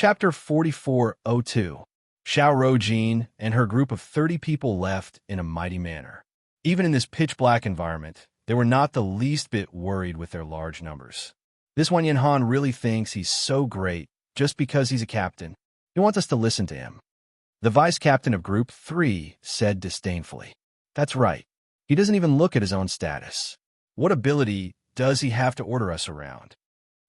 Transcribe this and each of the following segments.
Chapter 4402. Xiao Rojin and her group of 30 people left in a mighty manner. Even in this pitch-black environment, they were not the least bit worried with their large numbers. This Wanyan Han really thinks he's so great just because he's a captain. He wants us to listen to him. The vice captain of Group 3 said disdainfully. That's right. He doesn't even look at his own status. What ability does he have to order us around?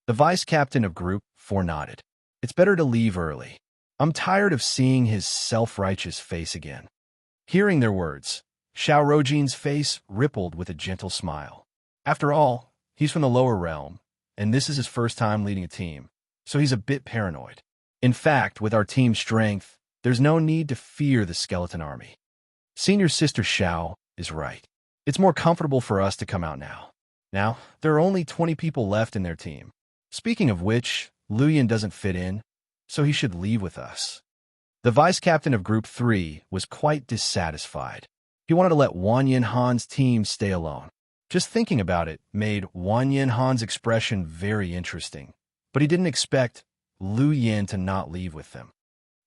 The vice captain of Group 4 nodded. It's better to leave early. I'm tired of seeing his self-righteous face again. Hearing their words, Xiao Rojin's face rippled with a gentle smile. After all, he's from the lower realm, and this is his first time leading a team, so he's a bit paranoid. In fact, with our team's strength, there's no need to fear the skeleton army. Senior Sister Xiao is right. It's more comfortable for us to come out now. Now, there are only 20 people left in their team. Speaking of which, Luyan doesn't fit in, so he should leave with us. The vice captain of Group 3 was quite dissatisfied. He wanted to let Wanyan Han's team stay alone. Just thinking about it made Wanyan Han's expression very interesting, but he didn't expect Luyan to not leave with them.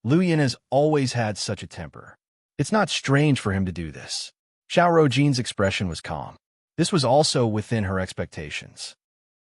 Luyan has always had such a temper. It's not strange for him to do this. Xiao Rojin's expression was calm. This was also within her expectations.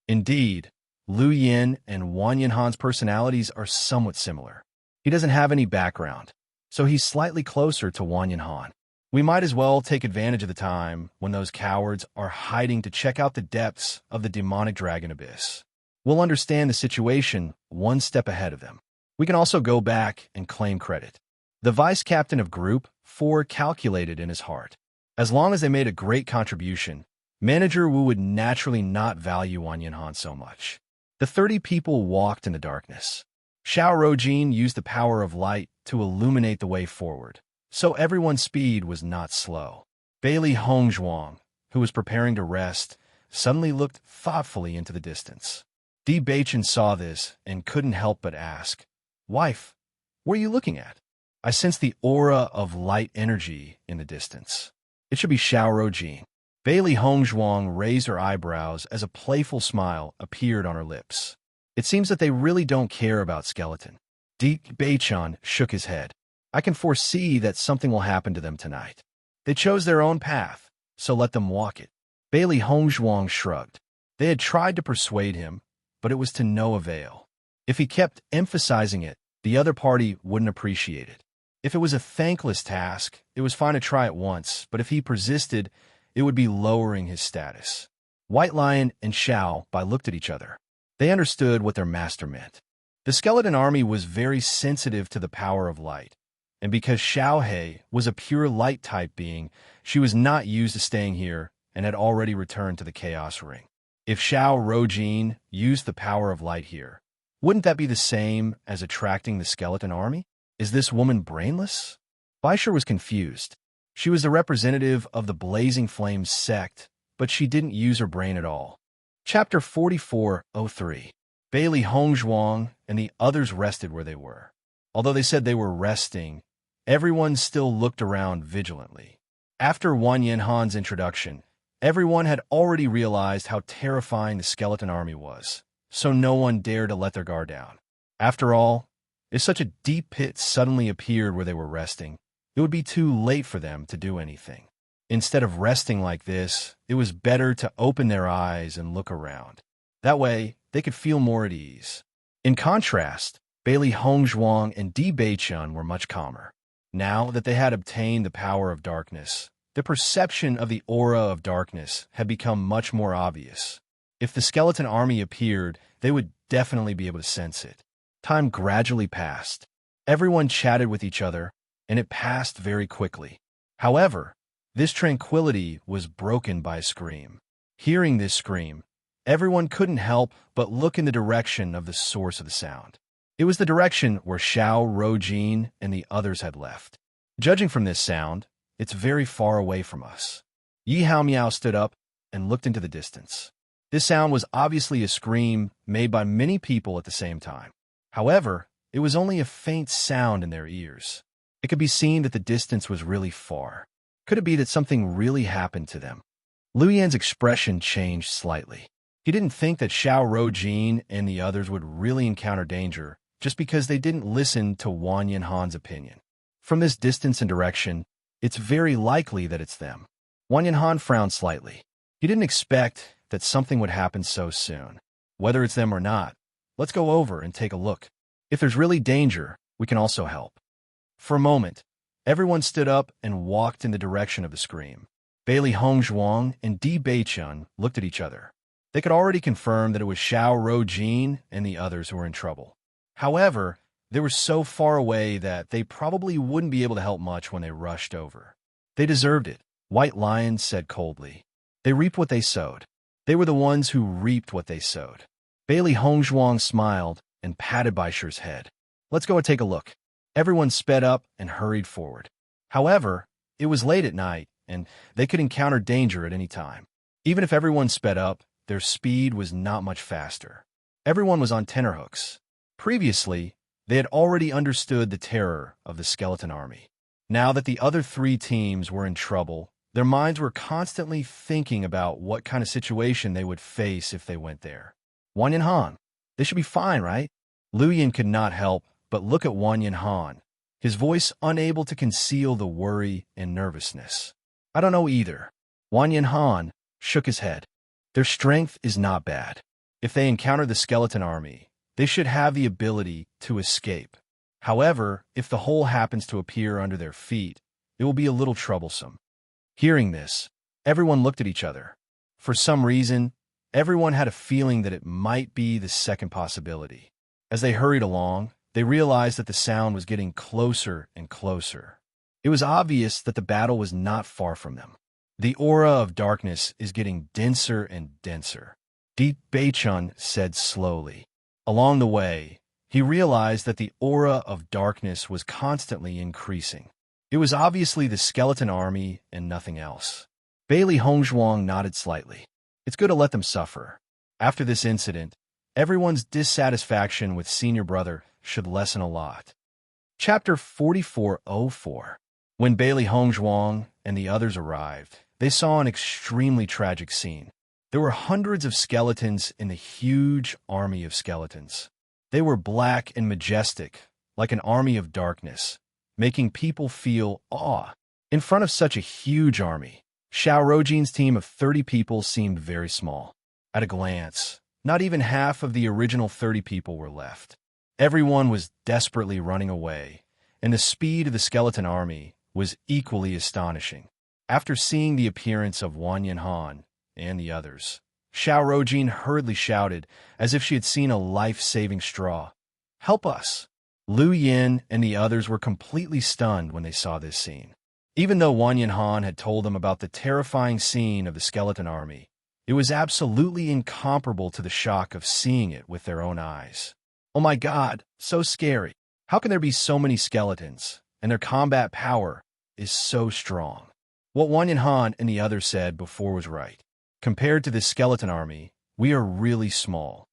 Indeed, Luyan and Wanyan Han's personalities are somewhat similar. He doesn't have any background, so he's slightly closer to Wanyan Han. We might as well take advantage of the time when those cowards are hiding to check out the depths of the demonic dragon abyss. We'll understand the situation one step ahead of them. We can also go back and claim credit. The vice captain of Group 4 calculated in his heart. As long as they made a great contribution, Manager Wu would naturally not value Wanyan Han so much. The 30 people walked in the darkness. Xiao Rojin used the power of light to illuminate the way forward, so everyone's speed was not slow. Bailey Hongzhuang, who was preparing to rest, suddenly looked thoughtfully into the distance. Di Baichen saw this and couldn't help but ask, "Wife, what are you looking at?" I sense the aura of light energy in the distance. It should be Xiao Rojin. Bailey Hongzhuang raised her eyebrows as a playful smile appeared on her lips. It seems that they really don't care about skeleton. Di Baichen shook his head. I can foresee that something will happen to them tonight. They chose their own path, so let them walk it. Bailey Hongzhuang shrugged. They had tried to persuade him, but it was to no avail. If he kept emphasizing it, the other party wouldn't appreciate it. If it was a thankless task, it was fine to try it once, but if he persisted, it would be lowering his status. White Lion and Xiao Bai looked at each other. They understood what their master meant. The skeleton army was very sensitive to the power of light, and because Xiao He was a pure light-type being, she was not used to staying here and had already returned to the Chaos Ring. If Xiao Rojin used the power of light here, wouldn't that be the same as attracting the skeleton army? Is this woman brainless? Baisher was confused. She was the representative of the Blazing Flames sect, but she didn't use her brain at all. Chapter 4403. Bailey Hongzhuang and the others rested where they were. Although they said they were resting, everyone still looked around vigilantly. After Wanyan Han's introduction, everyone had already realized how terrifying the skeleton army was, so no one dared to let their guard down. After all, if such a deep pit suddenly appeared where they were resting, it would be too late for them to do anything. Instead of resting like this, it was better to open their eyes and look around. That way, they could feel more at ease. In contrast, Bailey Hongzhuang and Di Baichen were much calmer. Now that they had obtained the power of darkness, the perception of the aura of darkness had become much more obvious. If the skeleton army appeared, they would definitely be able to sense it. Time gradually passed. Everyone chatted with each other, and it passed very quickly. However, this tranquility was broken by a scream. Hearing this scream, everyone couldn't help but look in the direction of the source of the sound. It was the direction where Xiao Rojin and the others had left. Judging from this sound, it's very far away from us. Yi Hao Miao stood up and looked into the distance. This sound was obviously a scream made by many people at the same time. However, it was only a faint sound in their ears. It could be seen that the distance was really far. Could it be that something really happened to them? Luyan's expression changed slightly. He didn't think that Xiao Rojin and the others would really encounter danger just because they didn't listen to Wang Yanhan's opinion. From this distance and direction, it's very likely that it's them. Wang Yanhan frowned slightly. He didn't expect that something would happen so soon. Whether it's them or not, let's go over and take a look. If there's really danger, we can also help. For a moment, everyone stood up and walked in the direction of the scream. Bailey Hongzhuang and Di Beichun looked at each other. They could already confirm that it was Xiao Rojin and the others who were in trouble. However, they were so far away that they probably wouldn't be able to help much when they rushed over. They deserved it, White Lion said coldly. They reap what they sowed. They were the ones who reaped what they sowed. Bailey Hongzhuang smiled and patted Bai Shi's head. Let's go and take a look. Everyone sped up and hurried forward. However, it was late at night, and they could encounter danger at any time. Even if everyone sped up, their speed was not much faster. Everyone was on tenterhooks. Previously, they had already understood the terror of the skeleton army. Now that the other three teams were in trouble, their minds were constantly thinking about what kind of situation they would face if they went there. Wang Yanhan, they should be fine, right? Liu Yin could not help but look at Wang Yanhan, his voice unable to conceal the worry and nervousness. I don't know either. Wang Yanhan shook his head. Their strength is not bad. If they encounter the skeleton army, they should have the ability to escape. However, if the hole happens to appear under their feet, it will be a little troublesome. Hearing this, everyone looked at each other. For some reason, everyone had a feeling that it might be the second possibility. As they hurried along, they realized that the sound was getting closer and closer. It was obvious that the battle was not far from them. The aura of darkness is getting denser and denser, Di Beichun said slowly. Along the way, he realized that the aura of darkness was constantly increasing. It was obviously the skeleton army and nothing else. Bailey Hongzhuang nodded slightly. It's good to let them suffer. After this incident, everyone's dissatisfaction with senior brother should lessen a lot. Chapter 4404. When Bailey Hongzhuang and the others arrived, they saw an extremely tragic scene. There were hundreds of skeletons in the huge army of skeletons. They were black and majestic, like an army of darkness, making people feel awe. In front of such a huge army, Xiao Rojin's team of 30 people seemed very small. At a glance, not even half of the original 30 people were left. Everyone was desperately running away, and the speed of the skeleton army was equally astonishing. After seeing the appearance of Wang Yanhan and the others, Xiao Rojin hurriedly shouted, as if she had seen a life-saving straw. Help us! Liu Yin and the others were completely stunned when they saw this scene. Even though Wang Yanhan had told them about the terrifying scene of the skeleton army, it was absolutely incomparable to the shock of seeing it with their own eyes. Oh my God, so scary. How can there be so many skeletons, and their combat power is so strong? What Wang Yanhan and the others said before was right. Compared to this skeleton army, we are really small.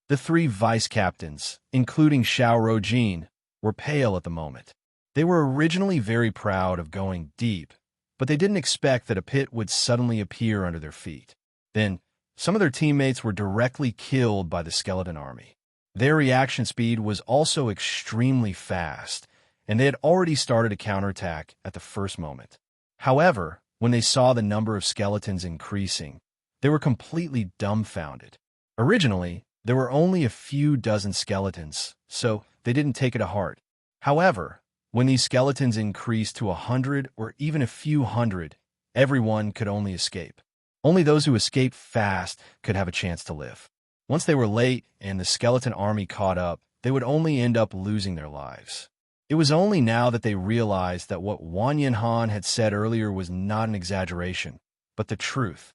The three vice captains, including Xiao Rojin, were pale at the moment. They were originally very proud of going deep, but they didn't expect that a pit would suddenly appear under their feet. Then, some of their teammates were directly killed by the skeleton army. Their reaction speed was also extremely fast, and they had already started a counterattack at the first moment. However, when they saw the number of skeletons increasing, they were completely dumbfounded. Originally, there were only a few dozen skeletons, so they didn't take it to heart. However, when these skeletons increased to 100 or even a few hundred, everyone could only escape. Only those who escaped fast could have a chance to live. Once they were late and the skeleton army caught up, they would only end up losing their lives. It was only now that they realized that what Wang Yanhan had said earlier was not an exaggeration, but the truth.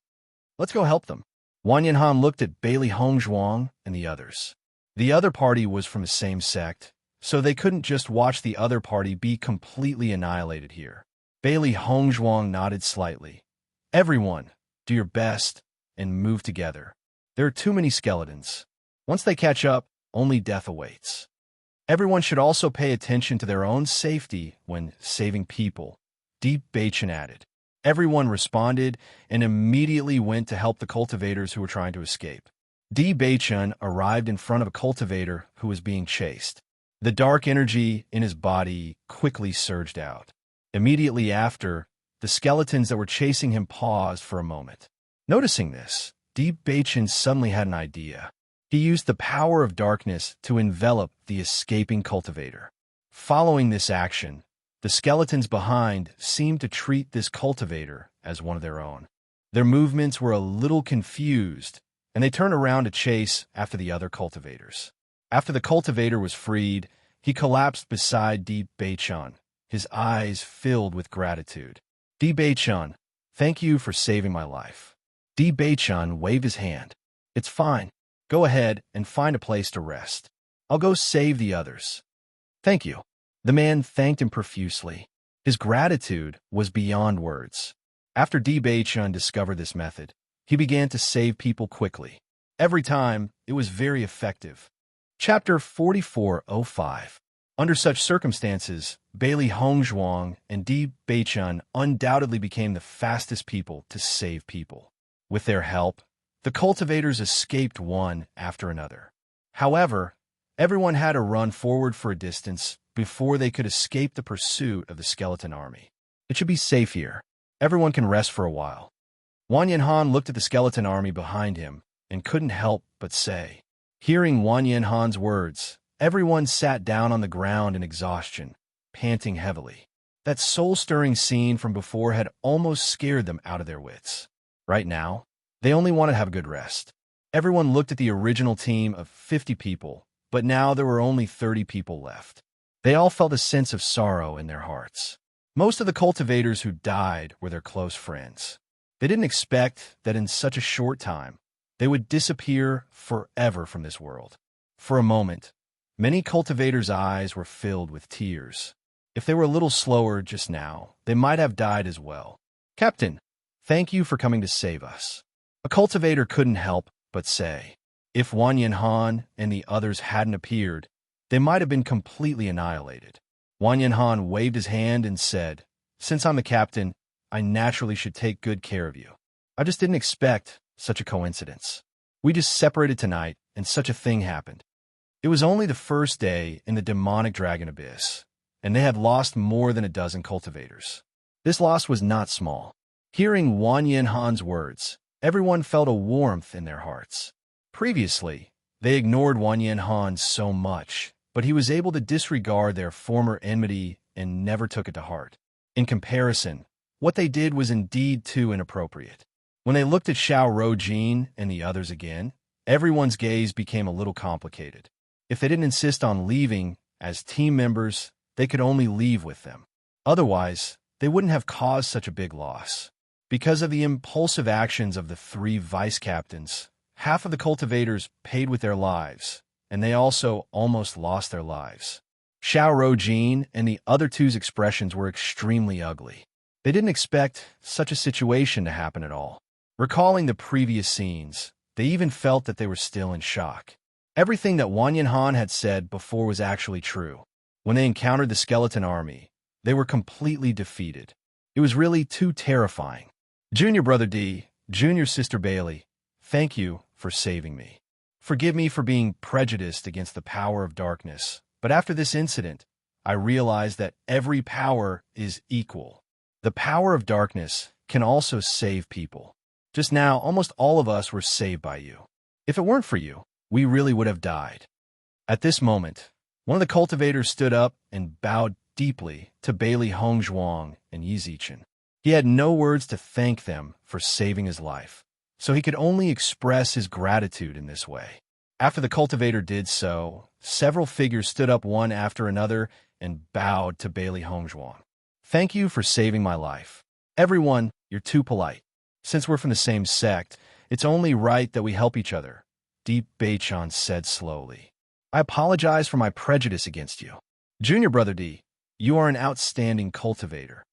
Let's go help them. Wang Yanhan looked at Bailey Hongzhuang and the others. The other party was from the same sect, so they couldn't just watch the other party be completely annihilated here. Bailey Hongzhuang nodded slightly. Everyone, do your best and move together. There are too many skeletons. Once they catch up, only death awaits. Everyone should also pay attention to their own safety when saving people, Di Beichun added. Everyone responded and immediately went to help the cultivators who were trying to escape. Di Beichun arrived in front of a cultivator who was being chased. The dark energy in his body quickly surged out. Immediately after, the skeletons that were chasing him paused for a moment. Noticing this, Deep Bachin suddenly had an idea. He used the power of darkness to envelop the escaping cultivator. Following this action, the skeletons behind seemed to treat this cultivator as one of their own. Their movements were a little confused, and they turned around to chase after the other cultivators. After the cultivator was freed, he collapsed beside Deep Bachin, his eyes filled with gratitude. Deep Bachin, thank you for saving my life. Deep Bachin waved his hand. It's fine. Go ahead and find a place to rest. I'll go save the others. Thank you. The man thanked him profusely. His gratitude was beyond words. After Deep Bachin discovered this method, he began to save people quickly. Every time, it was very effective. Chapter 4405. Under such circumstances, Bailey Hongzhuang and Deep Bachin undoubtedly became the fastest people to save people. With their help, the cultivators escaped one after another. However, everyone had to run forward for a distance before they could escape the pursuit of the skeleton army. It should be safe here. Everyone can rest for a while. Wang Yanhan looked at the skeleton army behind him and couldn't help but say. Hearing Wang Yanhan's words, everyone sat down on the ground in exhaustion, panting heavily. That soul-stirring scene from before had almost scared them out of their wits. Right now, they only wanted to have a good rest. Everyone looked at the original team of 50 people, but now there were only 30 people left. They all felt a sense of sorrow in their hearts. Most of the cultivators who died were their close friends. They didn't expect that in such a short time, they would disappear forever from this world. For a moment, many cultivators' eyes were filled with tears. If they were a little slower just now, they might have died as well. Captain, thank you for coming to save us. A cultivator couldn't help but say. If Wang Yanhan and the others hadn't appeared, they might have been completely annihilated. Wang Yanhan waved his hand and said, Since I'm the captain, I naturally should take good care of you. I just didn't expect such a coincidence. We just separated tonight, and such a thing happened. It was only the first day in the demonic dragon abyss, and they had lost more than a dozen cultivators. This loss was not small. Hearing Wang Yanhan's words, everyone felt a warmth in their hearts. Previously, they ignored Wang Yanhan so much, but he was able to disregard their former enmity and never took it to heart. In comparison, what they did was indeed too inappropriate. When they looked at Xiao Rojin and the others again, everyone's gaze became a little complicated. If they didn't insist on leaving as team members, they could only leave with them. Otherwise, they wouldn't have caused such a big loss. Because of the impulsive actions of the three vice-captains, half of the cultivators paid with their lives, and they also almost lost their lives. Xiao Rojin and the other two's expressions were extremely ugly. They didn't expect such a situation to happen at all. Recalling the previous scenes, they even felt that they were still in shock. Everything that Wang Yanhan had said before was actually true. When they encountered the skeleton army, they were completely defeated. It was really too terrifying. Junior Brother D, Junior Sister Bailey, thank you for saving me. Forgive me for being prejudiced against the power of darkness, but after this incident, I realized that every power is equal. The power of darkness can also save people. Just now, almost all of us were saved by you. If it weren't for you, we really would have died. At this moment, one of the cultivators stood up and bowed deeply to Bailey Hongzhuang and Yi Zichen. He had no words to thank them for saving his life, so he could only express his gratitude in this way. After the cultivator did so, several figures stood up one after another and bowed to Bailey Hongzhuang. Thank you for saving my life. Everyone, you're too polite. Since we're from the same sect, it's only right that we help each other, Deep Bachin said slowly. I apologize for my prejudice against you. Junior Brother D, you are an outstanding cultivator.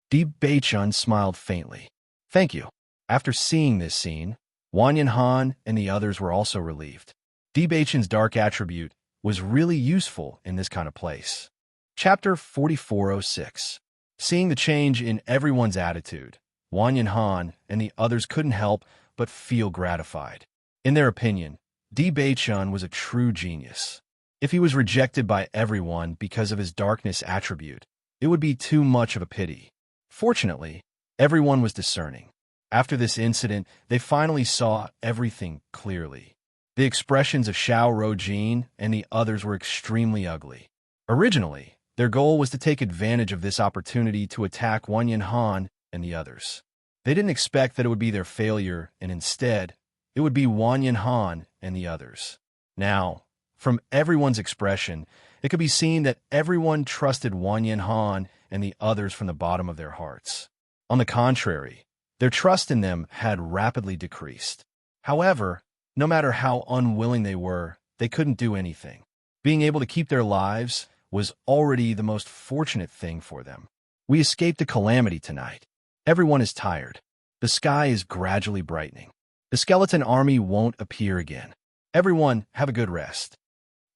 Deep Bachin smiled faintly. Thank you. After seeing this scene, Wang Yanhan and the others were also relieved. Deep Bachin's dark attribute was really useful in this kind of place. Chapter 4406. Seeing the change in everyone's attitude, Wang Yanhan and the others couldn't help but feel gratified. In their opinion, Deep Bachin was a true genius. If he was rejected by everyone because of his darkness attribute, it would be too much of a pity. Fortunately, everyone was discerning. After this incident, they finally saw everything clearly. The expressions of Xiao Rojin and the others were extremely ugly. Originally, their goal was to take advantage of this opportunity to attack Wanyan Han and the others. They didn't expect that it would be their failure, and instead, it would be Wanyan Han and the others. Now, from everyone's expression, it could be seen that everyone trusted Wanyan Han and the others from the bottom of their hearts. On the contrary, their trust in them had rapidly decreased. However, no matter how unwilling they were, they couldn't do anything. Being able to keep their lives was already the most fortunate thing for them. We escaped a calamity tonight. Everyone is tired. The sky is gradually brightening. The skeleton army won't appear again. Everyone have a good rest.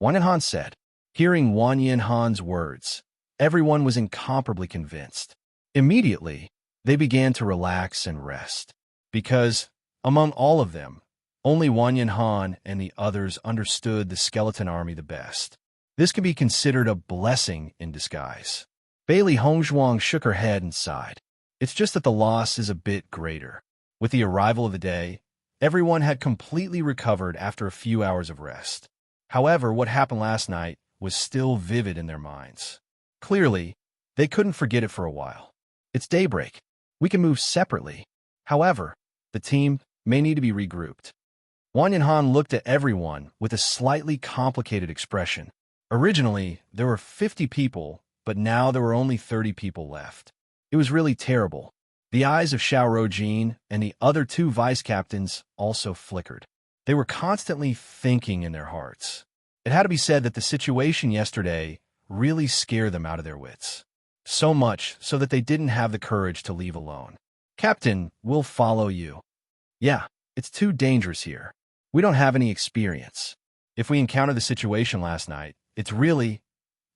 Wanyan Han said. Hearing Wanyan Han's words, everyone was incomparably convinced. Immediately, they began to relax and rest. Because, among all of them, only Wanyan Han and the others understood the skeleton army the best. This can be considered a blessing in disguise. Bailey Hongzhuang shook her head and sighed. It's just that the loss is a bit greater. With the arrival of the day, everyone had completely recovered after a few hours of rest. However, what happened last night was still vivid in their minds. Clearly, they couldn't forget it for a while. It's daybreak. We can move separately. However, the team may need to be regrouped. Wanyan Han looked at everyone with a slightly complicated expression. Originally, there were 50 people, but now there were only 30 people left. It was really terrible. The eyes of Xiao Rojin and the other two vice captains also flickered. They were constantly thinking in their hearts. It had to be said that the situation yesterday really scared them out of their wits. So much so that they didn't have the courage to leave alone. Captain, we'll follow you. Yeah, it's too dangerous here. We don't have any experience. If we encounter the situation last night, it's really,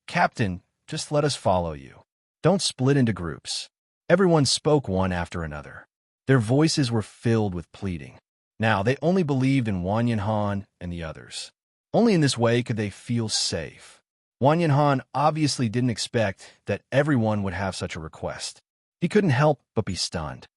Captain, just let us follow you. Don't split into groups. Everyone spoke one after another. Their voices were filled with pleading. Now, they only believed in Wanyan Han and the others. Only in this way could they feel safe. Wanyan Han obviously didn't expect that everyone would have such a request. He couldn't help but be stunned.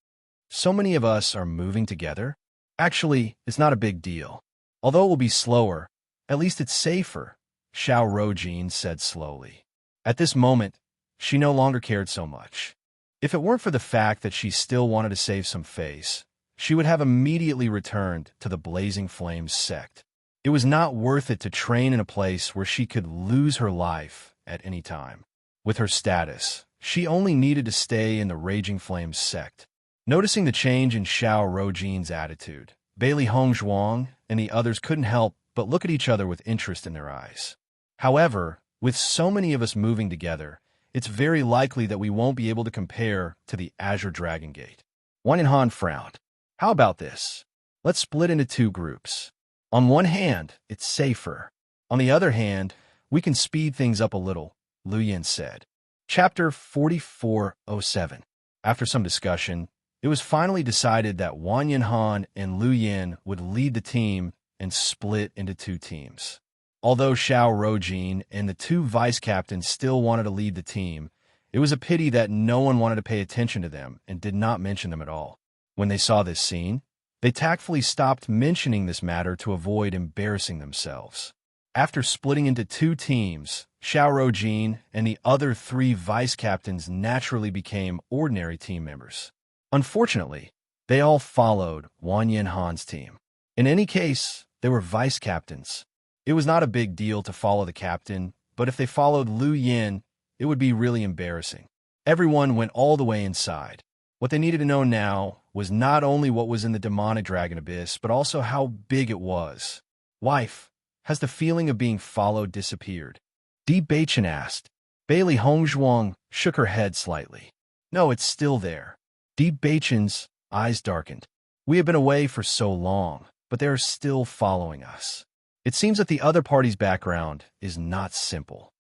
So many of us are moving together? Actually, it's not a big deal. Although it will be slower, at least it's safer, Xiao Rojin said slowly. At this moment, she no longer cared so much. If it weren't for the fact that she still wanted to save some face, she would have immediately returned to the Blazing Flames sect. It was not worth it to train in a place where she could lose her life at any time. With her status, she only needed to stay in the Raging Flames sect. Noticing the change in Xiao Rojin's attitude, Bailey Hongzhuang and the others couldn't help but look at each other with interest in their eyes. However, with so many of us moving together, it's very likely that we won't be able to compare to the Azure Dragon Gate. Wanyan Han frowned. How about this? Let's split into two groups. On one hand, it's safer. On the other hand, we can speed things up a little, Lu Yin said. Chapter 4407. After some discussion, it was finally decided that Wanyan Han and Lu Yin would lead the team and split into two teams. Although Xiao Rojin and the two vice captains still wanted to lead the team, it was a pity that no one wanted to pay attention to them and did not mention them at all. When they saw this scene, they tactfully stopped mentioning this matter to avoid embarrassing themselves. After splitting into two teams, Xiao Rojin and the other three vice captains naturally became ordinary team members. Unfortunately, they all followed Wanyan Han's team. In any case, they were vice captains. It was not a big deal to follow the captain, but if they followed Lu Yin, it would be really embarrassing. Everyone went all the way inside. What they needed to know now was not only what was in the demonic dragon abyss, but also how big it was. Wife, has the feeling of being followed disappeared? Di Baichen asked. Bailey Hongzhuang shook her head slightly. No, it's still there. Di Baichen's eyes darkened. We have been away for so long, but they are still following us. It seems that the other party's background is not simple.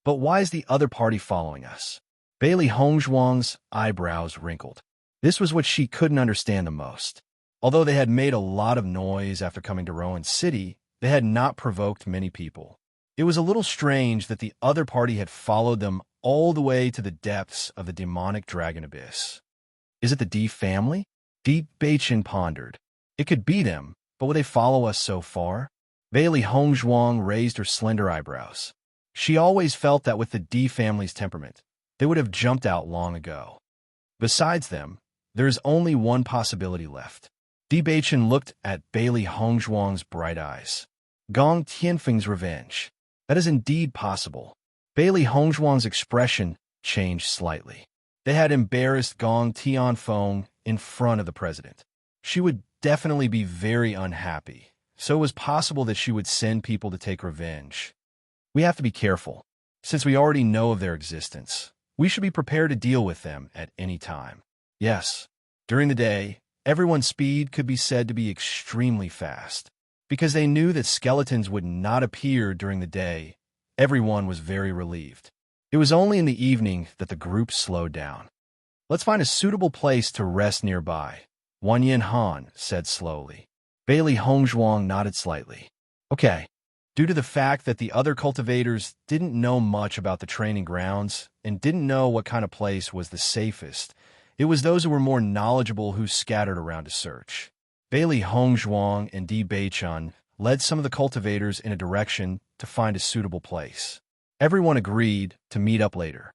But why is the other party following us? Bailey Hongzhuang's eyebrows wrinkled. This was what she couldn't understand the most. Although they had made a lot of noise after coming to Rowan City, they had not provoked many people. It was a little strange that the other party had followed them all the way to the depths of the demonic dragon abyss. Is it the D family? Deep Beichin pondered. It could be them, but would they follow us so far? Bailey Hongzhuang raised her slender eyebrows. She always felt that with the D family's temperament, they would have jumped out long ago. Besides them, there is only one possibility left. Di Beichin looked at Bailey Hongzhuang's bright eyes. Gong Tianfeng's revenge. That is indeed possible. Bailey Hongzhuang's expression changed slightly. They had embarrassed Gong Tianfeng in front of the president. She would definitely be very unhappy, so it was possible that she would send people to take revenge. We have to be careful. Since we already know of their existence, we should be prepared to deal with them at any time. Yes, during the day, everyone's speed could be said to be extremely fast. Because they knew that skeletons would not appear during the day, everyone was very relieved. It was only in the evening that the group slowed down. Let's find a suitable place to rest nearby, Wan Yin Han said slowly. Bailey Hongzhuang nodded slightly. Okay. Due to the fact that the other cultivators didn't know much about the training grounds and didn't know what kind of place was the safest, it was those who were more knowledgeable who scattered around to search. Bailey Hongzhuang and Di Beichin led some of the cultivators in a direction to find a suitable place. Everyone agreed to meet up later.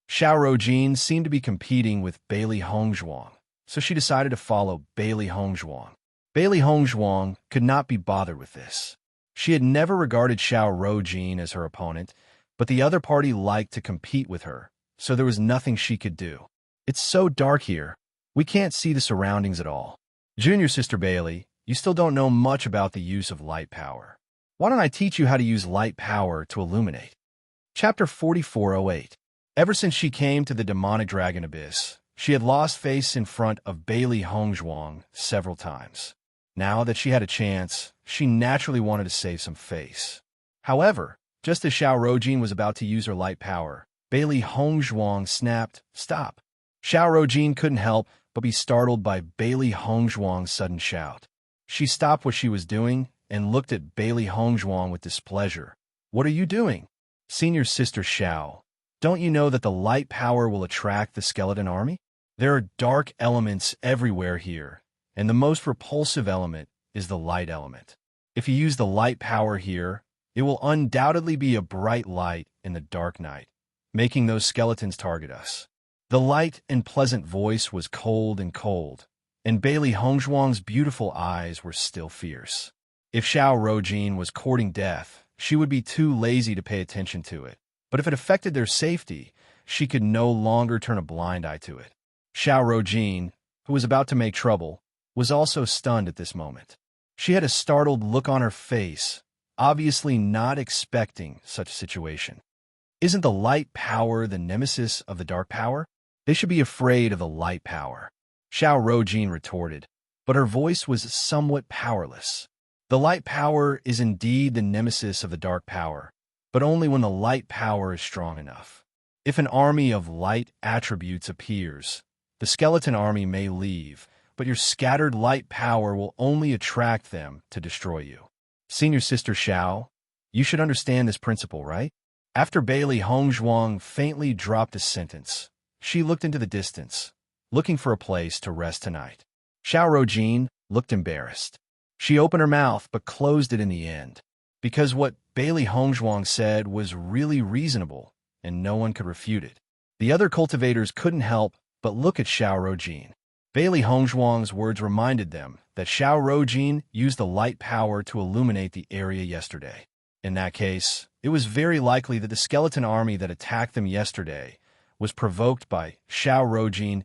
Xiao Rojin seemed to be competing with Bailey Hongzhuang, so she decided to follow Bailey Hongzhuang. Bailey Hongzhuang could not be bothered with this. She had never regarded Xiao Rojin as her opponent, but the other party liked to compete with her, so there was nothing she could do. It's so dark here, we can't see the surroundings at all. Junior Sister Bailey, you still don't know much about the use of light power. Why don't I teach you how to use light power to illuminate? Chapter 4408. Ever since she came to the demonic dragon abyss, she had lost face in front of Bailey Hongzhuang several times. Now that she had a chance, she naturally wanted to save some face. However, just as Xiao Rojin was about to use her light power, Bailey Hongzhuang snapped, "Stop!" Xiao Rojin couldn't help but be startled by Bailey Hongzhuang's sudden shout. She stopped what she was doing and looked at Bailey Hongzhuang with displeasure. "What are you doing?" "Senior Sister Xiao, don't you know that the light power will attract the skeleton army? There are dark elements everywhere here, and the most repulsive element is the light element. If you use the light power here, it will undoubtedly be a bright light in the dark night, making those skeletons target us." The light and pleasant voice was cold, and Bailey Hongzhuang's beautiful eyes were still fierce. If Xiao Rojin was courting death, she would be too lazy to pay attention to it. But if it affected their safety, she could no longer turn a blind eye to it. Xiao Rojin, who was about to make trouble, was also stunned at this moment. She had a startled look on her face, obviously not expecting such a situation. Isn't the light power the nemesis of the dark power? They should be afraid of the light power. Xiao Rojin retorted, but her voice was somewhat powerless. The light power is indeed the nemesis of the dark power, but only when the light power is strong enough. If an army of light attributes appears, the skeleton army may leave, but your scattered light power will only attract them to destroy you. Senior Sister Xiao, you should understand this principle, right? After Bailey Hongzhuang faintly dropped a sentence, she looked into the distance, looking for a place to rest tonight. Xiao Rojin looked embarrassed. She opened her mouth but closed it in the end, because what Bailey Hongzhuang said was really reasonable, and no one could refute it. The other cultivators couldn't help but look at Xiao Rojin. Bailey Hongzhuang's words reminded them that Xiao Rojin used the light power to illuminate the area yesterday. In that case, it was very likely that the skeleton army that attacked them yesterday was provoked by Xiao Rojin.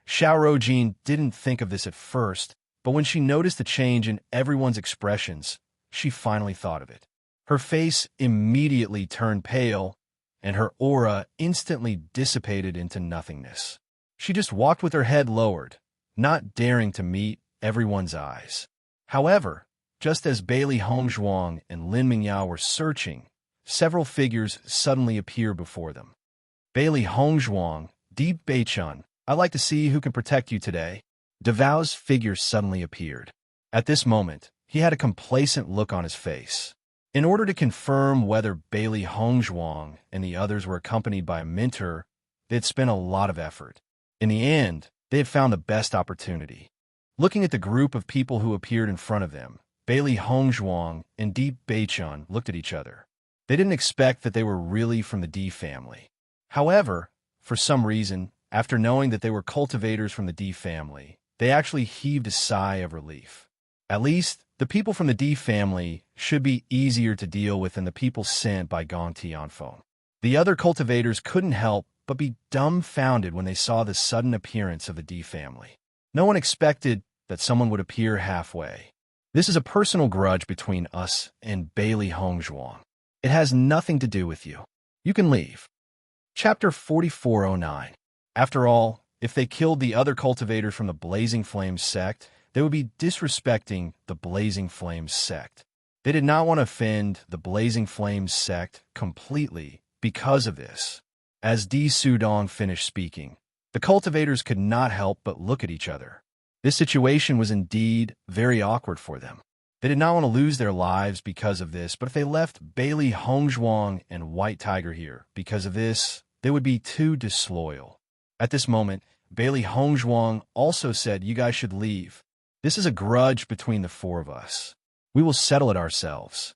Xiao Rojin didn't think of this at first, but when she noticed the change in everyone's expressions, she finally thought of it. Her face immediately turned pale, and her aura instantly dissipated into nothingness. She just walked with her head lowered, not daring to meet everyone's eyes. However, just as Bailey Hongzhuang and Lin Mingyao were searching, several figures suddenly appeared before them. Bailey Hongzhuang, Di Beichin, I'd like to see who can protect you today. Davao's figure suddenly appeared. At this moment, he had a complacent look on his face. In order to confirm whether Bailey Hongzhuang and the others were accompanied by a mentor, they had spent a lot of effort. In the end, they had found the best opportunity. Looking at the group of people who appeared in front of them, Bailey Hongzhuang and Di Beichun looked at each other. They didn't expect that they were really from the Di family. However, for some reason, after knowing that they were cultivators from the Di family, they actually heaved a sigh of relief. At least, the people from the Di family should be easier to deal with than the people sent by Gong Tianfeng. The other cultivators couldn't help but be dumbfounded when they saw the sudden appearance of the Di family. No one expected that someone would appear halfway. This is a personal grudge between us and Bailey Hongzhuang. It has nothing to do with you. You can leave. Chapter 4409. After all, if they killed the other cultivators from the Blazing Flames sect, they would be disrespecting the Blazing Flames sect. They did not want to offend the Blazing Flames sect completely because of this. As Di Sudong finished speaking, the cultivators could not help but look at each other. This situation was indeed very awkward for them. They did not want to lose their lives because of this, but if they left Bailey Hongzhuang and White Tiger here because of this, they would be too disloyal. At this moment, Bailey Hongzhuang also said, "You guys should leave. This is a grudge between the four of us. We will settle it ourselves."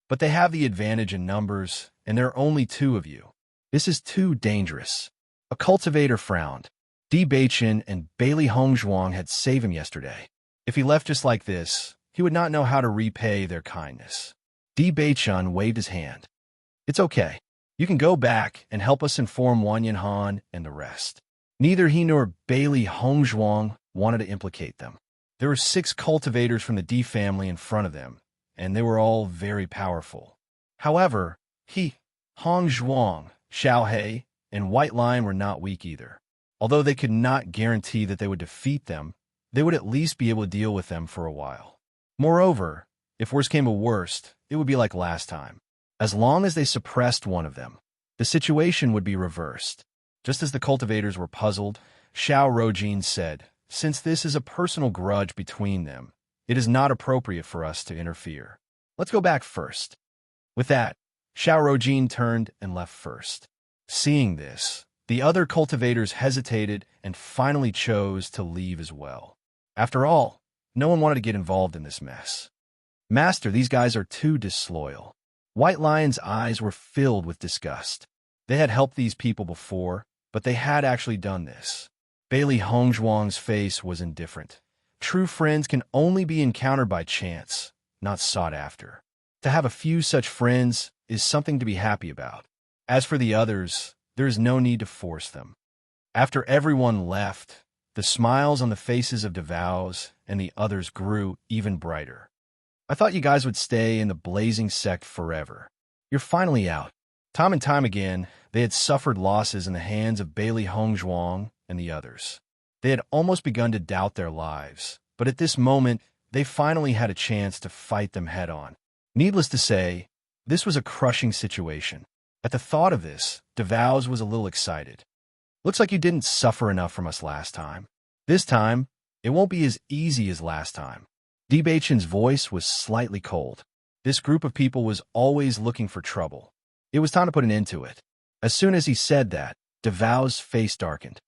But they have the advantage in numbers, and there are only two of you. This is too dangerous. A cultivator frowned. Di Beichun and Bailey Hongzhuang had saved him yesterday. If he left just like this, he would not know how to repay their kindness. Di Beichun waved his hand. "It's okay. You can go back and help us inform Wanyan Han and the rest." Neither he nor Bailey Hongzhuang wanted to implicate them. There were 6 cultivators from the Di family in front of them, and they were all very powerful. However, Hongzhuang, Xiaohei, and White Lion were not weak either. Although they could not guarantee that they would defeat them, they would at least be able to deal with them for a while. Moreover, if worse came to worst, it would be like last time. As long as they suppressed one of them, the situation would be reversed. Just as the cultivators were puzzled, Xiao Rojin said, "Since this is a personal grudge between them, it is not appropriate for us to interfere. Let's go back first." With that, Xiao Rojin turned and left first. Seeing this, the other cultivators hesitated and finally chose to leave as well. After all, no one wanted to get involved in this mess. "Master, these guys are too disloyal." White Lion's eyes were filled with disgust. They had helped these people before, but they had actually done this. Bailey Hongzhuang's face was indifferent. True friends can only be encountered by chance, not sought after. To have a few such friends is something to be happy about. As for the others, there is no need to force them. After everyone left, the smiles on the faces of DeVows and the others grew even brighter. "I thought you guys would stay in the Blazing sect forever. You're finally out." Time and time again, they had suffered losses in the hands of Bailey Hongzhuang and the others. They had almost begun to doubt their lives, but at this moment, they finally had a chance to fight them head-on. Needless to say, this was a crushing situation. At the thought of this, DeVows was a little excited. "Looks like you didn't suffer enough from us last time. This time, it won't be as easy as last time." Di Beichun's voice was slightly cold. This group of people was always looking for trouble. It was time to put an end to it. As soon as he said that, DeVows' face darkened.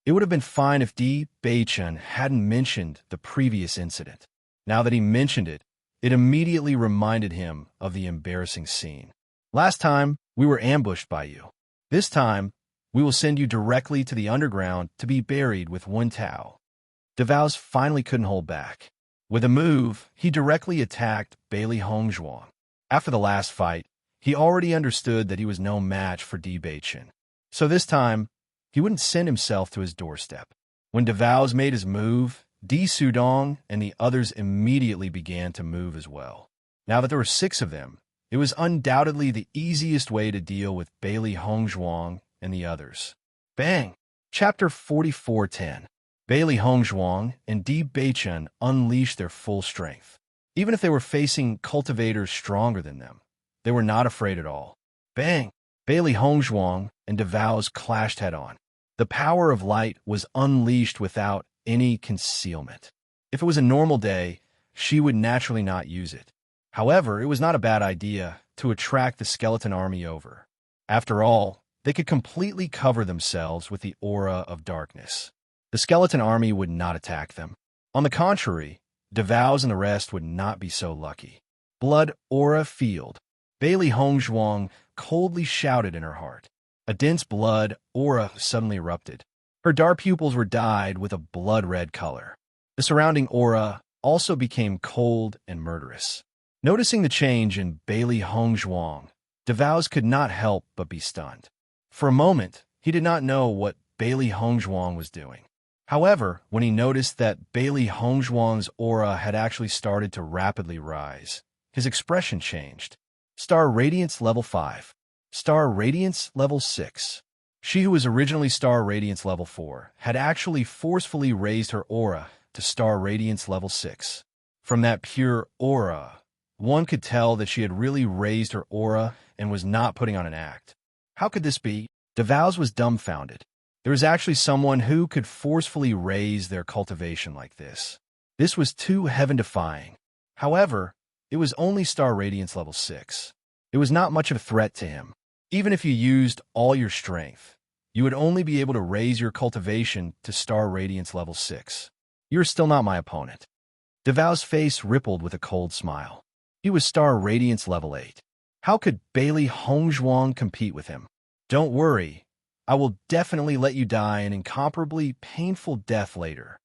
It would have been fine if Di Beichun hadn't mentioned the previous incident. Now that he mentioned it, it immediately reminded him of the embarrassing scene. "Last time, we were ambushed by you. This time, we will send you directly to the underground to be buried with Wen Tao." DeVows finally couldn't hold back. With a move, he directly attacked Bailey Hongzhuang. After the last fight, he already understood that he was no match for Di Beichun. So this time, he wouldn't send himself to his doorstep. When DeVows made his move, Di Sudong and the others immediately began to move as well. Now that there were 6 of them, it was undoubtedly the easiest way to deal with Bailey Hongzhuang and the others. Bang! Chapter 4410. Bailey Hongzhuang and Di Beichun unleashed their full strength. Even if they were facing cultivators stronger than them, they were not afraid at all. Bang! Bailey Hongzhuang and DeVows clashed head-on. The power of light was unleashed without any concealment. If it was a normal day, she would naturally not use it. However, it was not a bad idea to attract the skeleton army over. After all, they could completely cover themselves with the aura of darkness. The skeleton army would not attack them. On the contrary, DeVos and the rest would not be so lucky. Blood aura field. Bailey Hongzhuang coldly shouted in her heart. A dense blood aura suddenly erupted. Her dark pupils were dyed with a blood-red color. The surrounding aura also became cold and murderous. Noticing the change in Bailey Hongzhuang, DeVos could not help but be stunned. For a moment, he did not know what Bailey Hongzhuang was doing. However, when he noticed that Bailey Hongzhuang's aura had actually started to rapidly rise, his expression changed. Star Radiance Level 5. Star Radiance Level 6. She who was originally Star Radiance Level 4 had actually forcefully raised her aura to Star Radiance Level 6. From that pure aura, one could tell that she had really raised her aura and was not putting on an act. How could this be? DeVos was dumbfounded. There was actually someone who could forcefully raise their cultivation like this. This was too heaven-defying. However, it was only Star Radiance Level 6. It was not much of a threat to him. Even if you used all your strength, you would only be able to raise your cultivation to Star Radiance Level 6. You are still not my opponent. DeVos' face rippled with a cold smile. He was Star Radiance Level 8. How could Bailey Hongzhuang compete with him? Don't worry. I will definitely let you die an incomparably painful death later.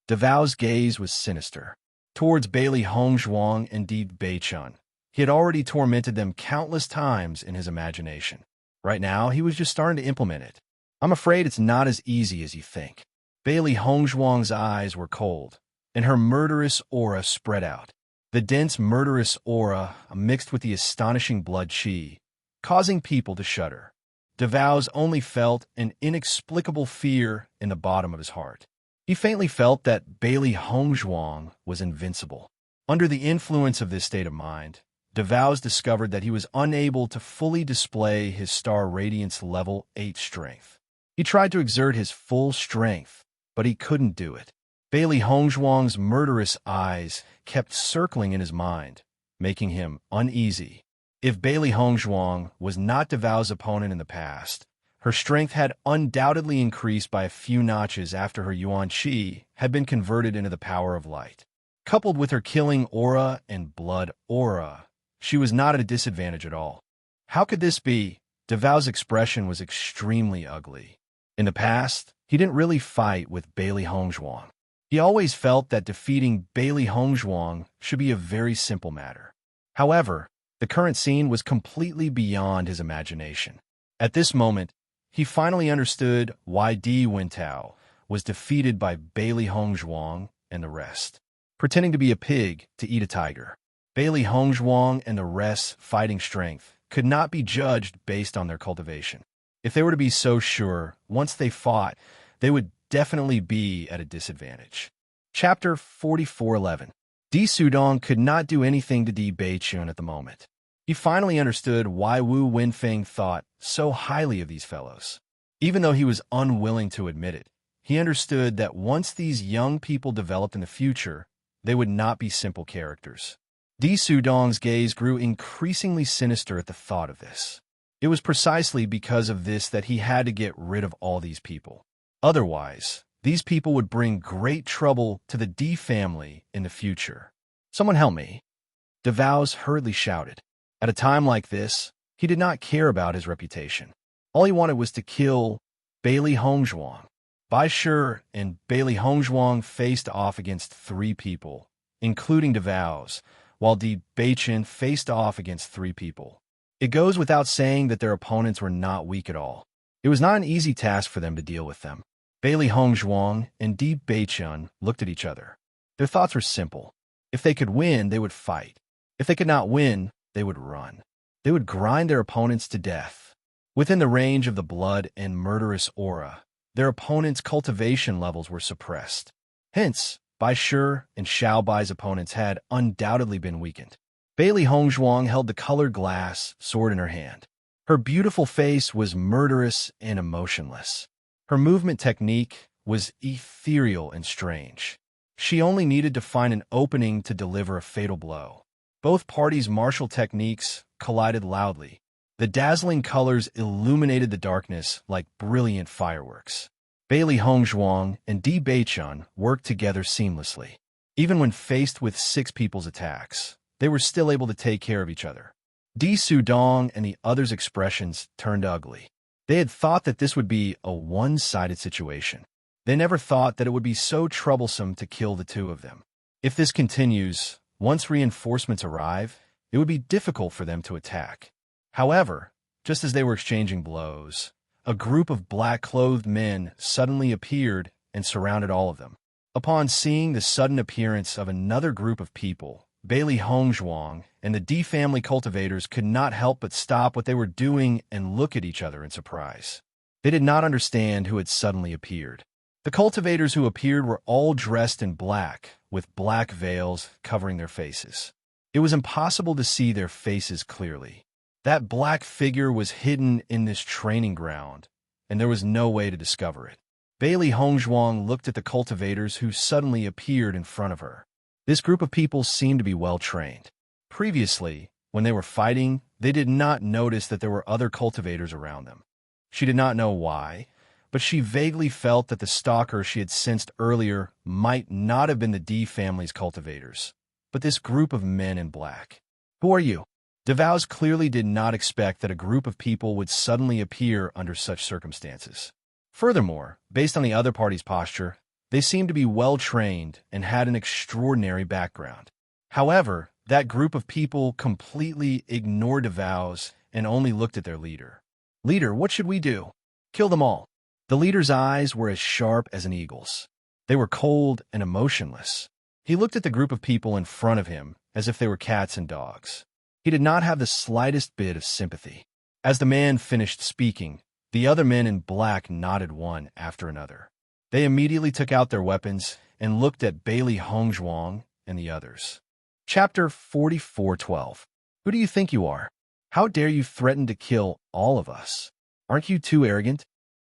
DeVos' gaze was sinister. Towards Bailey Hongzhuang and Di Beichun, he had already tormented them countless times in his imagination. Right now, he was just starting to implement it. I'm afraid it's not as easy as you think. Bailey Hongzhuang's eyes were cold, and her murderous aura spread out. The dense murderous aura mixed with the astonishing blood chi, causing people to shudder. DeVos only felt an inexplicable fear in the bottom of his heart. He faintly felt that Bailey Hongzhuang was invincible. Under the influence of this state of mind, DeVos discovered that he was unable to fully display his Star Radiance Level 8 strength. He tried to exert his full strength, but he couldn't do it. Bailey Hongzhuang's murderous eyes kept circling in his mind, making him uneasy. If Bailey Hongzhuang was not DeVos' opponent in the past, her strength had undoubtedly increased by a few notches after her Yuan Qi had been converted into the power of light. Coupled with her killing aura and blood aura, she was not at a disadvantage at all. How could this be? DeVos' expression was extremely ugly. In the past, he didn't really fight with Bailey Hongzhuang. He always felt that defeating Bailey Hongzhuang should be a very simple matter. However, the current scene was completely beyond his imagination. At this moment, he finally understood why Di Wintao was defeated by Bailey Hongzhuang and the rest, pretending to be a pig to eat a tiger. Bailey Hongzhuang and the rest's fighting strength could not be judged based on their cultivation. If they were to be so sure, once they fought, they would definitely be at a disadvantage. Chapter 4411. Di Sudong could not do anything to Di Beichun at the moment. He finally understood why Wu Wenfeng thought so highly of these fellows. Even though he was unwilling to admit it, he understood that once these young people developed in the future, they would not be simple characters. Di Sudong's gaze grew increasingly sinister at the thought of this. It was precisely because of this that he had to get rid of all these people. Otherwise, these people would bring great trouble to the Di family in the future. Someone help me. DeVos hurriedly shouted. At a time like this, he did not care about his reputation. All he wanted was to kill Bailey Hongzhuang. Bai Shi and Bailey Hongzhuang faced off against 3 people, including DeVos, while Di Beichun faced off against 3 people. It goes without saying that their opponents were not weak at all. It was not an easy task for them to deal with them. Bailey Hongzhuang and Di Beichun looked at each other. Their thoughts were simple. If they could win, they would fight. If they could not win, they would run. They would grind their opponents to death. Within the range of the blood and murderous aura, their opponents' cultivation levels were suppressed. Hence, Bai Shi and Xiao Bai's opponents had undoubtedly been weakened. Bailey Hongzhuang held the colored glass sword in her hand. Her beautiful face was murderous and emotionless. Her movement technique was ethereal and strange. She only needed to find an opening to deliver a fatal blow. Both parties' martial techniques collided loudly. The dazzling colors illuminated the darkness like brilliant fireworks. Bailey Hongzhuang and Di Beichun worked together seamlessly. Even when faced with 6 people's attacks, they were still able to take care of each other. Di Sudong and the others' expressions turned ugly. They had thought that this would be a one-sided situation. They never thought that it would be so troublesome to kill the 2 of them. If this continues, once reinforcements arrive, it would be difficult for them to attack. However, just as they were exchanging blows, a group of black-clothed men suddenly appeared and surrounded all of them. Upon seeing the sudden appearance of another group of people, Bailey Hongzhuang and the Di family cultivators could not help but stop what they were doing and look at each other in surprise. They did not understand who had suddenly appeared. The cultivators who appeared were all dressed in black, with black veils covering their faces. It was impossible to see their faces clearly. That black figure was hidden in this training ground, and there was no way to discover it. Bailey Hongzhuang looked at the cultivators who suddenly appeared in front of her. This group of people seemed to be well-trained. Previously, when they were fighting, they did not notice that there were other cultivators around them. She did not know why, but she vaguely felt that the stalker she had sensed earlier might not have been the Di family's cultivators, but this group of men in black. "Who are you?" DeVos clearly did not expect that a group of people would suddenly appear under such circumstances. Furthermore, based on the other party's posture, they seemed to be well-trained and had an extraordinary background. However, that group of people completely ignored DeVos and only looked at their leader. "Leader, what should we do?" "Kill them all." The leader's eyes were as sharp as an eagle's. They were cold and emotionless. He looked at the group of people in front of him as if they were cats and dogs. He did not have the slightest bit of sympathy. As the man finished speaking, the other men in black nodded one after another. They immediately took out their weapons and looked at Bailey Hongzhuang and the others. Chapter 44:12. Who do you think you are? How dare you threaten to kill all of us? Aren't you too arrogant?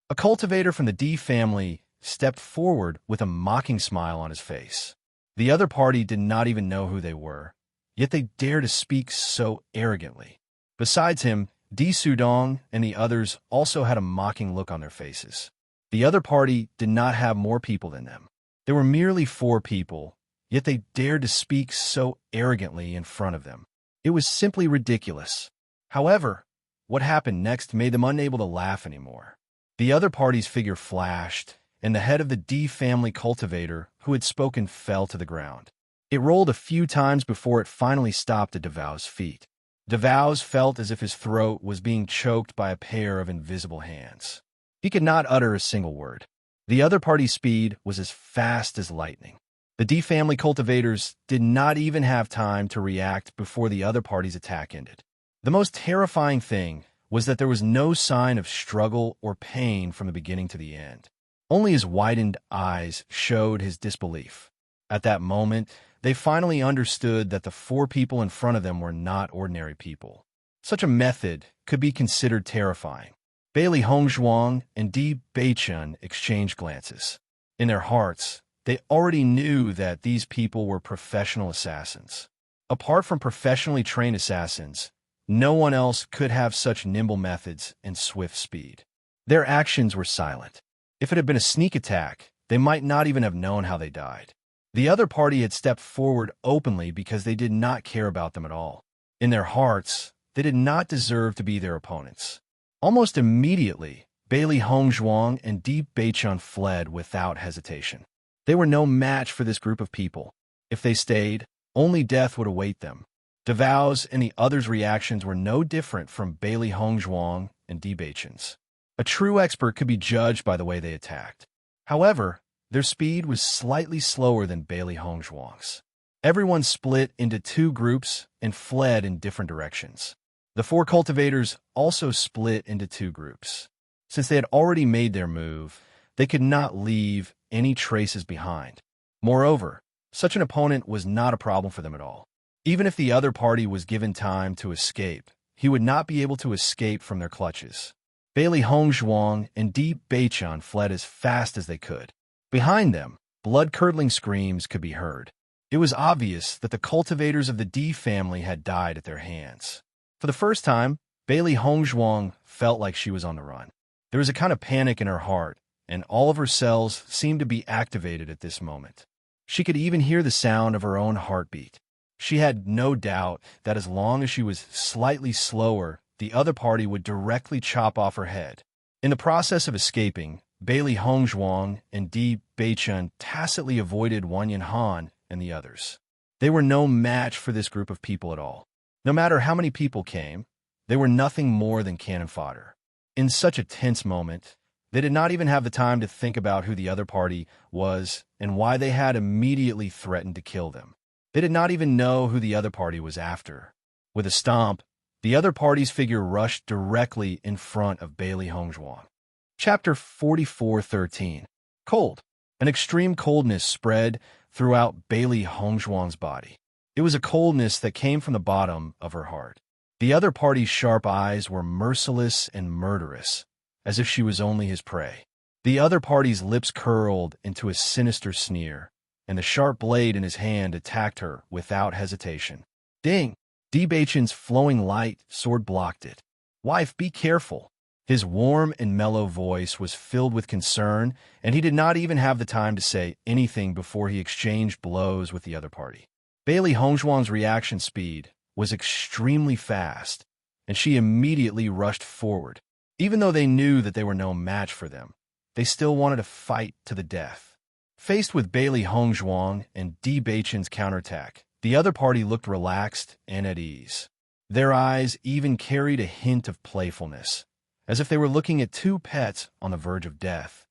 A cultivator from the Di family stepped forward with a mocking smile on his face. The other party did not even know who they were, yet they dared to speak so arrogantly. Besides him, Di Sudong and the others also had a mocking look on their faces. The other party did not have more people than them. There were merely 4 people, yet they dared to speak so arrogantly in front of them. It was simply ridiculous. However, what happened next made them unable to laugh anymore. The other party's figure flashed, and the head of the Di family cultivator who had spoken fell to the ground. It rolled a few times before it finally stopped at DeVos' feet. DeVos felt as if his throat was being choked by a pair of invisible hands. He could not utter a single word. The other party's speed was as fast as lightning. The Di family cultivators did not even have time to react before the other party's attack ended. The most terrifying thing was that there was no sign of struggle or pain from the beginning to the end. Only his widened eyes showed his disbelief. At that moment, they finally understood that the 4 people in front of them were not ordinary people. Such a method could be considered terrifying. Bailey Hongzhuang and Di Beichun exchanged glances. In their hearts, they already knew that these people were professional assassins. Apart from professionally trained assassins, no one else could have such nimble methods and swift speed. Their actions were silent. If it had been a sneak attack, they might not even have known how they died. The other party had stepped forward openly because they did not care about them at all. In their hearts, they did not deserve to be their opponents. Almost immediately, Bailey Hongzhuang and Di Beichun fled without hesitation. They were no match for this group of people. If they stayed, only death would await them. DeVos and the others' reactions were no different from Bailey Hongzhuang and Di Beichun's. A true expert could be judged by the way they attacked. However, their speed was slightly slower than Bailey Hongzhuang's. Everyone split into 2 groups and fled in different directions. The 4 cultivators also split into 2 groups. Since they had already made their move, they could not leave any traces behind. Moreover, such an opponent was not a problem for them at all. Even if the other party was given time to escape, he would not be able to escape from their clutches. Bailey Hongzhuang and Di Beichun fled as fast as they could. Behind them, blood-curdling screams could be heard. It was obvious that the cultivators of the D family had died at their hands. For the first time, Bailey Hongzhuang felt like she was on the run. There was a kind of panic in her heart, and all of her cells seemed to be activated at this moment. She could even hear the sound of her own heartbeat. She had no doubt that as long as she was slightly slower, the other party would directly chop off her head. In the process of escaping, Bailey Hongzhuang and Di Beichun tacitly avoided Wang Yanhan and the others. They were no match for this group of people at all. No matter how many people came, they were nothing more than cannon fodder. In such a tense moment, they did not even have the time to think about who the other party was and why they had immediately threatened to kill them. They did not even know who the other party was after. With a stomp, the other party's figure rushed directly in front of Bailey Hongzhuang. Chapter 44:13. Cold. An extreme coldness spread throughout Bailey Hongzhuang's body. It was a coldness that came from the bottom of her heart. The other party's sharp eyes were merciless and murderous, as if she was only his prey. The other party's lips curled into a sinister sneer, and the sharp blade in his hand attacked her without hesitation. Ding! Di Beichun's flowing light sword blocked it. Wife, be careful. His warm and mellow voice was filled with concern, and he did not even have the time to say anything before he exchanged blows with the other party. Bailey Hongzhuang's reaction speed was extremely fast, and she immediately rushed forward. Even though they knew that they were no match for them, they still wanted to fight to the death. Faced with Bailey Hongzhuang and Di Beichun's counterattack, the other party looked relaxed and at ease. Their eyes even carried a hint of playfulness, as if they were looking at two pets on the verge of death,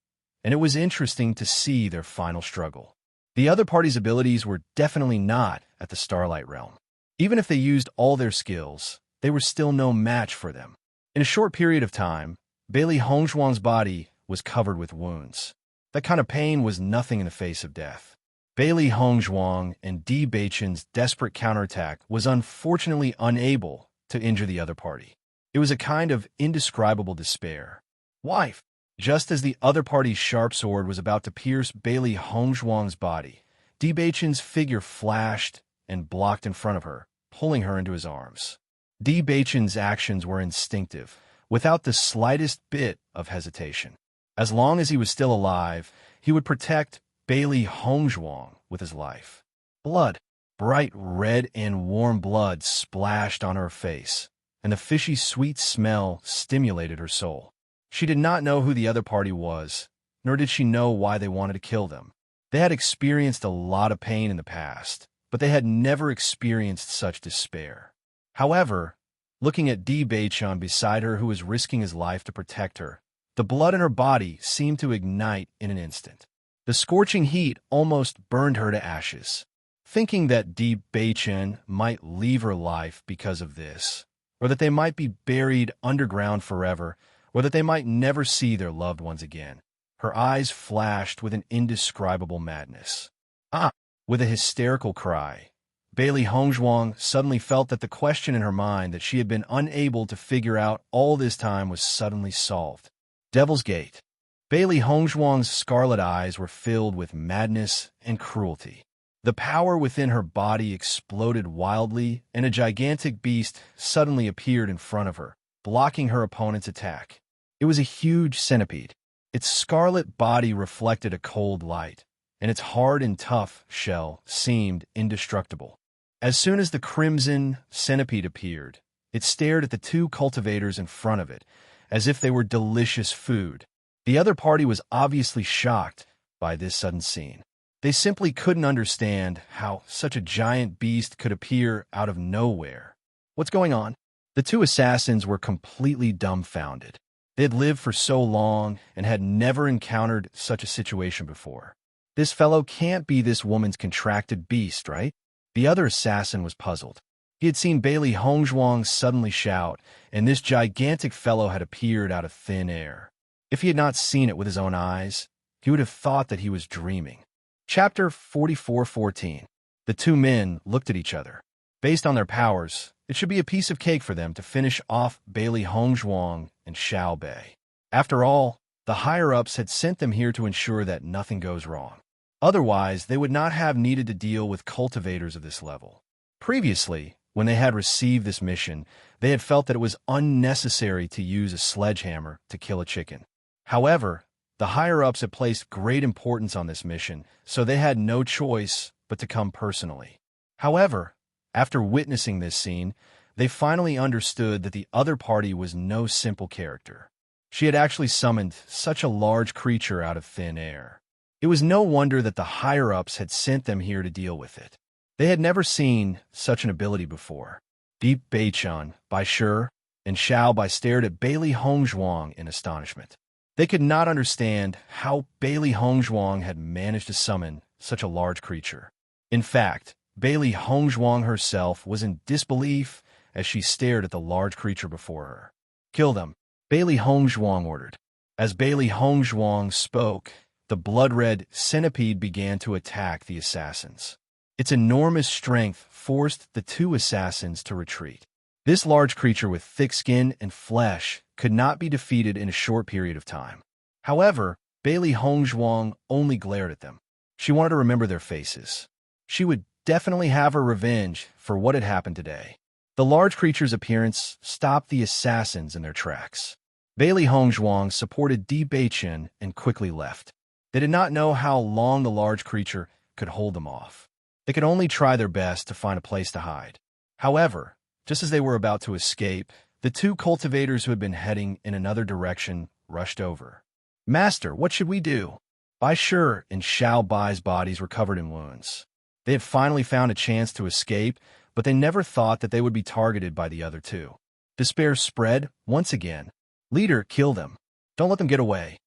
and it was interesting to see their final struggle. The other party's abilities were definitely not at the Starlight Realm. Even if they used all their skills, they were still no match for them. In a short period of time, Bailey Hongzhuang's body was covered with wounds. That kind of pain was nothing in the face of death. Bailey Hongzhuang and Di Beichun's desperate counterattack was unfortunately unable to injure the other party. It was a kind of indescribable despair. Wife! Just as the other party's sharp sword was about to pierce Bailey Hongzhuang's body, Di Beichun's figure flashed and blocked in front of her, pulling her into his arms. Di Beichun's actions were instinctive, without the slightest bit of hesitation. As long as he was still alive, he would protect Bailey Hongzhuang with his life. Blood, bright red and warm blood splashed on her face, and the fishy sweet smell stimulated her soul. She did not know who the other party was, nor did she know why they wanted to kill them. They had experienced a lot of pain in the past, but they had never experienced such despair. However, looking at Di Beichun beside her who was risking his life to protect her, the blood in her body seemed to ignite in an instant. The scorching heat almost burned her to ashes. Thinking that Di Beichun might leave her life because of this, or that they might be buried underground forever, or that they might never see their loved ones again, her eyes flashed with an indescribable madness. Ah! With a hysterical cry, Bailey Hongzhuang suddenly felt that the question in her mind that she had been unable to figure out all this time was suddenly solved. Devil's Gate. Bailey Hongzhuang's scarlet eyes were filled with madness and cruelty. The power within her body exploded wildly, and a gigantic beast suddenly appeared in front of her, blocking her opponent's attack. It was a huge centipede. Its scarlet body reflected a cold light, and its hard and tough shell seemed indestructible. As soon as the crimson centipede appeared, it stared at the two cultivators in front of it, as if they were delicious food. The other party was obviously shocked by this sudden scene. They simply couldn't understand how such a giant beast could appear out of nowhere. What's going on? The two assassins were completely dumbfounded. They had lived for so long and had never encountered such a situation before. This fellow can't be this woman's contracted beast, right? The other assassin was puzzled. He had seen Bailey Hongzhuang suddenly shout, and this gigantic fellow had appeared out of thin air. If he had not seen it with his own eyes, he would have thought that he was dreaming. Chapter 44:14. The two men looked at each other. Based on their powers, it should be a piece of cake for them to finish off Bailey Hongzhuang and Xiao Bei. After all, the higher-ups had sent them here to ensure that nothing goes wrong. Otherwise, they would not have needed to deal with cultivators of this level. Previously, when they had received this mission, they had felt that it was unnecessary to use a sledgehammer to kill a chicken. However, the higher-ups had placed great importance on this mission, so they had no choice but to come personally. However, after witnessing this scene, they finally understood that the other party was no simple character. She had actually summoned such a large creature out of thin air. It was no wonder that the higher-ups had sent them here to deal with it. They had never seen such an ability before. Deep Beichun, Bai Shi, and Xiao Bai stared at Bailey Hongzhuang in astonishment. They could not understand how Bailey Hongzhuang had managed to summon such a large creature. In fact, Bailey Hongzhuang herself was in disbelief as she stared at the large creature before her. "Kill them," Bailey Hongzhuang ordered. As Bailey Hongzhuang spoke, the blood-red centipede began to attack the assassins. Its enormous strength forced the two assassins to retreat. This large creature with thick skin and flesh could not be defeated in a short period of time. However, Bailey Hongzhuang only glared at them. She wanted to remember their faces. She would definitely have her revenge for what had happened today. The large creature's appearance stopped the assassins in their tracks. Bailey Hongzhuang supported Di Beichen and quickly left. They did not know how long the large creature could hold them off. They could only try their best to find a place to hide. However, just as they were about to escape, the two cultivators who had been heading in another direction rushed over. "Master, what should we do?" Bai Shi and Xiao Bai's bodies were covered in wounds. They had finally found a chance to escape, but they never thought that they would be targeted by the other two. Despair spread once again. "Leader, kill them. Don't let them get away."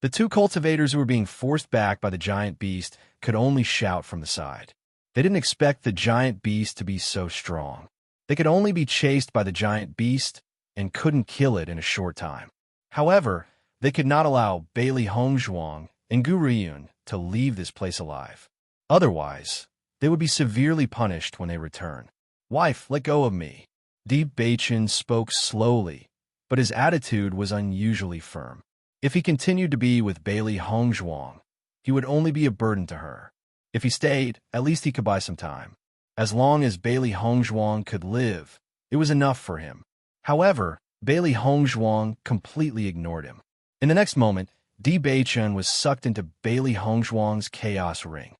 The two cultivators who were being forced back by the giant beast could only shout from the side. They didn't expect the giant beast to be so strong. They could only be chased by the giant beast and couldn't kill it in a short time. However, they could not allow Bailey Hongzhuang and Gu Riyun to leave this place alive. Otherwise, they would be severely punished when they return. "Wife, let go of me." Di Beichen spoke slowly, but his attitude was unusually firm. If he continued to be with Bailey Hongzhuang, he would only be a burden to her. If he stayed, at least he could buy some time. As long as Bailey Hongzhuang could live, it was enough for him. However, Bailey Hongzhuang completely ignored him. In the next moment, Di Beichen was sucked into Bailey Hongzhuang's chaos ring.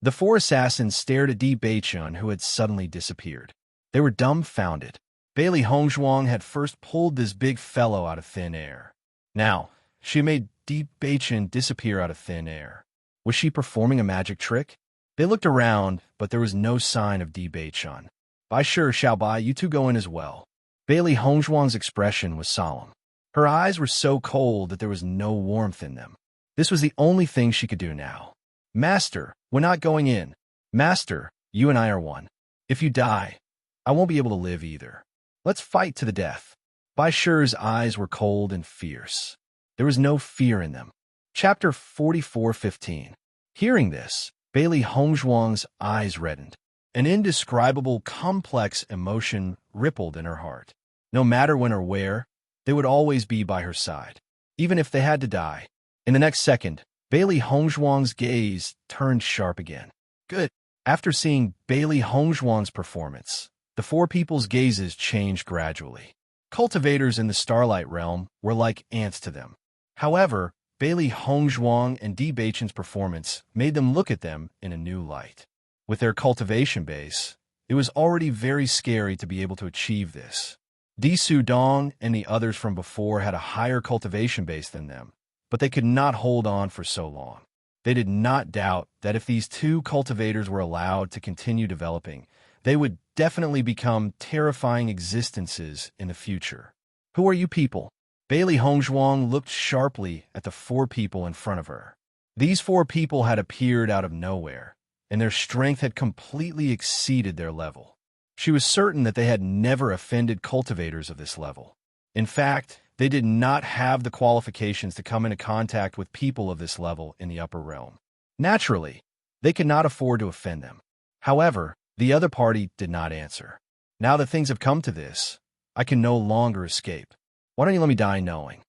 The four assassins stared at Di Beichen, who had suddenly disappeared. They were dumbfounded. Bailey Hongzhuang had first pulled this big fellow out of thin air. Now, she made Di Beichen disappear out of thin air. Was she performing a magic trick? They looked around, but there was no sign of Di Beichen. "Bai Shi, Xiao Bai, you two go in as well." Bailey Hongzhuang's expression was solemn. Her eyes were so cold that there was no warmth in them. This was the only thing she could do now. "Master, we're not going in. Master, you and I are one. If you die, I won't be able to live either. Let's fight to the death." Bai Shi's eyes were cold and fierce. There was no fear in them. Chapter 44:15. Hearing this, Bailey Hongzhuang's eyes reddened. An indescribable, complex emotion rippled in her heart. No matter when or where, they would always be by her side, even if they had to die. In the next second, Bailey Hongzhuang's gaze turned sharp again. Good. After seeing Bailey Hongzhuang's performance, the four people's gazes changed gradually. Cultivators in the Starlight Realm were like ants to them. However, Bailey Hongzhuang and Di Beichen's performance made them look at them in a new light. With their cultivation base, it was already very scary to be able to achieve this. Di Sudong and the others from before had a higher cultivation base than them, but they could not hold on for so long. They did not doubt that if these two cultivators were allowed to continue developing, they would definitely become terrifying existences in the future. "Who are you people?" Bailey Hongzhuang looked sharply at the four people in front of her. These four people had appeared out of nowhere, and their strength had completely exceeded their level. She was certain that they had never offended cultivators of this level. In fact, they did not have the qualifications to come into contact with people of this level in the upper realm. Naturally, they could not afford to offend them. However, the other party did not answer. "Now that things have come to this, I can no longer escape. Why don't you let me die knowing?"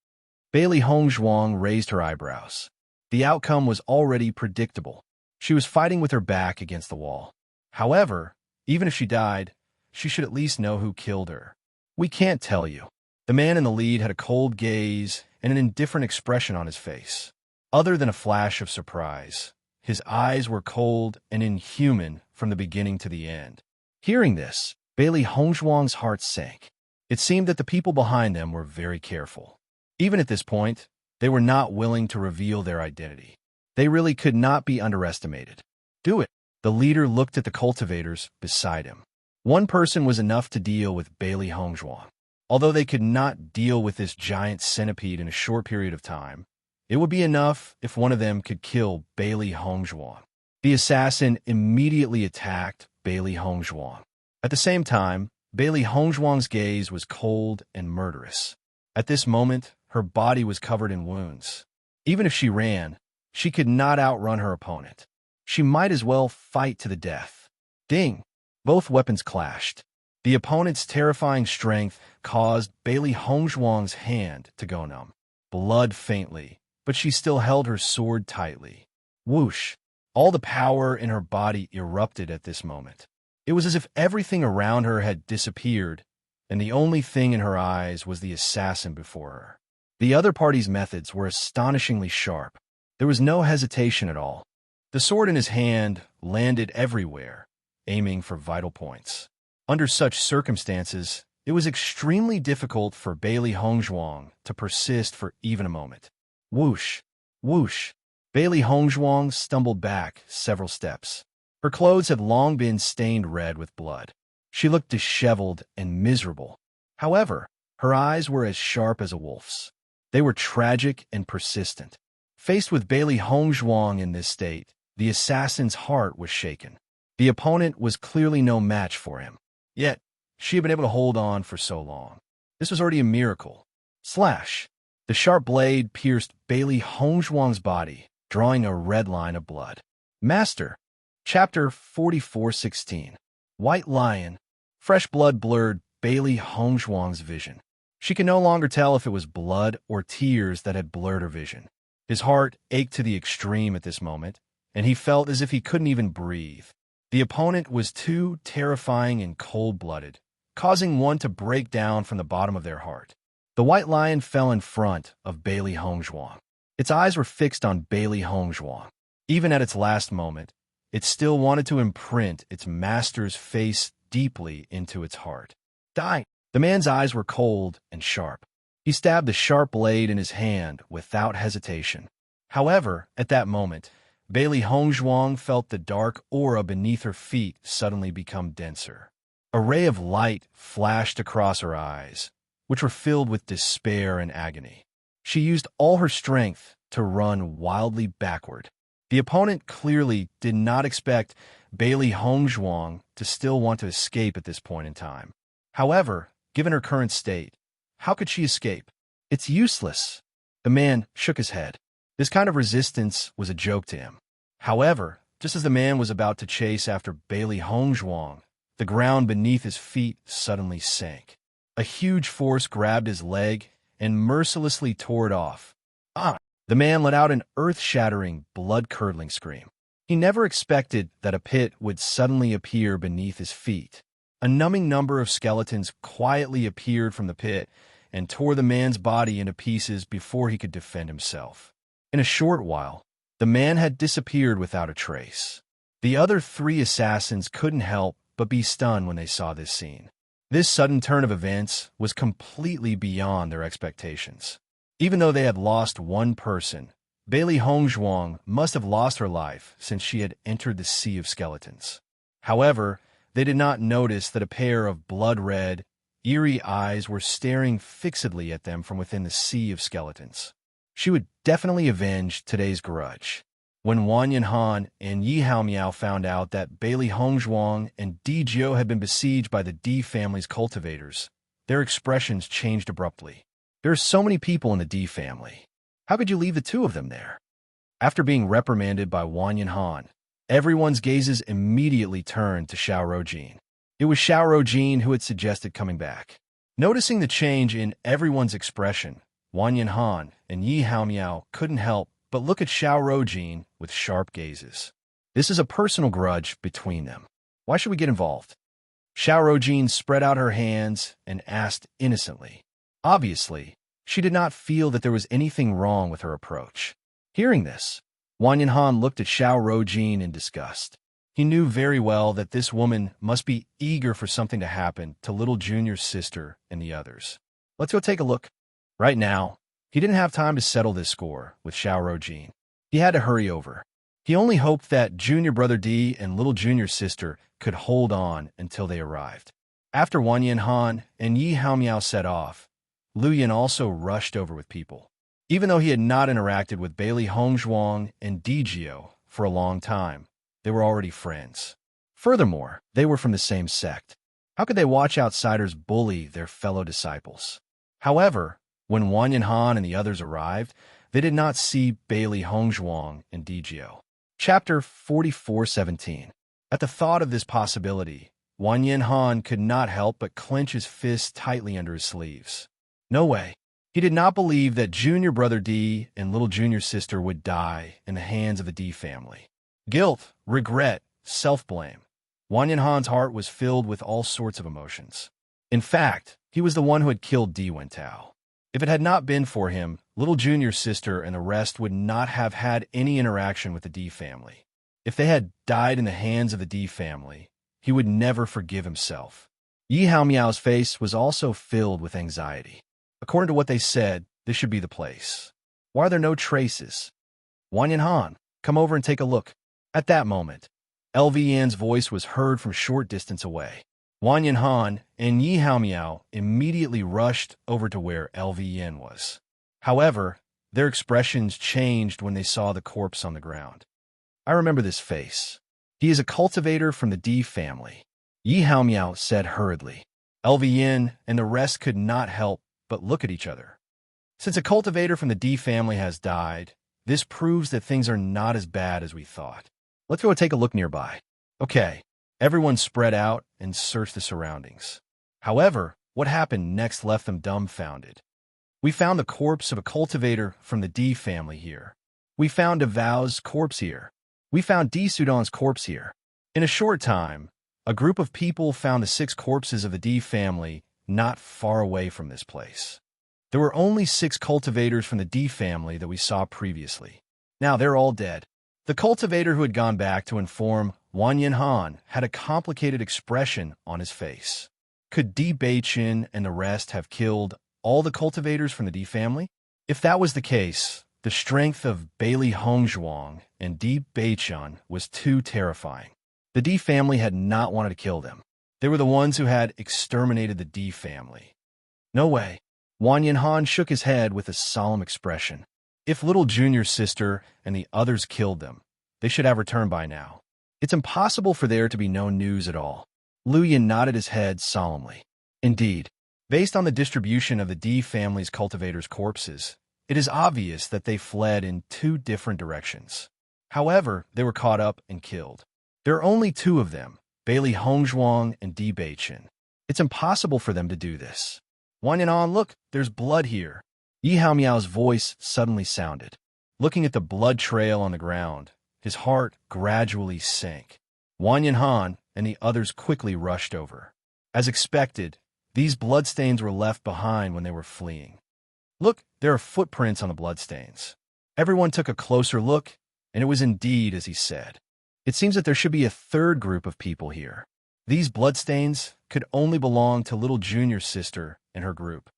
Bailey Hongzhuang raised her eyebrows. The outcome was already predictable. She was fighting with her back against the wall. However, even if she died, she should at least know who killed her. We can't tell you. The man in the lead had a cold gaze and an indifferent expression on his face. Other than a flash of surprise, his eyes were cold and inhuman from the beginning to the end. Hearing this, Bailey Hongzhuang's heart sank. It seemed that the people behind them were very careful. Even at this point, they were not willing to reveal their identity. They really could not be underestimated. Do it. The leader looked at the cultivators beside him. One person was enough to deal with Bailey Hongzhuang. Although they could not deal with this giant centipede in a short period of time, it would be enough if one of them could kill Bailey Hongzhuang. The assassin immediately attacked Bailey Hongzhuang. At the same time, Bailey Hongzhuang's gaze was cold and murderous. At this moment, her body was covered in wounds. Even if she ran, she could not outrun her opponent. She might as well fight to the death. Ding! Both weapons clashed. The opponent's terrifying strength caused Bailey Hongzhuang's hand to go numb. Blood faintly, but she still held her sword tightly. Whoosh! All the power in her body erupted at this moment. It was as if everything around her had disappeared, and the only thing in her eyes was the assassin before her. The other party's methods were astonishingly sharp. There was no hesitation at all. The sword in his hand landed everywhere, aiming for vital points. Under such circumstances, it was extremely difficult for Bailey Hongzhuang to persist for even a moment. Whoosh! Whoosh! Bailey Hongzhuang stumbled back several steps. Her clothes had long been stained red with blood. She looked disheveled and miserable. However, her eyes were as sharp as a wolf's. They were tragic and persistent. Faced with Bailey Hongzhuang in this state, the assassin's heart was shaken. The opponent was clearly no match for him. Yet, she had been able to hold on for so long. This was already a miracle. Slash! The sharp blade pierced Bailey Hongzhuang's body, drawing a red line of blood. Master! Chapter 44:16. White Lion. Fresh blood blurred Bailey Hongzhuang's vision. She could no longer tell if it was blood or tears that had blurred her vision. His heart ached to the extreme at this moment, and he felt as if he couldn't even breathe. The opponent was too terrifying and cold-blooded, causing one to break down from the bottom of their heart. The White Lion fell in front of Bailey Hongzhuang. Its eyes were fixed on Bailey Hongzhuang. Even at its last moment, it still wanted to imprint its master's face deeply into its heart. Die! The man's eyes were cold and sharp. He stabbed the sharp blade in his hand without hesitation. However, at that moment, Bailey Hongzhuang felt the dark aura beneath her feet suddenly become denser. A ray of light flashed across her eyes, which were filled with despair and agony. She used all her strength to run wildly backward. The opponent clearly did not expect Bailey Hongzhuang to still want to escape at this point in time. However, given her current state, how could she escape? It's useless. The man shook his head. This kind of resistance was a joke to him. However, just as the man was about to chase after Bailey Hongzhuang, the ground beneath his feet suddenly sank. A huge force grabbed his leg and mercilessly tore it off. Ah! The man let out an earth-shattering, blood-curdling scream. He never expected that a pit would suddenly appear beneath his feet. A numbing number of skeletons quietly appeared from the pit and tore the man's body into pieces before he could defend himself. In a short while, the man had disappeared without a trace. The other three assassins couldn't help but be stunned when they saw this scene. This sudden turn of events was completely beyond their expectations. Even though they had lost one person, Bailey Hongzhuang must have lost her life since she had entered the sea of skeletons. However, they did not notice that a pair of blood-red, eerie eyes were staring fixedly at them from within the sea of skeletons. She would definitely avenge today's grudge. When Wang Yanhan and Yi Haomiao found out that Bailey Hongzhuang and Di Jiu had been besieged by the Di family's cultivators, their expressions changed abruptly. There are so many people in the Di family. How could you leave the two of them there? After being reprimanded by Wang Yanhan, everyone's gazes immediately turned to Xiao Rojin. It was Xiao Rojin who had suggested coming back. Noticing the change in everyone's expression, Wang Yanhan and Yi Haomiao couldn't help but look at Xiao Rojin with sharp gazes. This is a personal grudge between them. Why should we get involved? Xiao Rojin spread out her hands and asked innocently. Obviously, she did not feel that there was anything wrong with her approach. Hearing this, Wang Yanhan looked at Xiao Rojin in disgust. He knew very well that this woman must be eager for something to happen to little Junior's sister and the others. Let's go take a look. Right now, he didn't have time to settle this score with Xiao Rojin. He had to hurry over. He only hoped that Junior Brother D and little Junior's sister could hold on until they arrived. After Wang Yanhan and Yi Haomiao set off, Lu Yin also rushed over with people. Even though he had not interacted with Bailey Hongzhuang and Dijio for a long time, they were already friends. Furthermore, they were from the same sect. How could they watch outsiders bully their fellow disciples? However, when Wang Yanhan and the others arrived, they did not see Bailey Hongzhuang and Dijio. Chapter 44:17. At the thought of this possibility, Wang Yanhan could not help but clench his fists tightly under his sleeves. No way. He did not believe that Junior Brother D and little Junior Sister would die in the hands of the D family. Guilt, regret, self-blame. Wang Yanhan's heart was filled with all sorts of emotions. In fact, he was the one who had killed Di Wentao. If it had not been for him, little Junior's sister and the rest would not have had any interaction with the D family. If they had died in the hands of the D family, he would never forgive himself. Yi Haomiao's face was also filled with anxiety. According to what they said, this should be the place. Why are there no traces? Wang Yanhan, come over and take a look. At that moment, LV Yan's voice was heard from short distance away. Wang Yanhan and Yi Haomiao immediately rushed over to where LV Yan was. However, their expressions changed when they saw the corpse on the ground. I remember this face. He is a cultivator from the D family, Yi Haomiao said hurriedly. LV Yan and the rest could not help but look at each other. Since a cultivator from the D family has died, this proves that things are not as bad as we thought. Let's go take a look nearby. Okay, everyone spread out and searched the surroundings. However, what happened next left them dumbfounded. We found the corpse of a cultivator from the D family here. We found Davao's corpse here. We found D Sudan's corpse here. In a short time, a group of people found the 6 corpses of the D family not far away from this place. There were only 6 cultivators from the D family that we saw previously. Now they're all dead. The cultivator who had gone back to inform Wang Yanhan had a complicated expression on his face. Could Di Beiqin and the rest have killed all the cultivators from the D family? If that was the case, the strength of Bailey Hongzhuang and Di Beiqin was too terrifying. The D family had not wanted to kill them. They were the ones who had exterminated the D family. No way. Wang Yanhan shook his head with a solemn expression. If little Junior's sister and the others killed them, they should have returned by now. It's impossible for there to be no news at all. Lu Yin nodded his head solemnly. Indeed, based on the distribution of the D family's cultivators' corpses, it is obvious that they fled in 2 different directions. However, they were caught up and killed. There are only 2 of them, Bailey Hongzhuang and Di Beiqin. It's impossible for them to do this. Wang Yanhan, look, there's blood here. Yi Haomiao's voice suddenly sounded. Looking at the blood trail on the ground, his heart gradually sank. Wang Yanhan and the others quickly rushed over. As expected, these bloodstains were left behind when they were fleeing. Look, there are footprints on the bloodstains. Everyone took a closer look, and it was indeed as he said. It seems that there should be a 3rd group of people here. These bloodstains could only belong to little Junior's sister and her group.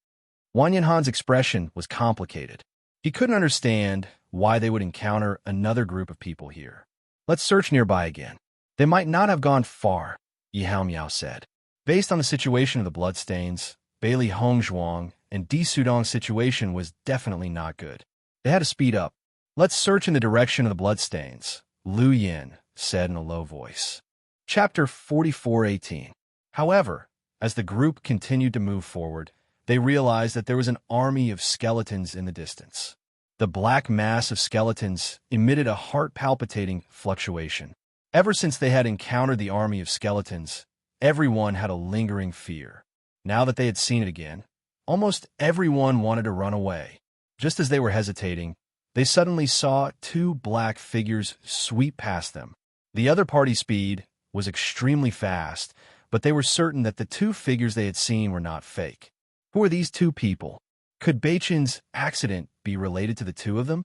Wang Yanhan's expression was complicated. He couldn't understand why they would encounter another group of people here. Let's search nearby again. They might not have gone far, Yi Haomiao said. Based on the situation of the bloodstains, Bailey Hongzhuang and Di Sudong's situation was definitely not good. They had to speed up. Let's search in the direction of the bloodstains, Lu Yin said in a low voice. Chapter 44:18. However, as the group continued to move forward, they realized that there was an army of skeletons in the distance. The black mass of skeletons emitted a heart-palpitating fluctuation. Ever since they had encountered the army of skeletons, everyone had a lingering fear. Now that they had seen it again, almost everyone wanted to run away. Just as they were hesitating, they suddenly saw 2 black figures sweep past them. The other party's speed was extremely fast, but they were certain that the two figures they had seen were not fake. Who are these two people? Could Beichen's accident be related to the two of them?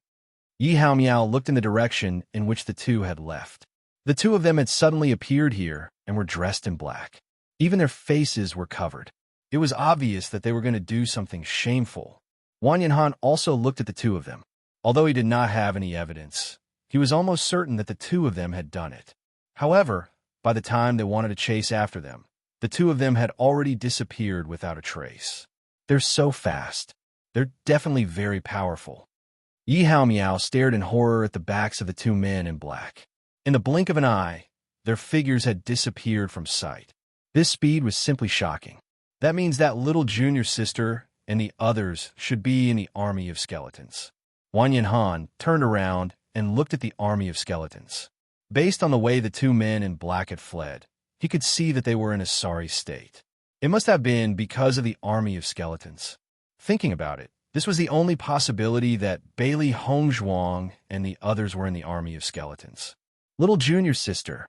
Yi Hao Miao looked in the direction in which the two had left. The two of them had suddenly appeared here and were dressed in black. Even their faces were covered. It was obvious that they were going to do something shameful. Wang Yanhan also looked at the two of them. Although he did not have any evidence, he was almost certain that the two of them had done it. However, by the time they wanted to chase after them, the two of them had already disappeared without a trace. They're so fast. They're definitely very powerful. Yi Hao Miao stared in horror at the backs of the two men in black. In the blink of an eye, their figures had disappeared from sight. This speed was simply shocking. That means that little junior sister and the others should be in the army of skeletons. Wang Yanhan turned around and looked at the army of skeletons. Based on the way the two men in black had fled, he could see that they were in a sorry state. It must have been because of the army of skeletons. Thinking about it, this was the only possibility that Bailey Hongzhuang and the others were in the army of skeletons. Little junior sister.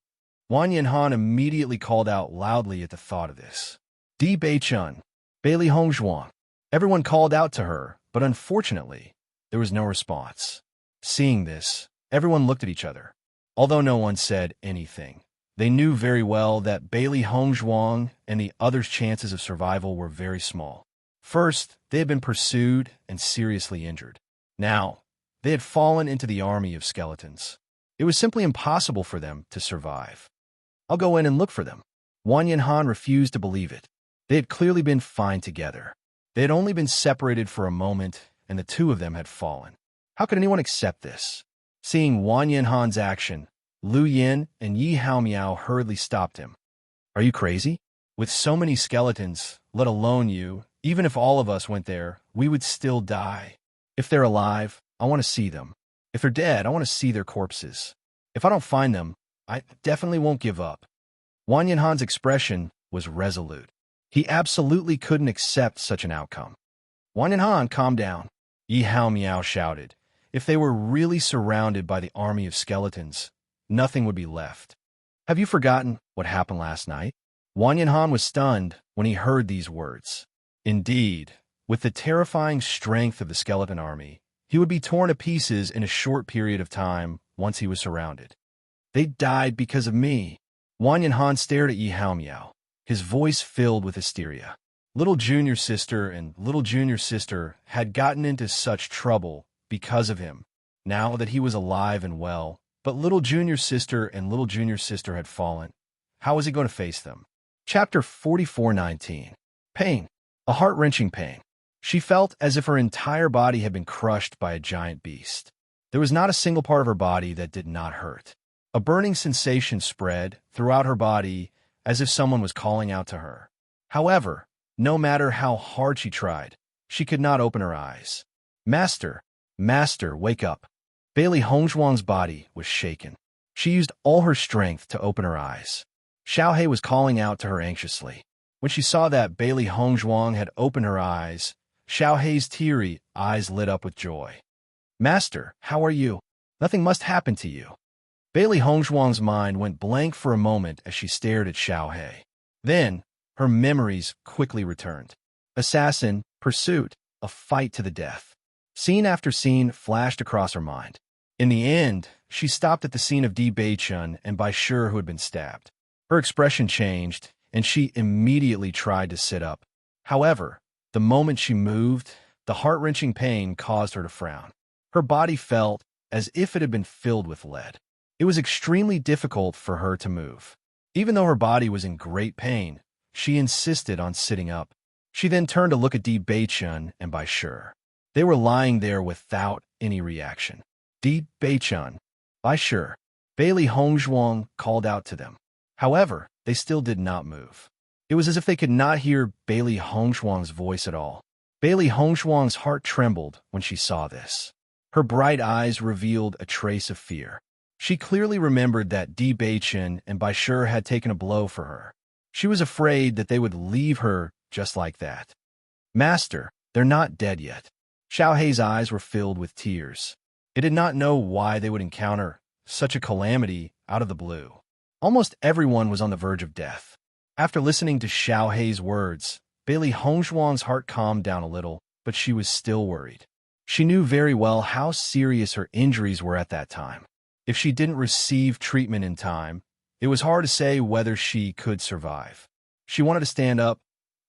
Wang Yanhan immediately called out loudly at the thought of this. Di Beichun, Bailey Hongzhuang. Everyone called out to her, but unfortunately, there was no response. Seeing this, everyone looked at each other. Although no one said anything, they knew very well that Bailey Hongzhuang and the others' chances of survival were very small. First, they had been pursued and seriously injured. Now, they had fallen into the army of skeletons. It was simply impossible for them to survive. I'll go in and look for them. Wang Yanhan refused to believe it. They had clearly been fine together. They had only been separated for a moment, and the two of them had fallen. How could anyone accept this? Seeing Wang Yanhan's action, Lu Yin and Yi Hao Miao hurriedly stopped him. Are you crazy? With so many skeletons, let alone you, even if all of us went there, we would still die. If they're alive, I want to see them. If they're dead, I want to see their corpses. If I don't find them, I definitely won't give up. Wang Yanhan's expression was resolute. He absolutely couldn't accept such an outcome. Wang Yanhan, calm down. Yi Hao Miao shouted. If they were really surrounded by the army of skeletons, nothing would be left. Have you forgotten what happened last night? Wang Yanhan was stunned when he heard these words. Indeed, with the terrifying strength of the skeleton army, he would be torn to pieces in a short period of time once he was surrounded. They died because of me. Wang Yanhan stared at Yi Hao Miao, his voice filled with hysteria. Little junior sister and little junior sister had gotten into such trouble because of him, now that he was alive and well, but little junior sister and little junior sister had fallen. How was he going to face them? Chapter 44:19. Pain. A heart-wrenching pain. She felt as if her entire body had been crushed by a giant beast. There was not a single part of her body that did not hurt. A burning sensation spread throughout her body as if someone was calling out to her. However, no matter how hard she tried, she could not open her eyes. Master, Master, wake up. Bailey Hongzhuang's body was shaken. She used all her strength to open her eyes. Xiaohei was calling out to her anxiously. When she saw that Bailey Hongzhuang had opened her eyes, Xiaohei's teary eyes lit up with joy. Master, how are you? Nothing must happen to you. Bailey Hongzhuang's mind went blank for a moment as she stared at Xiaohei. Then, her memories quickly returned. Assassin, pursuit, a fight to the death. Scene after scene flashed across her mind. In the end, she stopped at the scene of Di Beichun and Bai Shi who had been stabbed. Her expression changed, and she immediately tried to sit up. However, the moment she moved, the heart-wrenching pain caused her to frown. Her body felt as if it had been filled with lead. It was extremely difficult for her to move. Even though her body was in great pain, she insisted on sitting up. She then turned to look at Di Beichun and Bai Shi. They were lying there without any reaction. Di Beichun, Bai Shi, Bailey Hongzhuang called out to them. However, they still did not move. It was as if they could not hear Bailey Hongzhuang's voice at all. Bailey Hongzhuang's heart trembled when she saw this. Her bright eyes revealed a trace of fear. She clearly remembered that Di Beichun and Bai Shi had taken a blow for her. She was afraid that they would leave her just like that. Master, they're not dead yet. Xiaohei's eyes were filled with tears. It did not know why they would encounter such a calamity out of the blue. Almost everyone was on the verge of death. After listening to Xiao Hei's words, Bailey Hongzhuang's heart calmed down a little, but she was still worried. She knew very well how serious her injuries were at that time. If she didn't receive treatment in time, it was hard to say whether she could survive. She wanted to stand up,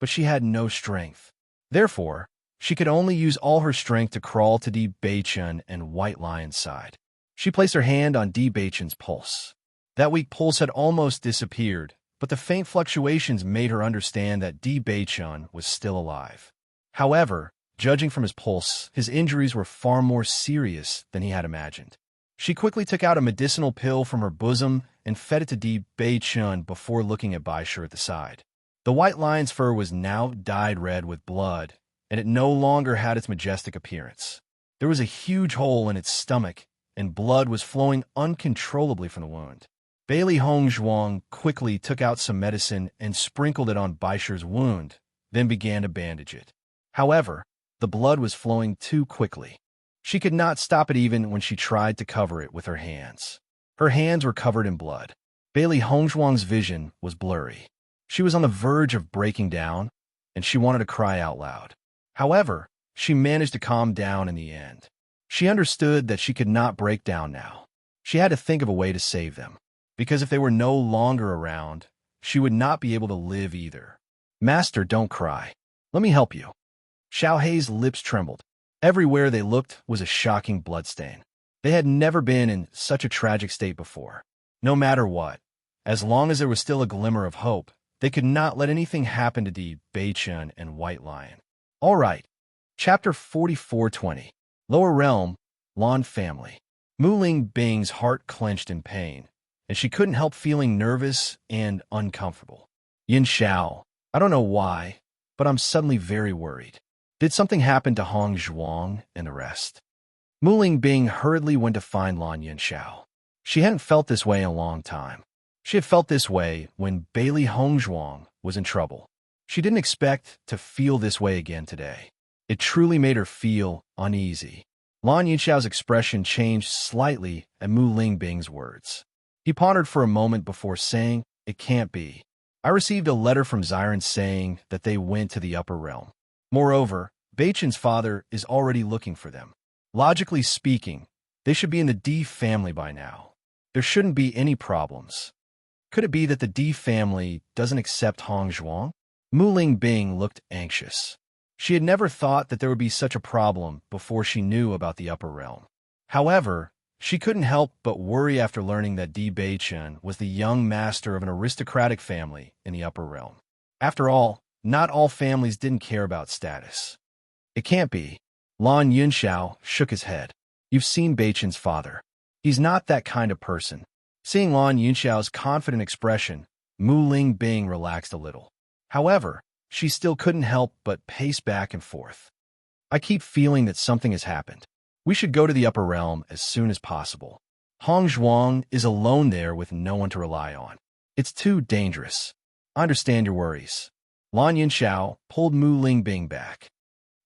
but she had no strength. Therefore, she could only use all her strength to crawl to Di Beichen and White Lion's side. She placed her hand on Di Beichen's pulse. That weak pulse had almost disappeared, but the faint fluctuations made her understand that Di Beichen was still alive. However, judging from his pulse, his injuries were far more serious than he had imagined. She quickly took out a medicinal pill from her bosom and fed it to Di Beichen before looking at Baisher at the side. The White Lion's fur was now dyed red with blood, and it no longer had its majestic appearance. There was a huge hole in its stomach, and blood was flowing uncontrollably from the wound. Bailey Hongzhuang quickly took out some medicine and sprinkled it on Baisher's wound, then began to bandage it. However, the blood was flowing too quickly. She could not stop it even when she tried to cover it with her hands. Her hands were covered in blood. Bailey Hongzhuang's vision was blurry. She was on the verge of breaking down, and she wanted to cry out loud. However, she managed to calm down in the end. She understood that she could not break down now. She had to think of a way to save them, because if they were no longer around, she would not be able to live either. Master, don't cry. Let me help you. Xiao Hei's lips trembled. Everywhere they looked was a shocking bloodstain. They had never been in such a tragic state before. No matter what, as long as there was still a glimmer of hope, they could not let anything happen to Di Beichen and White Lion. All right. Chapter 4420. Lower Realm, Lan Family. Mu Ling Bing's heart clenched in pain, and she couldn't help feeling nervous and uncomfortable. Yin Xiao, I don't know why, but I'm suddenly very worried. Did something happen to Hong Zhuang and the rest? Mu Ling Bing hurriedly went to find Lan Yin Xiao. She hadn't felt this way in a long time. She had felt this way when Bailey Hongzhuang was in trouble. She didn't expect to feel this way again today. It truly made her feel uneasy. Lan Yinxiao's expression changed slightly at Mu Ling Bing's words. He pondered for a moment before saying, "It can't be. I received a letter from Xiren saying that they went to the upper realm. Moreover, Beichen's father is already looking for them. Logically speaking, they should be in the D family by now. There shouldn't be any problems. Could it be that the D family doesn't accept Hong Zhuang?" Mu Ling Bing looked anxious. She had never thought that there would be such a problem before she knew about the upper realm. However, she couldn't help but worry after learning that Di Beichen was the young master of an aristocratic family in the upper realm. After all, not all families didn't care about status. It can't be. Lan Yunxiao shook his head. You've seen Beichen's father. He's not that kind of person. Seeing Lan Yunxiao's confident expression, Mu Ling Bing relaxed a little. However, she still couldn't help but pace back and forth. I keep feeling that something has happened. We should go to the upper realm as soon as possible. Hong Zhuang is alone there with no one to rely on. It's too dangerous. I understand your worries. Lan Yunxiao pulled Mu Ling Bing back.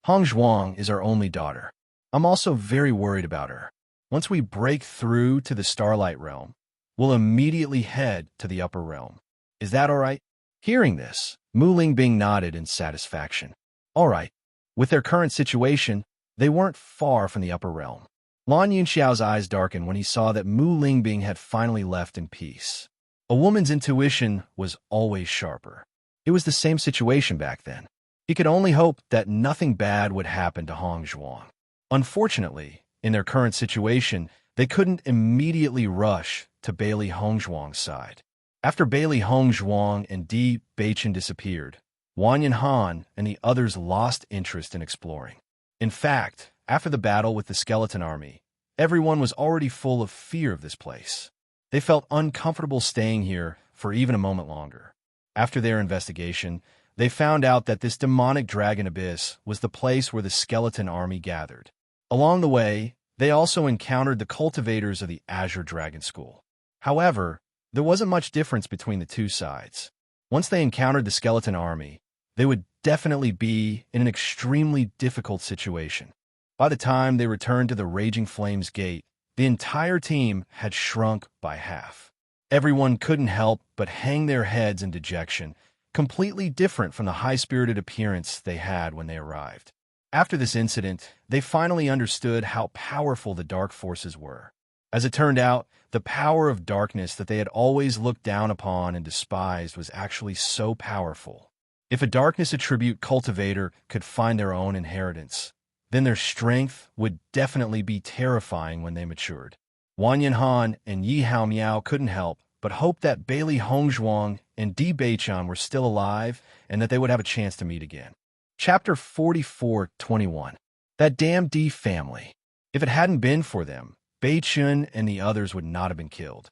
Hong Zhuang is our only daughter. I'm also very worried about her. Once we break through to the Starlight Realm, we'll immediately head to the upper realm. Is that all right? Hearing this, Mu Ling Bing nodded in satisfaction. All right. With their current situation, they weren't far from the upper realm. Lan Yunxiao's eyes darkened when he saw that Mu Ling Bing had finally left in peace. A woman's intuition was always sharper. It was the same situation back then. He could only hope that nothing bad would happen to Hong Zhuang. Unfortunately, in their current situation, they couldn't immediately rush to Bailey Hongzhuang's side. After Bailey Hongzhuang and Di Beichen disappeared, Wan Yanhan and the others lost interest in exploring. In fact, after the battle with the skeleton army, everyone was already full of fear of this place. They felt uncomfortable staying here for even a moment longer. After their investigation, they found out that this demonic dragon abyss was the place where the skeleton army gathered. Along the way, they also encountered the cultivators of the Azure Dragon School. However, there wasn't much difference between the two sides. Once they encountered the skeleton army, they would definitely be in an extremely difficult situation. By the time they returned to the Raging Flames Gate, The entire team had shrunk by half. Everyone couldn't help but hang their heads in dejection, completely different from the high-spirited appearance they had when they arrived. After this incident, they finally understood how powerful the dark forces were. As it turned out, the power of darkness that they had always looked down upon and despised was actually so powerful. If a darkness attribute cultivator could find their own inheritance, then their strength would definitely be terrifying when they matured. Wan Yanhan and Yi Hao Miao couldn't help but hope that Bailey Hongzhuang and Di Beichan were still alive and that they would have a chance to meet again. Chapter 44:21. That damn Di family. If it hadn't been for them, Beichun and the others would not have been killed.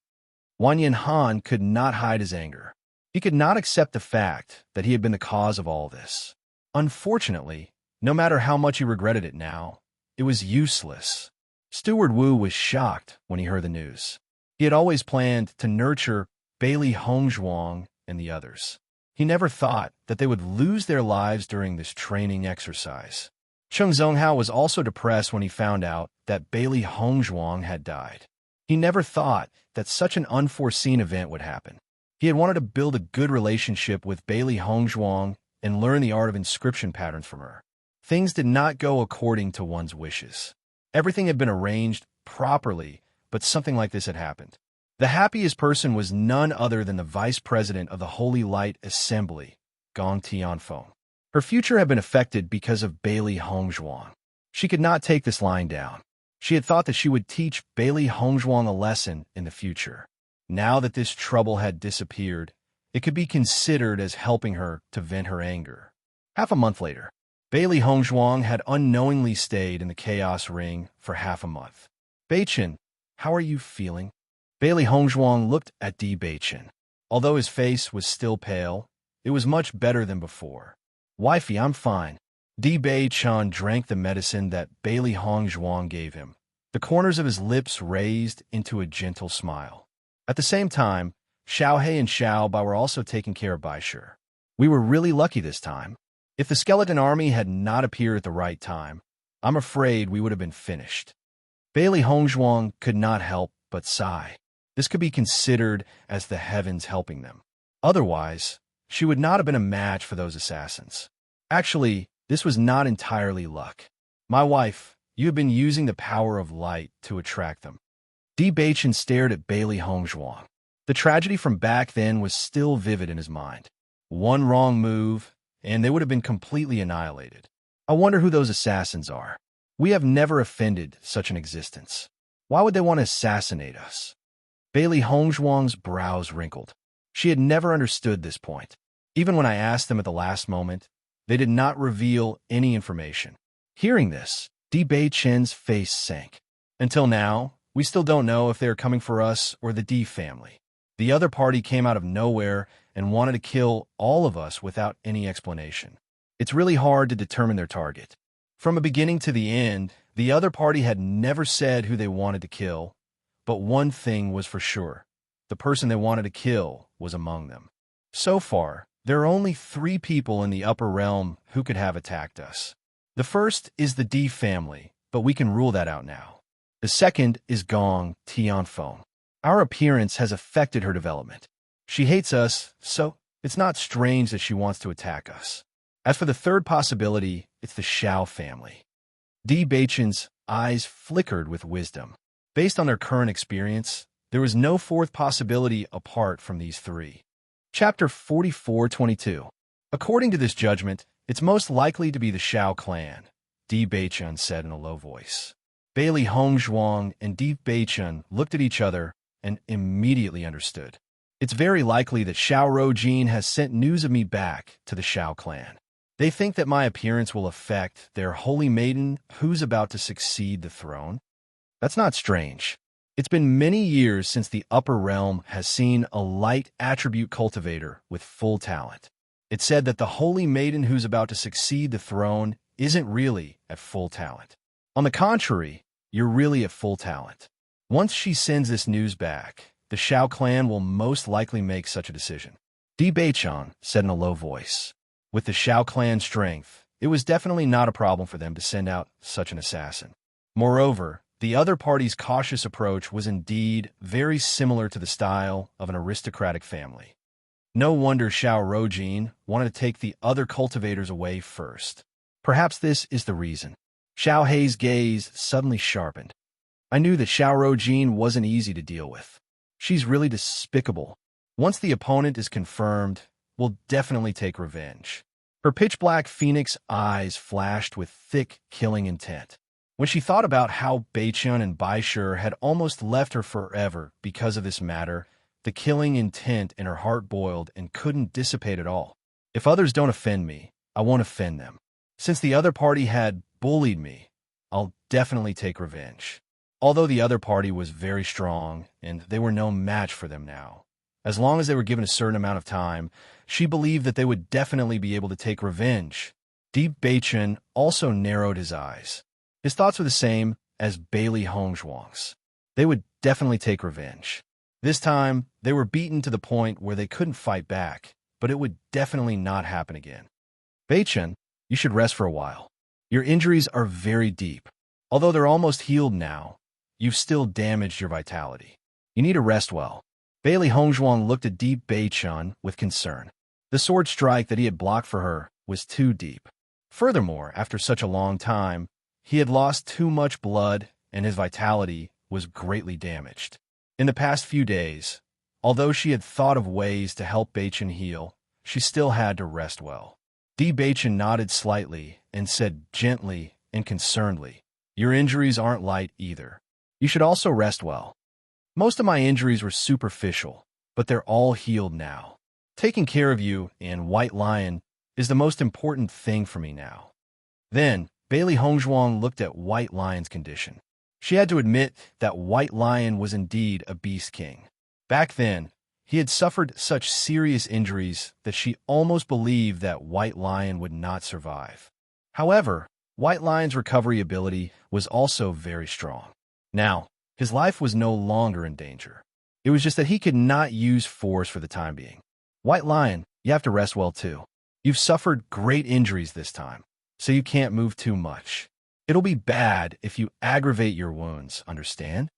Wan Yanhan could not hide his anger. He could not accept the fact that he had been the cause of all this. Unfortunately, no matter how much he regretted it now, it was useless. Steward Wu was shocked when he heard the news. He had always planned to nurture Bailey Hongzhuang and the others. He never thought that they would lose their lives during this training exercise. Cheng Zonghao was also depressed when he found out that Bailey Hongzhuang had died. He never thought that such an unforeseen event would happen. He had wanted to build a good relationship with Bailey Hongzhuang and learn the art of inscription patterns from her. Things did not go according to one's wishes. Everything had been arranged properly, but something like this had happened. The happiest person was none other than the vice president of the Holy Light Assembly, Gong Tianfeng. Her future had been affected because of Bailey Hongzhuang. She could not take this lying down. She had thought that she would teach Bailey Hongzhuang a lesson in the future. Now that this trouble had disappeared, it could be considered as helping her to vent her anger. Half a month later, Bailey Hongzhuang had unknowingly stayed in the Chaos Ring for half a month. Beichen, how are you feeling? Bailey Hongzhuang looked at Di Beichan. Although his face was still pale, it was much better than before. Wifey, I'm fine. Di Beichan drank the medicine that Bailey Hongzhuang gave him. The corners of his lips raised into a gentle smile. At the same time, Xiao He and Xiao Bai were also taking care of Bai Shi. We were really lucky this time. If the skeleton army had not appeared at the right time, I'm afraid we would have been finished. Bailey Hongzhuang could not help but sigh. This could be considered as the heavens helping them. Otherwise, she would not have been a match for those assassins. Actually, this was not entirely luck. My wife, you have been using the power of light to attract them. Di Beichan stared at Bailey Hongzhuang. The tragedy from back then was still vivid in his mind. One wrong move, and they would have been completely annihilated. I wonder who those assassins are. We have never offended such an existence. Why would they want to assassinate us? Bailey Hongzhuang's brows wrinkled. She had never understood this point. Even when I asked them at the last moment, they did not reveal any information. Hearing this, Di Beichan's face sank. Until now, we still don't know if they are coming for us or the Di family. The other party came out of nowhere and wanted to kill all of us without any explanation. It's really hard to determine their target. From the beginning to the end, the other party had never said who they wanted to kill, but one thing was for sure. The person they wanted to kill was among them. So far, there are only 3 people in the upper realm who could have attacked us. The first is the Di family, but we can rule that out now. The second is Gong Tianfeng. Our appearance has affected her development. She hates us, so it's not strange that she wants to attack us. As for the third possibility, it's the Xiao family. Di Beichan's eyes flickered with wisdom. Based on their current experience, there was no fourth possibility apart from these 3. Chapter 44:22. According to this judgment, it's most likely to be the Xiao clan, Di Beichan said in a low voice. Bailey Hongzhuang and Di Beichan looked at each other and immediately understood. It's very likely that Xiao Rojin has sent news of me back to the Xiao clan. They think that my appearance will affect their holy maiden who's about to succeed the throne. That's not strange. It's been many years since the upper realm has seen a light attribute cultivator with full talent. It's said that the holy maiden who's about to succeed the throne isn't really at full talent. On the contrary, you're really at full talent. Once she sends this news back, the Xiao clan will most likely make such a decision. Di Beichan said in a low voice. With the Xiao clan's strength, it was definitely not a problem for them to send out such an assassin. Moreover, The other party's cautious approach was indeed very similar to the style of an aristocratic family. No wonder Xiao Rojin wanted to take the other cultivators away first. Perhaps this is the reason. Xiao Hei's gaze suddenly sharpened. I knew that Xiao Rojin wasn't easy to deal with. She's really despicable. Once the opponent is confirmed, we'll definitely take revenge. Her pitch-black phoenix eyes flashed with thick, killing intent. When she thought about how Beichun and Baishur had almost left her forever because of this matter, the killing intent in her heart boiled and couldn't dissipate at all. If others don't offend me, I won't offend them. Since the other party had bullied me, I'll definitely take revenge. Although the other party was very strong, and they were no match for them now. As long as they were given a certain amount of time, she believed that they would definitely be able to take revenge. Deep Beichun also narrowed his eyes. His thoughts were the same as Bailey Hongzhuang's. They would definitely take revenge. This time, they were beaten to the point where they couldn't fight back, but it would definitely not happen again. Beichun, you should rest for a while. Your injuries are very deep. Although they're almost healed now, you've still damaged your vitality. You need to rest well. Bailey Hongzhuang looked at Deep Beichun with concern. The sword strike that he had blocked for her was too deep. Furthermore, after such a long time, he had lost too much blood and his vitality was greatly damaged. In the past few days, although she had thought of ways to help Beichun heal, she still had to rest well. Deep Beichun nodded slightly and said gently and concernedly, your injuries aren't light either. You should also rest well. Most of my injuries were superficial, but they're all healed now. Taking care of you and White Lion is the most important thing for me now. Then, Bailey Hongzhuang looked at White Lion's condition. She had to admit that White Lion was indeed a beast king. Back then, he had suffered such serious injuries that she almost believed that White Lion would not survive. However, White Lion's recovery ability was also very strong. Now, his life was no longer in danger. It was just that he could not use force for the time being. White Lion, you have to rest well too. You've suffered great injuries this time, so you can't move too much. It'll be bad if you aggravate your wounds, understand?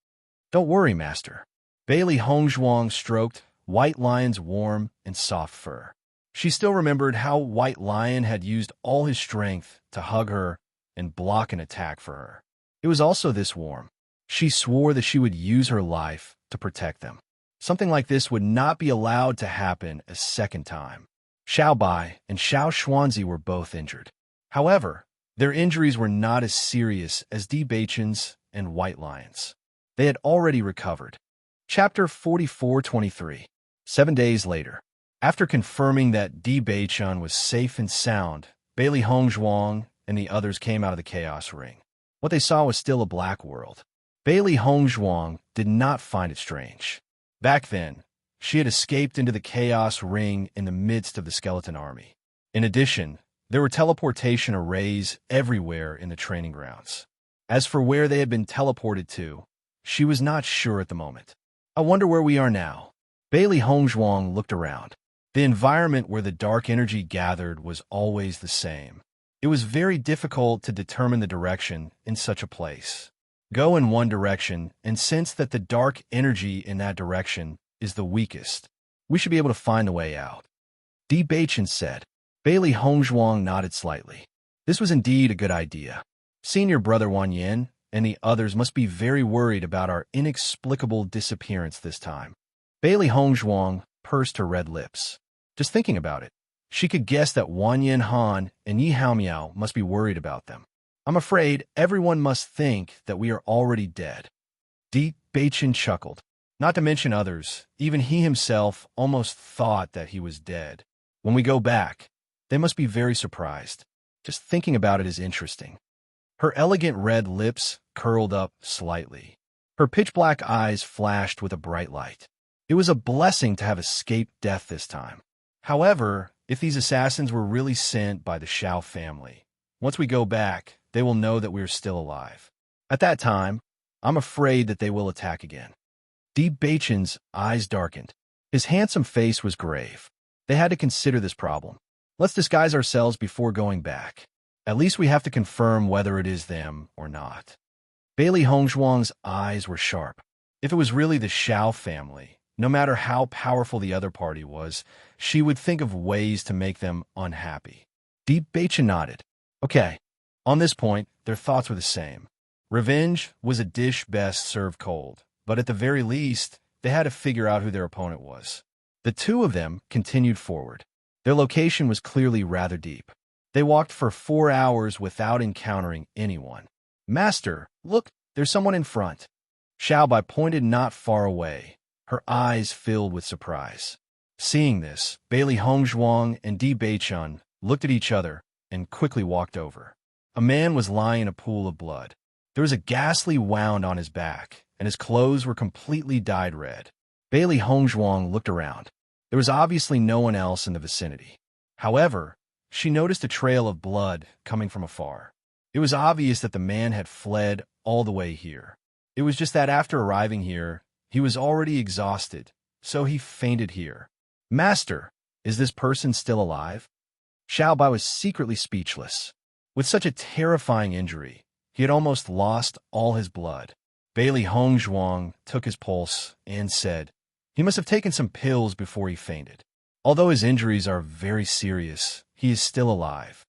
Don't worry, Master. Bailey Hongzhuang stroked White Lion's warm and soft fur. She still remembered how White Lion had used all his strength to hug her and block an attack for her. It was also this warm. She swore that she would use her life to protect them. Something like this would not be allowed to happen a second time. Xiao Bai and Xiao Xuanzi were both injured. However, their injuries were not as serious as Di Beichun's and White Lion's. They had already recovered. Chapter 44-23. 7 days later. After confirming that Di Beichun was safe and sound, Bailey Hongzhuang and the others came out of the Chaos Ring. What they saw was still a black world. Bailey Hongzhuang did not find it strange. Back then, she had escaped into the Chaos Ring in the midst of the skeleton army. In addition, there were teleportation arrays everywhere in the training grounds. As for where they had been teleported to, she was not sure at the moment. I wonder where we are now. Bailey Hongzhuang looked around. The environment where the dark energy gathered was always the same. It was very difficult to determine the direction in such a place. Go in one direction and sense that the dark energy in that direction is the weakest. We should be able to find the way out. Di Beichun said. Bailey Hongzhuang nodded slightly. This was indeed a good idea. Senior Brother Wan Yin and the others must be very worried about our inexplicable disappearance this time. Bailey Hongzhuang pursed her red lips. Just thinking about it, she could guess that Wan Yin Han and Yi Haomiao must be worried about them. I'm afraid everyone must think that we are already dead. Di Beichun chuckled. Not to mention others, even he himself almost thought that he was dead. When we go back, they must be very surprised. Just thinking about it is interesting. Her elegant red lips curled up slightly. Her pitch-black eyes flashed with a bright light. It was a blessing to have escaped death this time. However, if these assassins were really sent by the Xiao family, once we go back, they will know that we are still alive. At that time, I'm afraid that they will attack again. Di Beichun's eyes darkened. His handsome face was grave. They had to consider this problem. Let's disguise ourselves before going back. At least we have to confirm whether it is them or not. Bailey Hongzhuang's eyes were sharp. If it was really the Xiao family, no matter how powerful the other party was, she would think of ways to make them unhappy. Deep Beichen nodded. Okay. On this point, their thoughts were the same. Revenge was a dish best served cold, but at the very least, they had to figure out who their opponent was. The two of them continued forward. Their location was clearly rather deep. They walked for 4 hours without encountering anyone. Master, look, there's someone in front. Xiaobai pointed not far away, her eyes filled with surprise. Seeing this, Bailey Hongzhuang and Di Beichun looked at each other and quickly walked over. A man was lying in a pool of blood. There was a ghastly wound on his back, and his clothes were completely dyed red. Bailey Hongzhuang looked around. There was obviously no one else in the vicinity. However, she noticed a trail of blood coming from afar. It was obvious that the man had fled all the way here. It was just that after arriving here, he was already exhausted, so he fainted here. Master, is this person still alive? Xiaobai was secretly speechless. With such a terrifying injury, he had almost lost all his blood. Bailey Hongzhuang took his pulse and said, he must have taken some pills before he fainted. Although his injuries are very serious, he is still alive.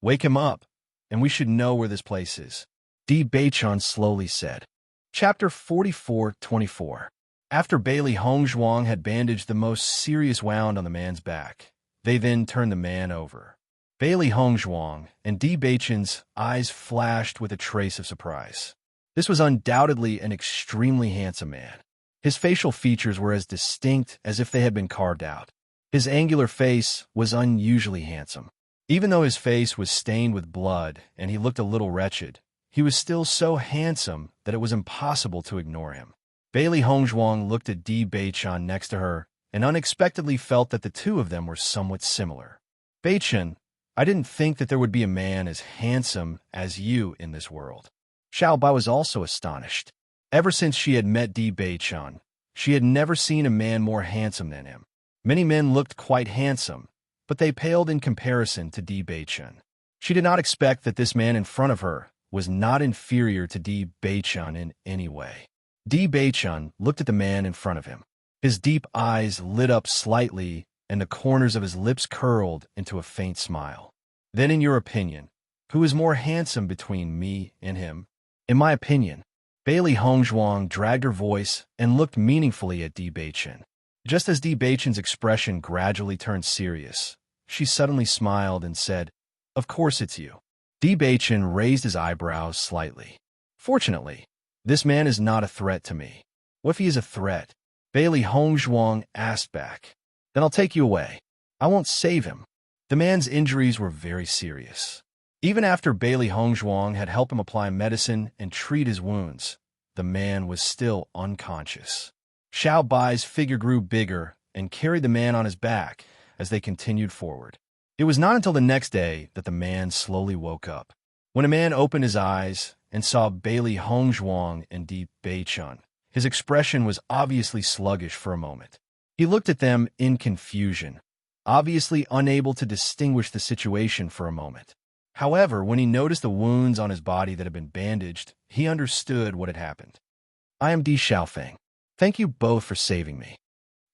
Wake him up, and we should know where this place is. Di Beichun slowly said. Chapter 44-24. After Bailey Hongzhuang had bandaged the most serious wound on the man's back, they then turned the man over. Bailey Hongzhuang and Di Beichun's eyes flashed with a trace of surprise. This was undoubtedly an extremely handsome man. His facial features were as distinct as if they had been carved out. His angular face was unusually handsome. Even though his face was stained with blood and he looked a little wretched, he was still so handsome that it was impossible to ignore him. Bailey Hongzhuang looked at Di Beichun next to her and unexpectedly felt that the two of them were somewhat similar. Beichun, I didn't think that there would be a man as handsome as you in this world. Xiaobai was also astonished. Ever since she had met Di Beichun, she had never seen a man more handsome than him. Many men looked quite handsome, but they paled in comparison to Di Beichun. She did not expect that this man in front of her was not inferior to Di Beichun in any way. Di Beichun looked at the man in front of him. His deep eyes lit up slightly, and the corners of his lips curled into a faint smile. Then, in your opinion, who is more handsome between me and him? In my opinion, Bailey Hongzhuang dragged her voice and looked meaningfully at Di Beichun. Just as Di Beichun's expression gradually turned serious, she suddenly smiled and said, Of course it's you. Di Beichun raised his eyebrows slightly. Fortunately, this man is not a threat to me. What if he is a threat? Bailey Hongzhuang asked back. Then I'll take you away. I won't save him. The man's injuries were very serious. Even after Bailey Hongzhuang had helped him apply medicine and treat his wounds, the man was still unconscious. Xiaobai's figure grew bigger and carried the man on his back as they continued forward. It was not until the next day that the man slowly woke up. When a man opened his eyes and saw Bailey Hongzhuang and Di Beichun, his expression was obviously sluggish for a moment. He looked at them in confusion, obviously unable to distinguish the situation for a moment. However, when he noticed the wounds on his body that had been bandaged, he understood what had happened. I am Di Xiaofeng. Thank you both for saving me.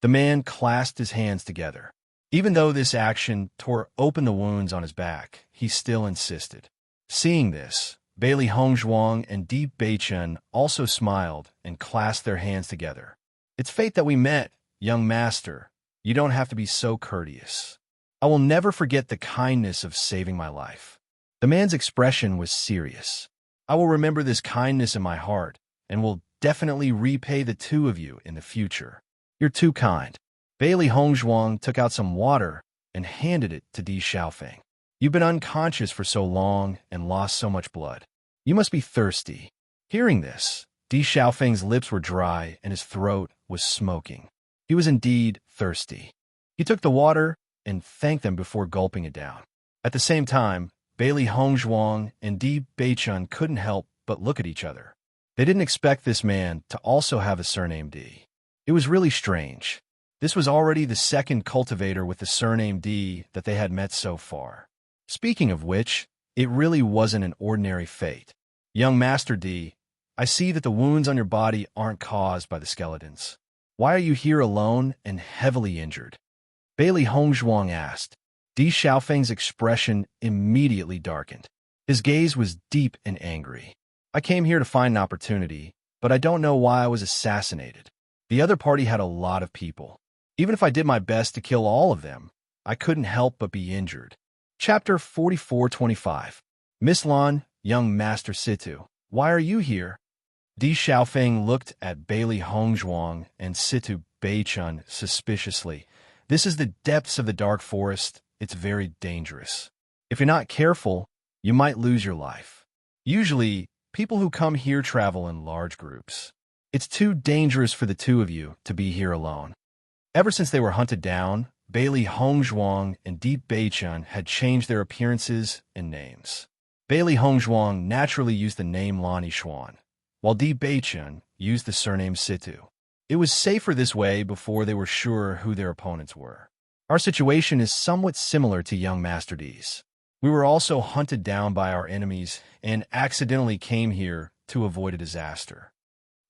The man clasped his hands together. Even though this action tore open the wounds on his back, he still insisted. Seeing this, Bailey Hongzhuang and Di Beichun also smiled and clasped their hands together. It's fate that we met, young master. You don't have to be so courteous. I will never forget the kindness of saving my life. The man's expression was serious. I will remember this kindness in my heart and will definitely repay the two of you in the future. You're too kind. Bailey Hongzhuang took out some water and handed it to Di Xiaofeng. You've been unconscious for so long and lost so much blood. You must be thirsty. Hearing this, Di Xiaofeng's lips were dry and his throat was smoking. He was indeed thirsty. He took the water and thanked them before gulping it down. At the same time, Bailey Hongzhuang and Di Beichun couldn't help but look at each other. They didn't expect this man to also have a surname Di. It was really strange. This was already the second cultivator with the surname Di that they had met so far. Speaking of which, it really wasn't an ordinary fate. Young Master Di, I see that the wounds on your body aren't caused by the skeletons. Why are you here alone and heavily injured? Bailey Hongzhuang asked. Di Xiaofeng's expression immediately darkened. His gaze was deep and angry. I came here to find an opportunity, but I don't know why I was assassinated. The other party had a lot of people. Even if I did my best to kill all of them, I couldn't help but be injured. Chapter 4425. Miss Lan, young Master Situ, why are you here? Di Xiaofeng looked at Bailey Hongzhuang and Situ Beichun suspiciously. This is the depths of the dark forest. It's very dangerous. If you're not careful, you might lose your life. Usually, people who come here travel in large groups. It's too dangerous for the two of you to be here alone. Ever since they were hunted down, Bailey Hongzhuang and Di Beichun had changed their appearances and names. Bailey Hongzhuang naturally used the name Lan Yishuan, while Di Beichun used the surname Situ. It was safer this way before they were sure who their opponents were. Our situation is somewhat similar to young Master D's. We were also hunted down by our enemies and accidentally came here to avoid a disaster.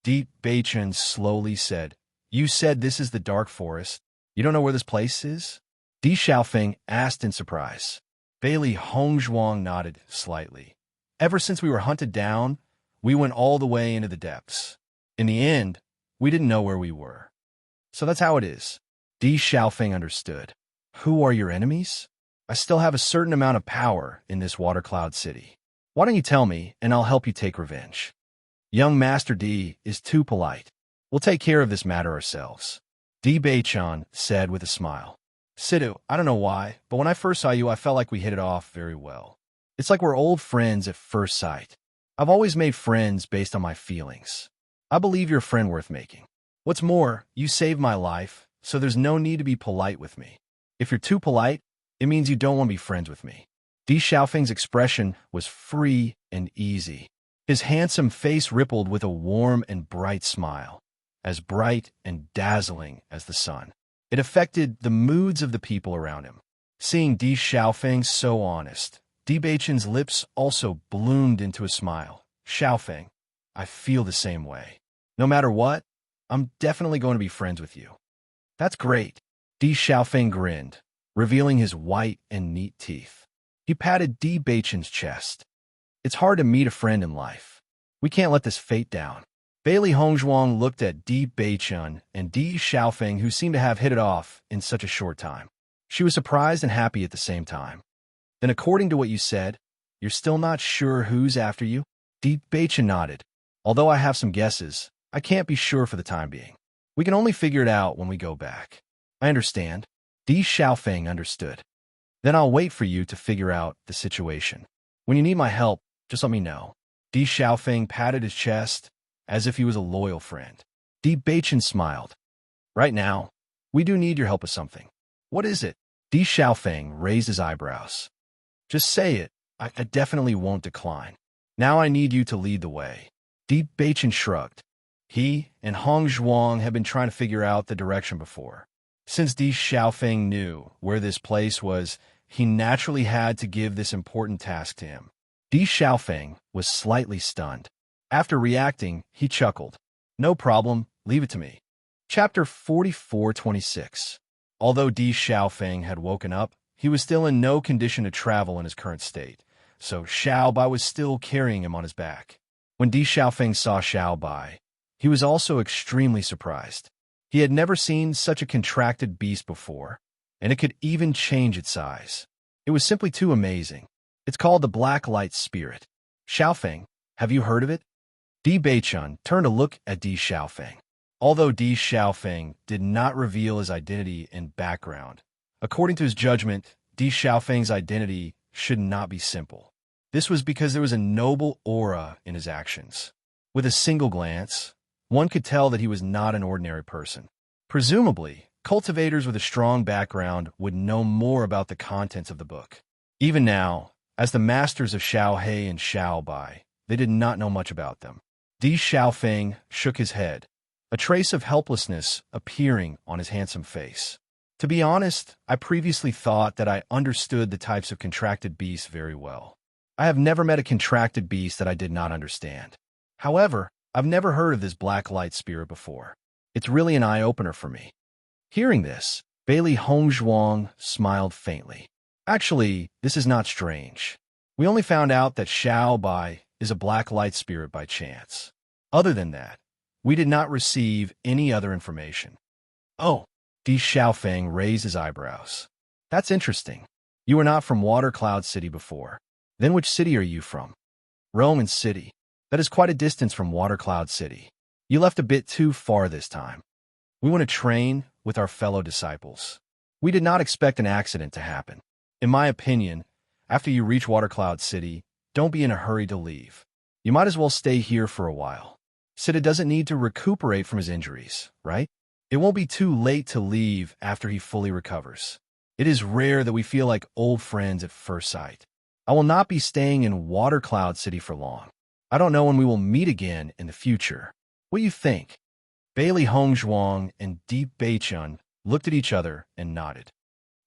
Di Beichun slowly said, You said this is the dark forest. You don't know where this place is? Di Xiaofeng asked in surprise. Bailey Hongzhuang nodded slightly. Ever since we were hunted down, we went all the way into the depths. In the end, we didn't know where we were. So that's how it is. Di Xiaofeng understood. Who are your enemies? I still have a certain amount of power in this water cloud city. Why don't you tell me, and I'll help you take revenge. Young Master D is too polite. We'll take care of this matter ourselves. Di Beichun said with a smile. Situ, I don't know why, but when I first saw you, I felt like we hit it off very well. It's like we're old friends at first sight. I've always made friends based on my feelings. I believe you're a friend worth making. What's more, you saved my life, so there's no need to be polite with me. If you're too polite, it means you don't want to be friends with me. Di Xiaofeng's expression was free and easy. His handsome face rippled with a warm and bright smile, as bright and dazzling as the sun. It affected the moods of the people around him. Seeing Di Xiaofeng so honest, Di Beichun's lips also bloomed into a smile. Xiaofeng, I feel the same way. No matter what, I'm definitely going to be friends with you. That's great. Di Xiaofeng grinned, revealing his white and neat teeth. He patted Di Beichun's chest. It's hard to meet a friend in life. We can't let this fate down. Bailey Hongzhuang looked at Di Beichun and Di Xiaofeng, who seemed to have hit it off in such a short time. She was surprised and happy at the same time. Then according to what you said, you're still not sure who's after you? Di Beichun nodded. Although I have some guesses, I can't be sure for the time being. We can only figure it out when we go back. I understand. Di Xiaofeng understood. Then I'll wait for you to figure out the situation. When you need my help, just let me know. Di Xiaofeng patted his chest as if he was a loyal friend. Di Beichun smiled. Right now, we do need your help with something. What is it? Di Xiaofeng raised his eyebrows. Just say it. I definitely won't decline. Now I need you to lead the way. Di Beichun shrugged. He and Hongzhuang had been trying to figure out the direction before. Since Di Xiaofeng knew where this place was, he naturally had to give this important task to him. Di Xiaofeng was slightly stunned. After reacting, he chuckled. No problem, leave it to me. Chapter 4426. Although Di Xiaofeng had woken up, he was still in no condition to travel in his current state, so Xiao Bai was still carrying him on his back. When Di Xiaofeng saw Xiao Bai, he was also extremely surprised. He had never seen such a contracted beast before, and it could even change its size. It was simply too amazing. It's called the Black Light Spirit. Xiaofeng, have you heard of it? Di Beichun turned to look at Di Xiaofeng. Although Di Xiaofeng did not reveal his identity and background, according to his judgment, Di Xiaofeng's identity should not be simple. This was because there was a noble aura in his actions. With a single glance, one could tell that he was not an ordinary person. Presumably, cultivators with a strong background would know more about the contents of the book. Even now, as the masters of Xiaohe and Xiaobai, they did not know much about them. Di Xiaofeng shook his head, a trace of helplessness appearing on his handsome face. To be honest, I previously thought that I understood the types of contracted beasts very well. I have never met a contracted beast that I did not understand. However, I've never heard of this black light spirit before. It's really an eye-opener for me. Hearing this, Bailey Hongzhuang smiled faintly. Actually, this is not strange. We only found out that Xiao Bai is a black light spirit by chance. Other than that, we did not receive any other information. Oh, Di Xiaofeng raised his eyebrows. That's interesting. You were not from Water Cloud City before. Then which city are you from? Roman City. That is quite a distance from Water Cloud City. You left a bit too far this time. We want to train with our fellow disciples. We did not expect an accident to happen. In my opinion, after you reach Water Cloud City, don't be in a hurry to leave. You might as well stay here for a while. Sita doesn't need to recuperate from his injuries, right? It won't be too late to leave after he fully recovers. It is rare that we feel like old friends at first sight. I will not be staying in Water Cloud City for long. I don't know when we will meet again in the future. What do you think? Bailey Hongzhuang and Di Beichun looked at each other and nodded.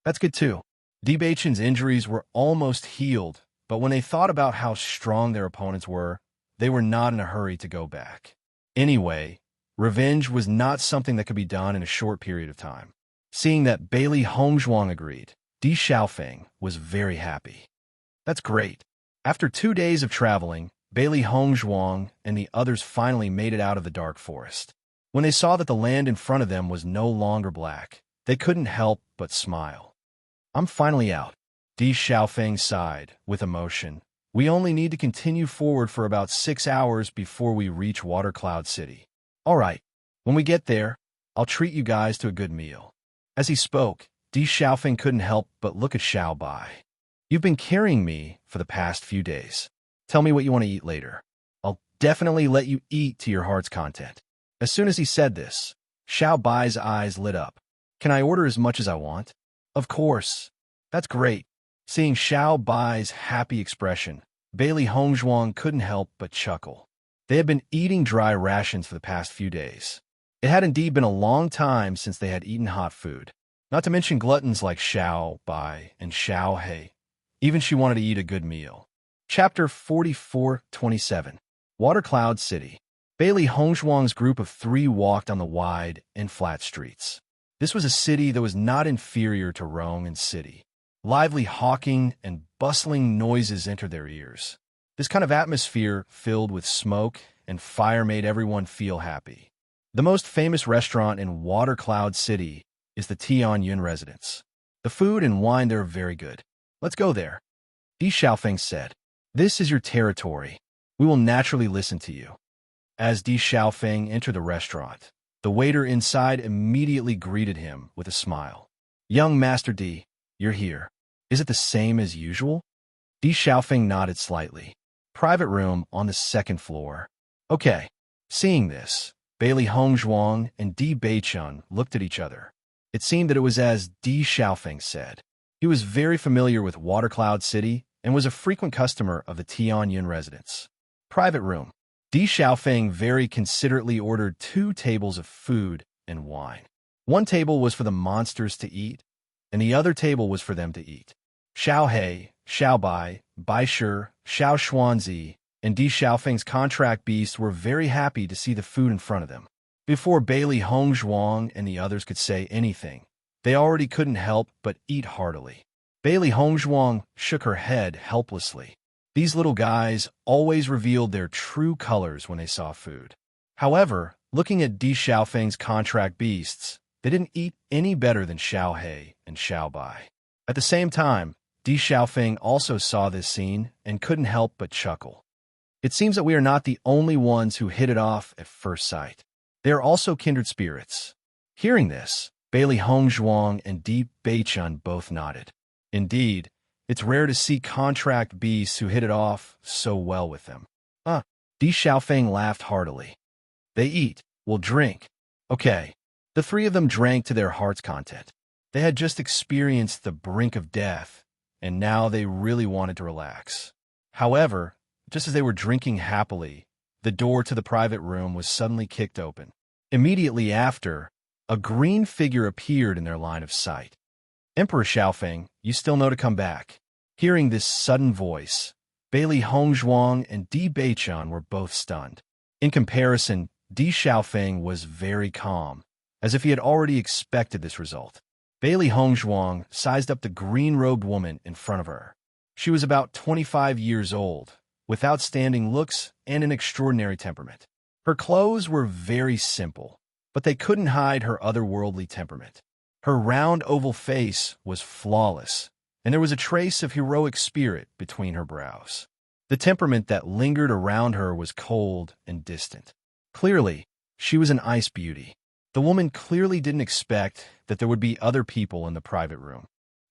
That's good too. Di Beichun's injuries were almost healed, but when they thought about how strong their opponents were, they were not in a hurry to go back. Anyway, revenge was not something that could be done in a short period of time. Seeing that Bailey Hongzhuang agreed, Di Xiaofeng was very happy. That's great. After 2 days of traveling, Bailey Hongzhuang and the others finally made it out of the dark forest. When they saw that the land in front of them was no longer black, they couldn't help but smile. I'm finally out. Di Xiaofeng sighed with emotion. We only need to continue forward for about 6 hours before we reach Water Cloud City. All right, when we get there, I'll treat you guys to a good meal. As he spoke, Di Xiaofeng couldn't help but look at Xiao Bai. You've been carrying me for the past few days. Tell me what you want to eat later. I'll definitely let you eat to your heart's content. As soon as he said this, Xiao Bai's eyes lit up. Can I order as much as I want? Of course. That's great. Seeing Xiao Bai's happy expression, Bailey Hongzhuang couldn't help but chuckle. They had been eating dry rations for the past few days. It had indeed been a long time since they had eaten hot food, not to mention gluttons like Xiao Bai and Xiao He. Even she wanted to eat a good meal. Chapter 44:27. Water Cloud City. Bailey Hongzhuang's group of 3 walked on the wide and flat streets. This was a city that was not inferior to Roman City. Lively hawking and bustling noises entered their ears. This kind of atmosphere, filled with smoke and fire, made everyone feel happy. The most famous restaurant in Water Cloud City is the Tianyun residence. The food and wine there are very good. Let's go there. Di Xiaofeng said, This is your territory. We will naturally listen to you. As Di Xiaofeng entered the restaurant, the waiter inside immediately greeted him with a smile. Young Master Di, you're here. Is it the same as usual? Di Xiaofeng nodded slightly. Private room on the 2nd floor. Okay. Seeing this, Bailey Hongzhuang and Di Beichun looked at each other. It seemed that it was as Di Xiaofeng said. He was very familiar with Water Cloud City and was a frequent customer of the Tianyun residence. Private room. Di Xiaofeng very considerately ordered 2 tables of food and wine. One table was for the monsters to eat, and the other table was for them to eat. Xiao He, Xiao Bai, Bai Shi, Xiao Xuanzi, and Di Xiaofeng's contract beasts were very happy to see the food in front of them. Before Bailey Hongzhuang and the others could say anything, they already couldn't help but eat heartily. Bailey Hongzhuang shook her head helplessly. These little guys always revealed their true colors when they saw food. However, looking at Di Xiaofeng's contract beasts, they didn't eat any better than Xiao He and Xiao Bai. At the same time, Di Xiaofeng also saw this scene and couldn't help but chuckle. It seems that we are not the only ones who hit it off at first sight. They are also kindred spirits. Hearing this, Bailey Hongzhuang and Di Beichun both nodded. Indeed, it's rare to see contract beasts who hit it off so well with them. Di Xiaofeng laughed heartily. They eat, we'll drink. Okay. The 3 of them drank to their heart's content. They had just experienced the brink of death, and now they really wanted to relax. However, just as they were drinking happily, the door to the private room was suddenly kicked open. Immediately after, a green figure appeared in their line of sight. Emperor Xiaofeng, you still know to come back. Hearing this sudden voice, Bailey Hongzhuang and Di Beichun were both stunned. In comparison, Di Xiaofeng was very calm, as if he had already expected this result. Bailey Hongzhuang sized up the green-robed woman in front of her. She was about 25 years old, with outstanding looks and an extraordinary temperament. Her clothes were very simple, but they couldn't hide her otherworldly temperament. Her round oval face was flawless, and there was a trace of heroic spirit between her brows. The temperament that lingered around her was cold and distant. Clearly, she was an ice beauty. The woman clearly didn't expect that there would be other people in the private room.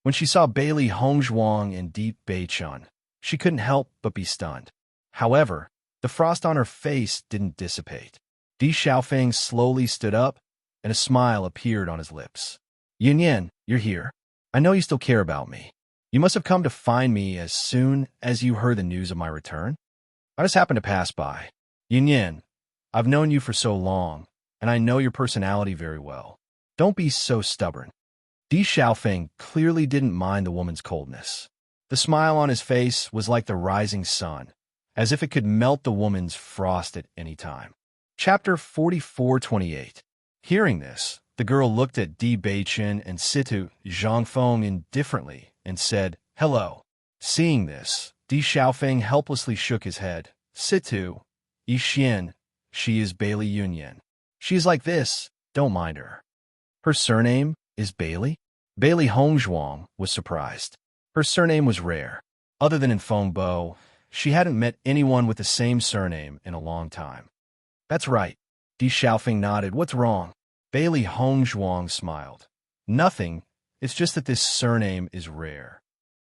When she saw Bailey Hongzhuang and Di Beichun, she couldn't help but be stunned. However, the frost on her face didn't dissipate. Di Xiaofeng slowly stood up, and a smile appeared on his lips. Yin Yan, you're here. I know you still care about me. You must have come to find me as soon as you heard the news of my return. I just happened to pass by. Yin Yan, I've known you for so long, and I know your personality very well. Don't be so stubborn. Di Xiaofeng clearly didn't mind the woman's coldness. The smile on his face was like the rising sun, as if it could melt the woman's frost at any time. Chapter 44:28. Hearing this, the girl looked at Di Beichun and Situ Zhangfeng indifferently and said, "Hello." Seeing this, Di Xiaofeng helplessly shook his head. "Situ, Yixian, she is Bailey Yunyan. She is like this, don't mind her." Her surname is Bailey? Bailey Hongzhuang was surprised. Her surname was rare. Other than in Fengbo, she hadn't met anyone with the same surname in a long time. That's right. Di Xiaofeng nodded. What's wrong? Bailey Hongzhuang smiled. Nothing. It's just that this surname is rare.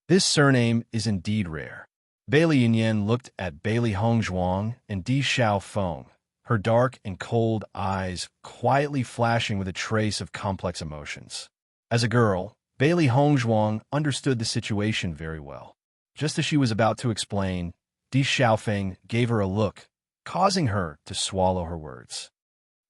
This surname is indeed rare. Bailey Yunyan looked at Bailey Hongzhuang and Di Xiaofeng, her dark and cold eyes quietly flashing with a trace of complex emotions. As a girl, Bailey Hongzhuang understood the situation very well. Just as she was about to explain, Di Xiaofeng gave her a look, causing her to swallow her words.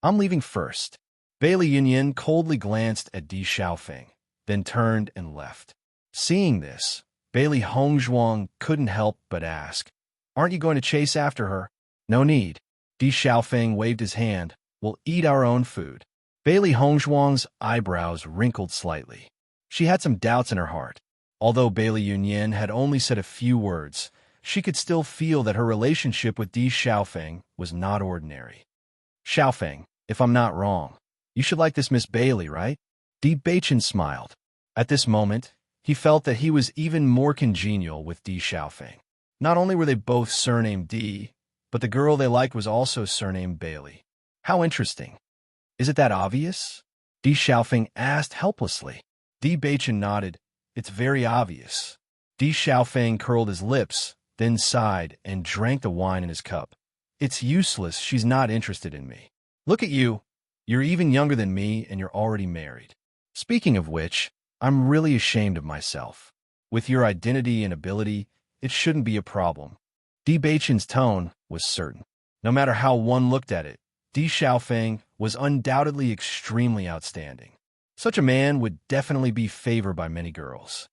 I'm leaving first. Bailey Yunyan coldly glanced at Di Xiaofeng, then turned and left. Seeing this, Bailey Hongzhuang couldn't help but ask, Aren't you going to chase after her? No need. Di Xiaofeng waved his hand. We'll eat our own food. Bailey Hongzhuang's eyebrows wrinkled slightly. She had some doubts in her heart. Although Bailey Yunyan had only said a few words, she could still feel that her relationship with Di Xiaofeng was not ordinary. Xiaofeng, if I'm not wrong, you should like this Miss Bailey, right? Di Beichun smiled. At this moment, he felt that he was even more congenial with Di Xiaofeng. Not only were they both surnamed Di, but the girl they liked was also surnamed Bailey. How interesting. Is it that obvious? Di Xiaofeng asked helplessly. Di Beichun nodded. It's very obvious. Di Xiaofeng curled his lips, then sighed and drank the wine in his cup. It's useless, she's not interested in me. Look at you. You're even younger than me and you're already married. Speaking of which, I'm really ashamed of myself. With your identity and ability, it shouldn't be a problem. Di Beichun's tone was certain. No matter how one looked at it, Di Xiaofeng was undoubtedly extremely outstanding. Such a man would definitely be favored by many girls.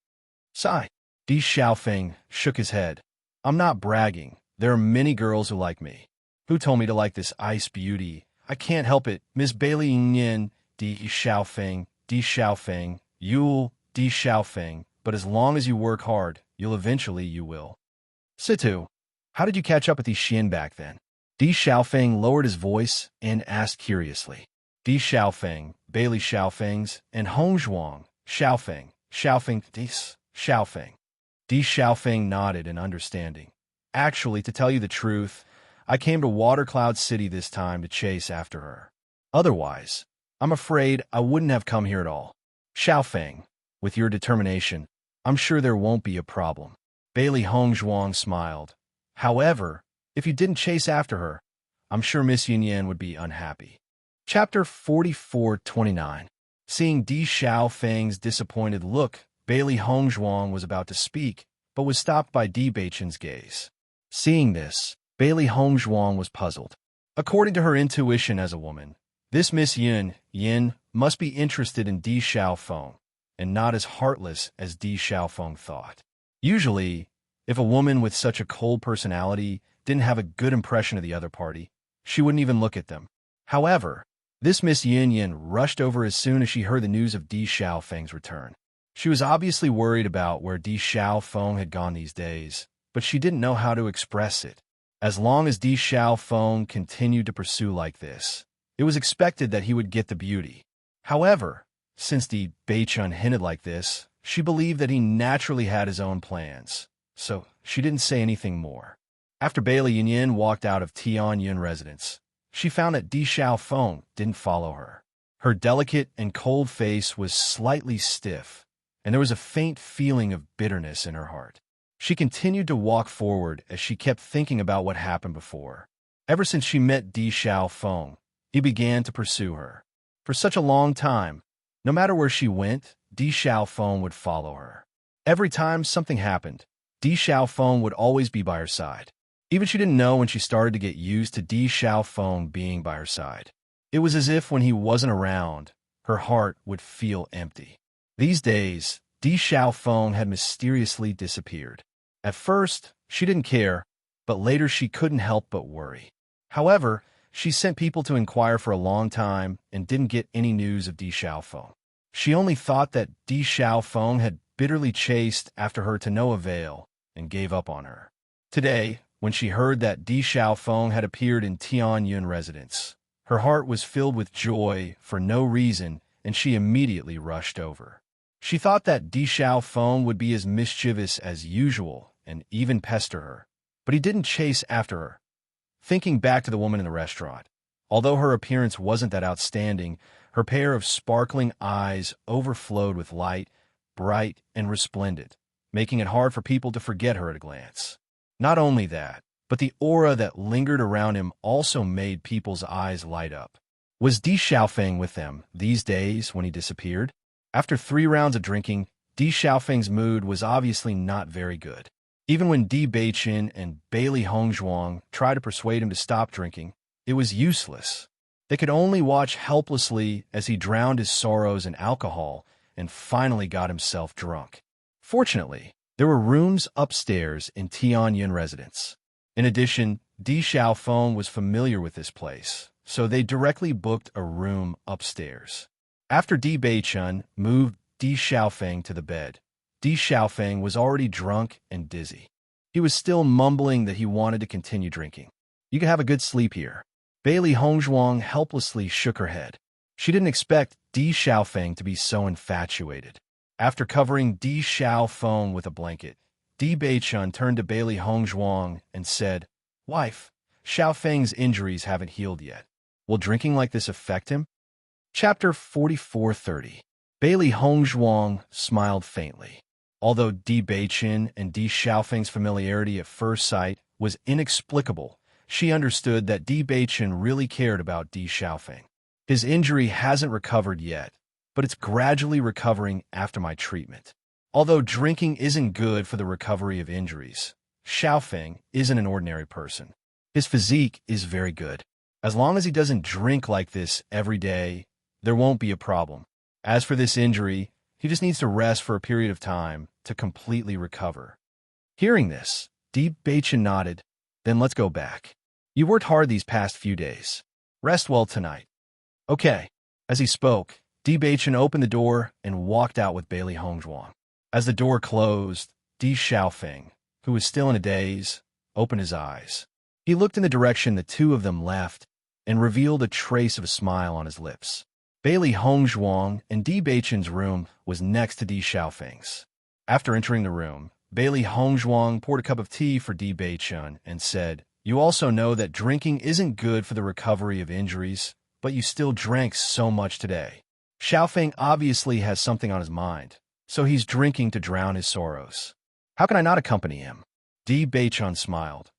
Sigh. Di Xiaofeng shook his head. I'm not bragging. There are many girls who like me. Who told me to like this ice beauty? I can't help it. Miss Bailey Yin, Di Xiaofeng, you'll Di Xiaofeng, but as long as you work hard, you will. Situ, how did you catch up with these Xian back then? Di Xiaofeng lowered his voice and asked curiously. Di Xiaofeng, Bailey Xiaofengs, and Hongzhuang, Xiaofeng, Dis, Xiaofeng. Di Xiaofeng nodded in understanding. Actually, to tell you the truth, I came to Water Cloud City this time to chase after her. Otherwise, I'm afraid I wouldn't have come here at all. Xiaofeng, with your determination, I'm sure there won't be a problem. Bailey Hongzhuang smiled. However, if you didn't chase after her, I'm sure Miss Yunyan would be unhappy. Chapter 44:29. Seeing Di Xiaofeng's disappointed look, Bailey Hongzhuang was about to speak, but was stopped by Di Beichun's gaze. Seeing this, Bailey Hongzhuang was puzzled. According to her intuition as a woman, this Miss Yin must be interested in Di Xiaofeng, and not as heartless as Di Xiaofeng thought. Usually, if a woman with such a cold personality didn't have a good impression of the other party, She wouldn't even look at them. However, this Miss Yin Yin rushed over as soon as she heard the news of Di Xiaofeng's return. She was obviously worried about where Di Xiaofeng had gone these days, but she didn't know how to express it. As long as Di Xiaofeng continued to pursue like this, it was expected that he would get the beauty. However, since Di Beichun hinted like this, she believed that he naturally had his own plans, so she didn't say anything more. After Bailey Yin walked out of Tianyun residence, she found that Di Xiaofeng didn't follow her. Her delicate and cold face was slightly stiff, and there was a faint feeling of bitterness in her heart. She continued to walk forward as she kept thinking about what happened before. Ever since she met Di Xiaofeng, he began to pursue her. For such a long time, no matter where she went, Di Xiaofeng would follow her. Every time something happened, Di Xiaofeng would always be by her side. Even she didn't know when she started to get used to Di Xiaofeng being by her side. It was as if when he wasn't around, her heart would feel empty. These days, Di Xiaofeng had mysteriously disappeared. At first, she didn't care, but later she couldn't help but worry. However, she sent people to inquire for a long time and didn't get any news of Di Xiaofeng. She only thought that Di Xiaofeng had bitterly chased after her to no avail and gave up on her. Today, when she heard that Di Xiaofeng had appeared in Tianyun residence, her heart was filled with joy for no reason, and she immediately rushed over. She thought that Di Xiaofeng would be as mischievous as usual and even pester her, but he didn't chase after her. Thinking back to the woman in the restaurant, although her appearance wasn't that outstanding, her pair of sparkling eyes overflowed with light, bright and resplendent, making it hard for people to forget her at a glance. Not only that, but the aura that lingered around him also made people's eyes light up. Was Di Xiaofeng with them these days when he disappeared? After 3 rounds of drinking, Di Xiaofeng's mood was obviously not very good. Even when Di Beiqin and Bailey Hongzhuang tried to persuade him to stop drinking, it was useless. They could only watch helplessly as he drowned his sorrows in alcohol and finally got himself drunk. Fortunately, there were rooms upstairs in Tianyun residence. In addition, Di Xiaofeng was familiar with this place, so they directly booked a room upstairs. After Di Beichun moved Di Xiaofeng to the bed, Di Xiaofeng was already drunk and dizzy. He was still mumbling that he wanted to continue drinking. "You can have a good sleep here." Bailey Hongzhuang helplessly shook her head. She didn't expect Di Xiaofeng to be so infatuated. After covering Di Xiaofeng with a blanket, Di Beichun turned to Bailey Hongzhuang and said, "Wife, Xiaofeng's injuries haven't healed yet. Will drinking like this affect him?" Chapter 44:30. Bailey Hongzhuang smiled faintly. Although Di Beiqin and Di Xiaofeng's familiarity at first sight was inexplicable, she understood that Di Beiqin really cared about Di Xiaofeng. "His injury hasn't recovered yet, but it's gradually recovering after my treatment. Although drinking isn't good for the recovery of injuries, Xiaofeng isn't an ordinary person. His physique is very good. As long as he doesn't drink like this every day, there won't be a problem. As for this injury, he just needs to rest for a period of time to completely recover." Hearing this, Di Beiqin nodded. "Then let's go back. You worked hard these past few days. Rest well tonight." "Okay." As he spoke, Di Beiqin opened the door and walked out with Bailey Hongzhuang. As the door closed, Di Xiaofeng, who was still in a daze, opened his eyes. He looked in the direction the two of them left and revealed a trace of a smile on his lips. Bailey Hongzhuang and Di Beiqin's room was next to Di Xiaofeng's. After entering the room, Bailey Hongzhuang poured a cup of tea for Di Beiqin and said, "You also know that drinking isn't good for the recovery of injuries, but you still drank so much today. Xiaofeng obviously has something on his mind, so he's drinking to drown his sorrows. How can I not accompany him?" Di Beiqin smiled.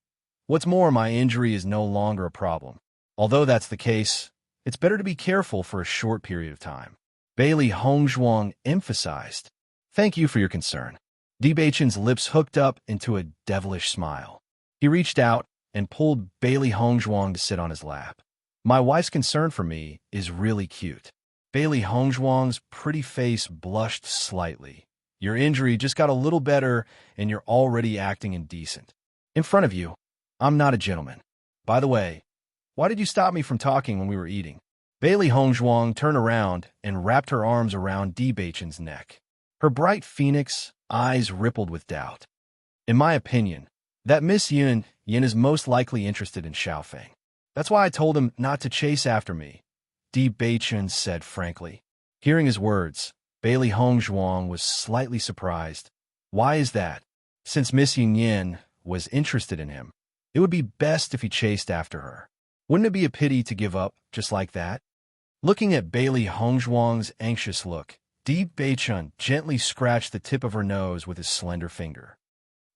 "What's more, my injury is no longer a problem. Although that's the case, it's better to be careful for a short period of time." Bailey Hongzhuang emphasized, "Thank you for your concern." Di Beiqin's lips hooked up into a devilish smile. He reached out and pulled Bailey Hongzhuang to sit on his lap. "My wife's concern for me is really cute." Bailey Hongzhuang's pretty face blushed slightly. "Your injury just got a little better and you're already acting indecent. In front of you, I'm not a gentleman. By the way, Why did you stop me from talking when we were eating? Bailey Hongzhuang turned around and wrapped her arms around Di Beichen's neck. Her bright phoenix eyes rippled with doubt. In my opinion, that Miss Yin is most likely interested in Xiaofeng. That's why I told him not to chase after me, Di Beichen said frankly. Hearing his words, Bailey Hongzhuang was slightly surprised. Why is that? Since Miss Yin was interested in him, it would be best if he chased after her. Wouldn't it be a pity to give up just like that? Looking at Bailey Hongzhuang's anxious look, Di Beichen gently scratched the tip of her nose with his slender finger.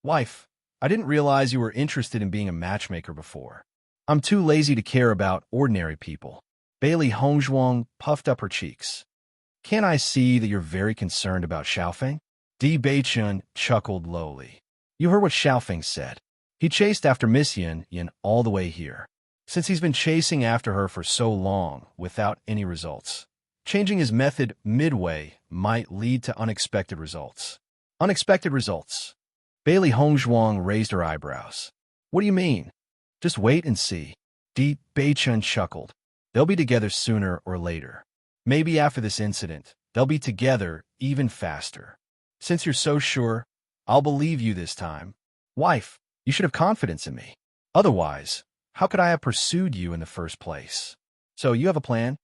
Wife, I didn't realize you were interested in being a matchmaker before. I'm too lazy to care about ordinary people. Bailey Hongzhuang puffed up her cheeks. Can't I see that you're very concerned about Xiaofeng? Di Beichen chuckled lowly. You heard what Xiaofeng said. He chased after Miss Yin all the way here. Since he's been chasing after her for so long without any results, changing his method midway might lead to unexpected results. Unexpected results. Bailey Hongzhuang raised her eyebrows. What do you mean? Just wait and see. Di Beichen chuckled. They'll be together sooner or later. Maybe after this incident, they'll be together even faster. Since you're so sure, I'll believe you this time. Wife, you should have confidence in me. Otherwise, how could I have pursued you in the first place? So you have a plan?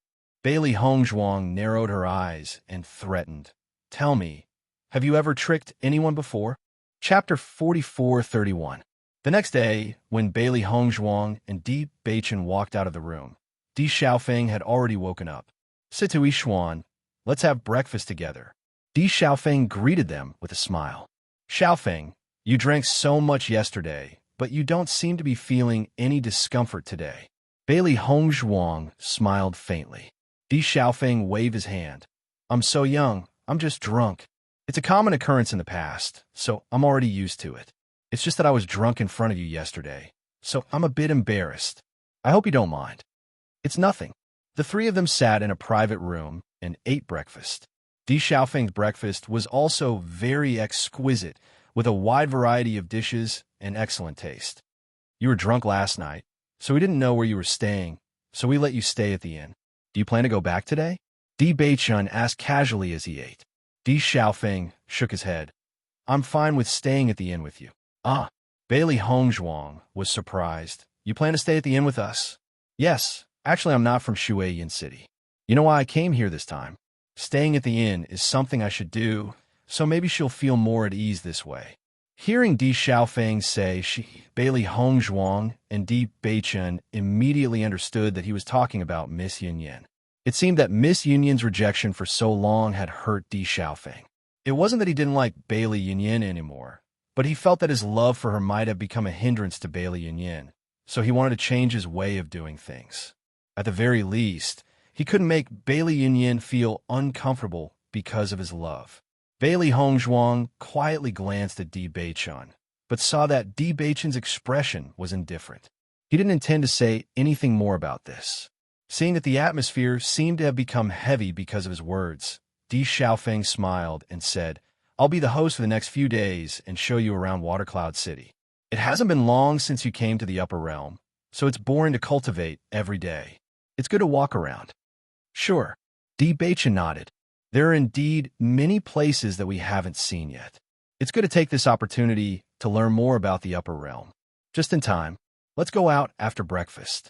Bailey Hongzhuang narrowed her eyes and threatened. Tell me, have you ever tricked anyone before? Chapter 44:31. The next day, when Bailey Hongzhuang and Di Beichen walked out of the room, Di Xiaofeng had already woken up. Situi Xuan, let's have breakfast together. Di Xiaofeng greeted them with a smile. Xiaofeng, you drank so much yesterday, but you don't seem to be feeling any discomfort today. Bailey Hongzhuang smiled faintly. Di Xiaofeng waved his hand. I'm so young, I'm just drunk. It's a common occurrence in the past, so I'm already used to it. It's just that I was drunk in front of you yesterday, so I'm a bit embarrassed. I hope you don't mind. It's nothing. The three of them sat in a private room and ate breakfast. Di Xiaofeng's breakfast was also very exquisite, with a wide variety of dishes and excellent taste. You were drunk last night, so we didn't know where you were staying, so we let you stay at the inn. Do you plan to go back today? Di Beichen asked casually as he ate. Di Xiaofeng shook his head. I'm fine with staying at the inn with you. Ah, Bailey Hongzhuang was surprised. You plan to stay at the inn with us? Yes, actually I'm not from Shuiyin City. You know why I came here this time? Staying at the inn is something I should do, so maybe she'll feel more at ease this way. Hearing Di Xiaofeng say Bailey Hongzhuang and Di Beichen immediately understood that he was talking about Miss Yin. It seemed that Miss Yin's rejection for so long had hurt Di Xiaofeng. It wasn't that he didn't like Bailey Yin anymore, but he felt that his love for her might have become a hindrance to Bailey Yin, so he wanted to change his way of doing things. At the very least, he couldn't make Bailey Yin feel uncomfortable because of his love. Bailey Hongzhuang quietly glanced at Di Beichen, but saw that Di Beichen's expression was indifferent. He didn't intend to say anything more about this. Seeing that the atmosphere seemed to have become heavy because of his words, Di Xiaofeng smiled and said, I'll be the host for the next few days and show you around Watercloud City. It hasn't been long since you came to the upper realm, so it's boring to cultivate every day. It's good to walk around. Sure. Di Beichen nodded. There are indeed many places that we haven't seen yet. It's good to take this opportunity to learn more about the upper realm. Just in time, let's go out after breakfast.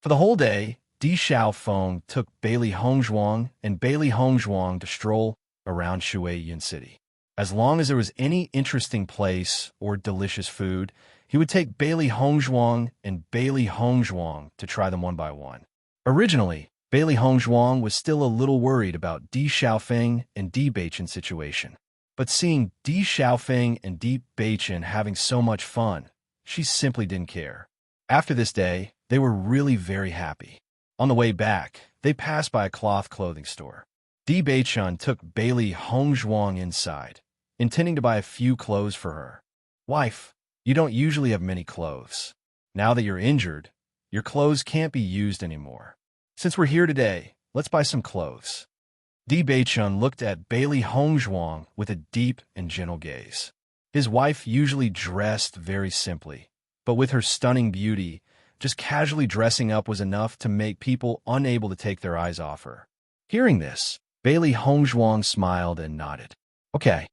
For the whole day, Di Xiaofeng took Bailey Hongzhuang and Bailey Hongzhuang to stroll around Shuiyin City. As long as there was any interesting place or delicious food, he would take Bailey Hongzhuang and Bailey Hongzhuang to try them one by one. Originally, Bailey Hongzhuang was still a little worried about Di Xiaofeng and Di Beichen's situation. But seeing Di Xiaofeng and Di Beichen having so much fun, she simply didn't care. After this day, they were really very happy. On the way back, they passed by a cloth clothing store. Di Beichen took Bailey Hongzhuang inside, intending to buy a few clothes for her. Wife, you don't usually have many clothes. Now that you're injured, your clothes can't be used anymore. Since we're here today, let's buy some clothes. Di Beichen looked at Bailey Hongzhuang with a deep and gentle gaze. His wife usually dressed very simply, but with her stunning beauty, Just casually dressing up was enough to make people unable to take their eyes off her. Hearing this, Bailey Hongzhuang smiled and nodded. Okay.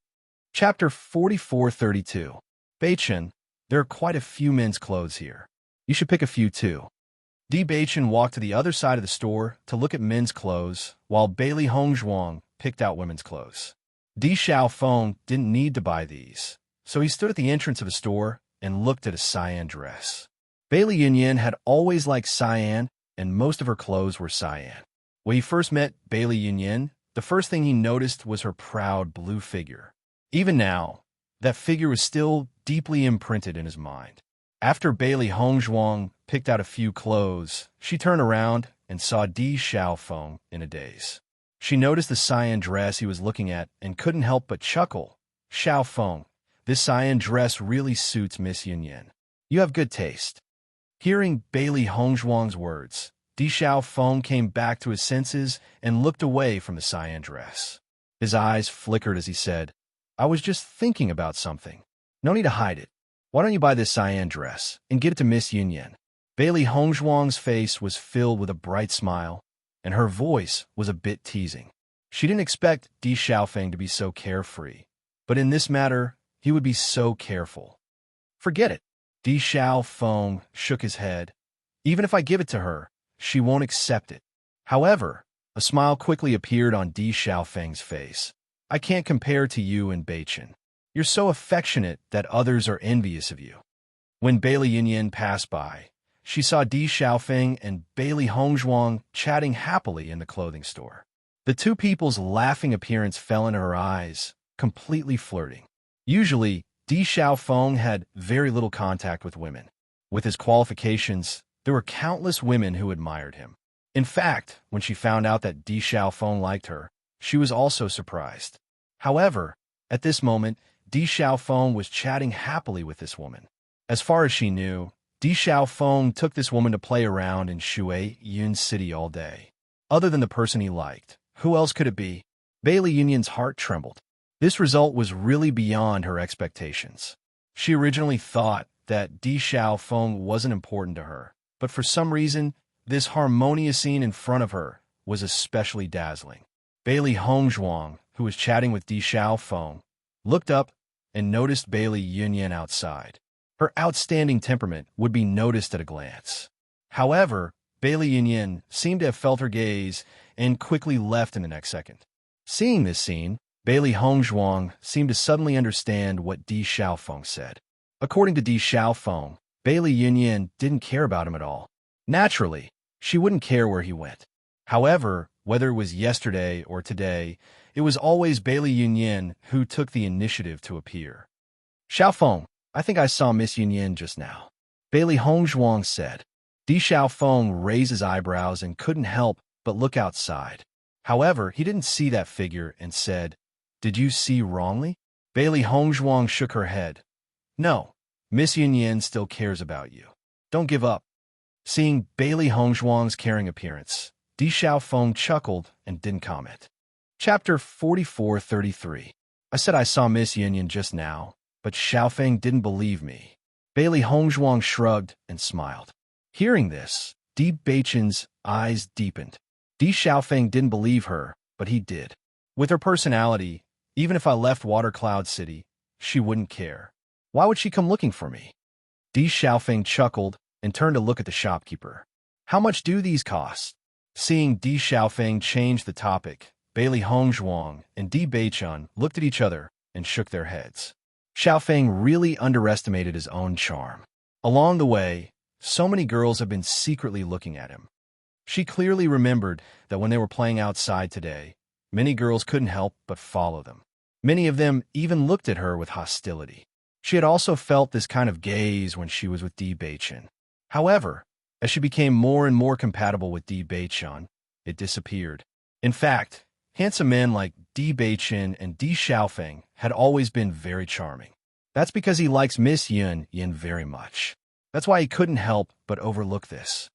Chapter 4432. Beichen, there are quite a few men's clothes here. You should pick a few too. Di Beichen walked to the other side of the store to look at men's clothes, while Bailey Hongzhuang picked out women's clothes. Di Xiaofeng didn't need to buy these, so he stood at the entrance of a store and looked at a cyan dress. Bailey Yunyan had always liked cyan, and most of her clothes were cyan. When he first met Bailey Yunyan, the first thing he noticed was her proud blue figure. Even now, that figure was still deeply imprinted in his mind. After Bailey Hongzhuang picked out a few clothes, she turned around and saw Di Xiaofeng in a daze. She noticed the cyan dress he was looking at and couldn't help but chuckle. Xiaofeng, this cyan dress really suits Miss Yunyan. You have good taste. Hearing Bailey Hongzhuang's words, Di Xiaofeng came back to his senses and looked away from the cyan dress. His eyes flickered as he said, I was just thinking about something. No need to hide it. Why don't you buy this cyan dress and get it to Miss Yunyan? Bailey Hongzhuang's face was filled with a bright smile, and her voice was a bit teasing. She didn't expect Di Xiaofeng to be so carefree, but in this matter, he would be so careful. Forget it. Di Xiaofeng shook his head. Even if I give it to her, she won't accept it. However, a smile quickly appeared on Di Xiaofeng's face. I can't compare to you and Beichen. You're so affectionate that others are envious of you. When Bailey Yunyan passed by, she saw Di Xiaofeng and Bailey Hongzhuang chatting happily in the clothing store. The two people's laughing appearance fell into her eyes, completely flirting. Usually, Di Xiaofeng had very little contact with women. With his qualifications, there were countless women who admired him. In fact, when she found out that Di Xiaofeng liked her, she was also surprised. However, at this moment, Di Xiaofeng was chatting happily with this woman. As far as she knew, Di Xiaofeng took this woman to play around in Shui Yun City all day. Other than the person he liked, who else could it be? Bailey Yunyan's heart trembled. This result was really beyond her expectations. She originally thought that Di Xiaofeng wasn't important to her, but for some reason, this harmonious scene in front of her was especially dazzling. Bailey Hongzhuang, who was chatting with Di Xiaofeng, looked up and noticed Bailey Yunyan outside. Her outstanding temperament would be noticed at a glance. However, Bailey Yunyan seemed to have felt her gaze and quickly left in the next second. Seeing this scene, Bailey Hongzhuang seemed to suddenly understand what Di Xiaofeng said. According to Di Xiaofeng, Bailey Yunyan didn't care about him at all. Naturally, she wouldn't care where he went. However, whether it was yesterday or today, it was always Bailey Yunyan who took the initiative to appear. Xiaofeng, I think I saw Miss Yunyan just now. Bailey Hongzhuang said. Di Xiaofeng raised his eyebrows and couldn't help but look outside. However, he didn't see that figure and said, Did you see wrongly? Bailey Hongzhuang shook her head. No, Miss Yunyan still cares about you. Don't give up. Seeing Bailey Hongzhuang's caring appearance, Di Xiaofeng chuckled and didn't comment. Chapter 4433. I said I saw Miss Yunyan just now, but Xiaofeng didn't believe me. Bailey Hongzhuang shrugged and smiled. Hearing this, Di Beichen's eyes deepened. Di Xiaofeng didn't believe her, but he did. With her personality, even if I left Water Cloud City, she wouldn't care. Why would she come looking for me? Di Xiaofeng chuckled and turned to look at the shopkeeper. How much do these cost? Seeing Di Xiaofeng change the topic, Bailey Hongzhuang and Di Beichen looked at each other and shook their heads. Xiaofeng really underestimated his own charm. Along the way, so many girls have been secretly looking at him. She clearly remembered that when they were playing outside today, many girls couldn't help but follow them. Many of them even looked at her with hostility. She had also felt this kind of gaze when she was with Di Beichen. However, as she became more and more compatible with Di Beichen, it disappeared. In fact, handsome men like Di Beichen and Di Xiaofeng had always been very charming. That's because he likes Miss Yunyan very much. That's why he couldn't help but overlook this.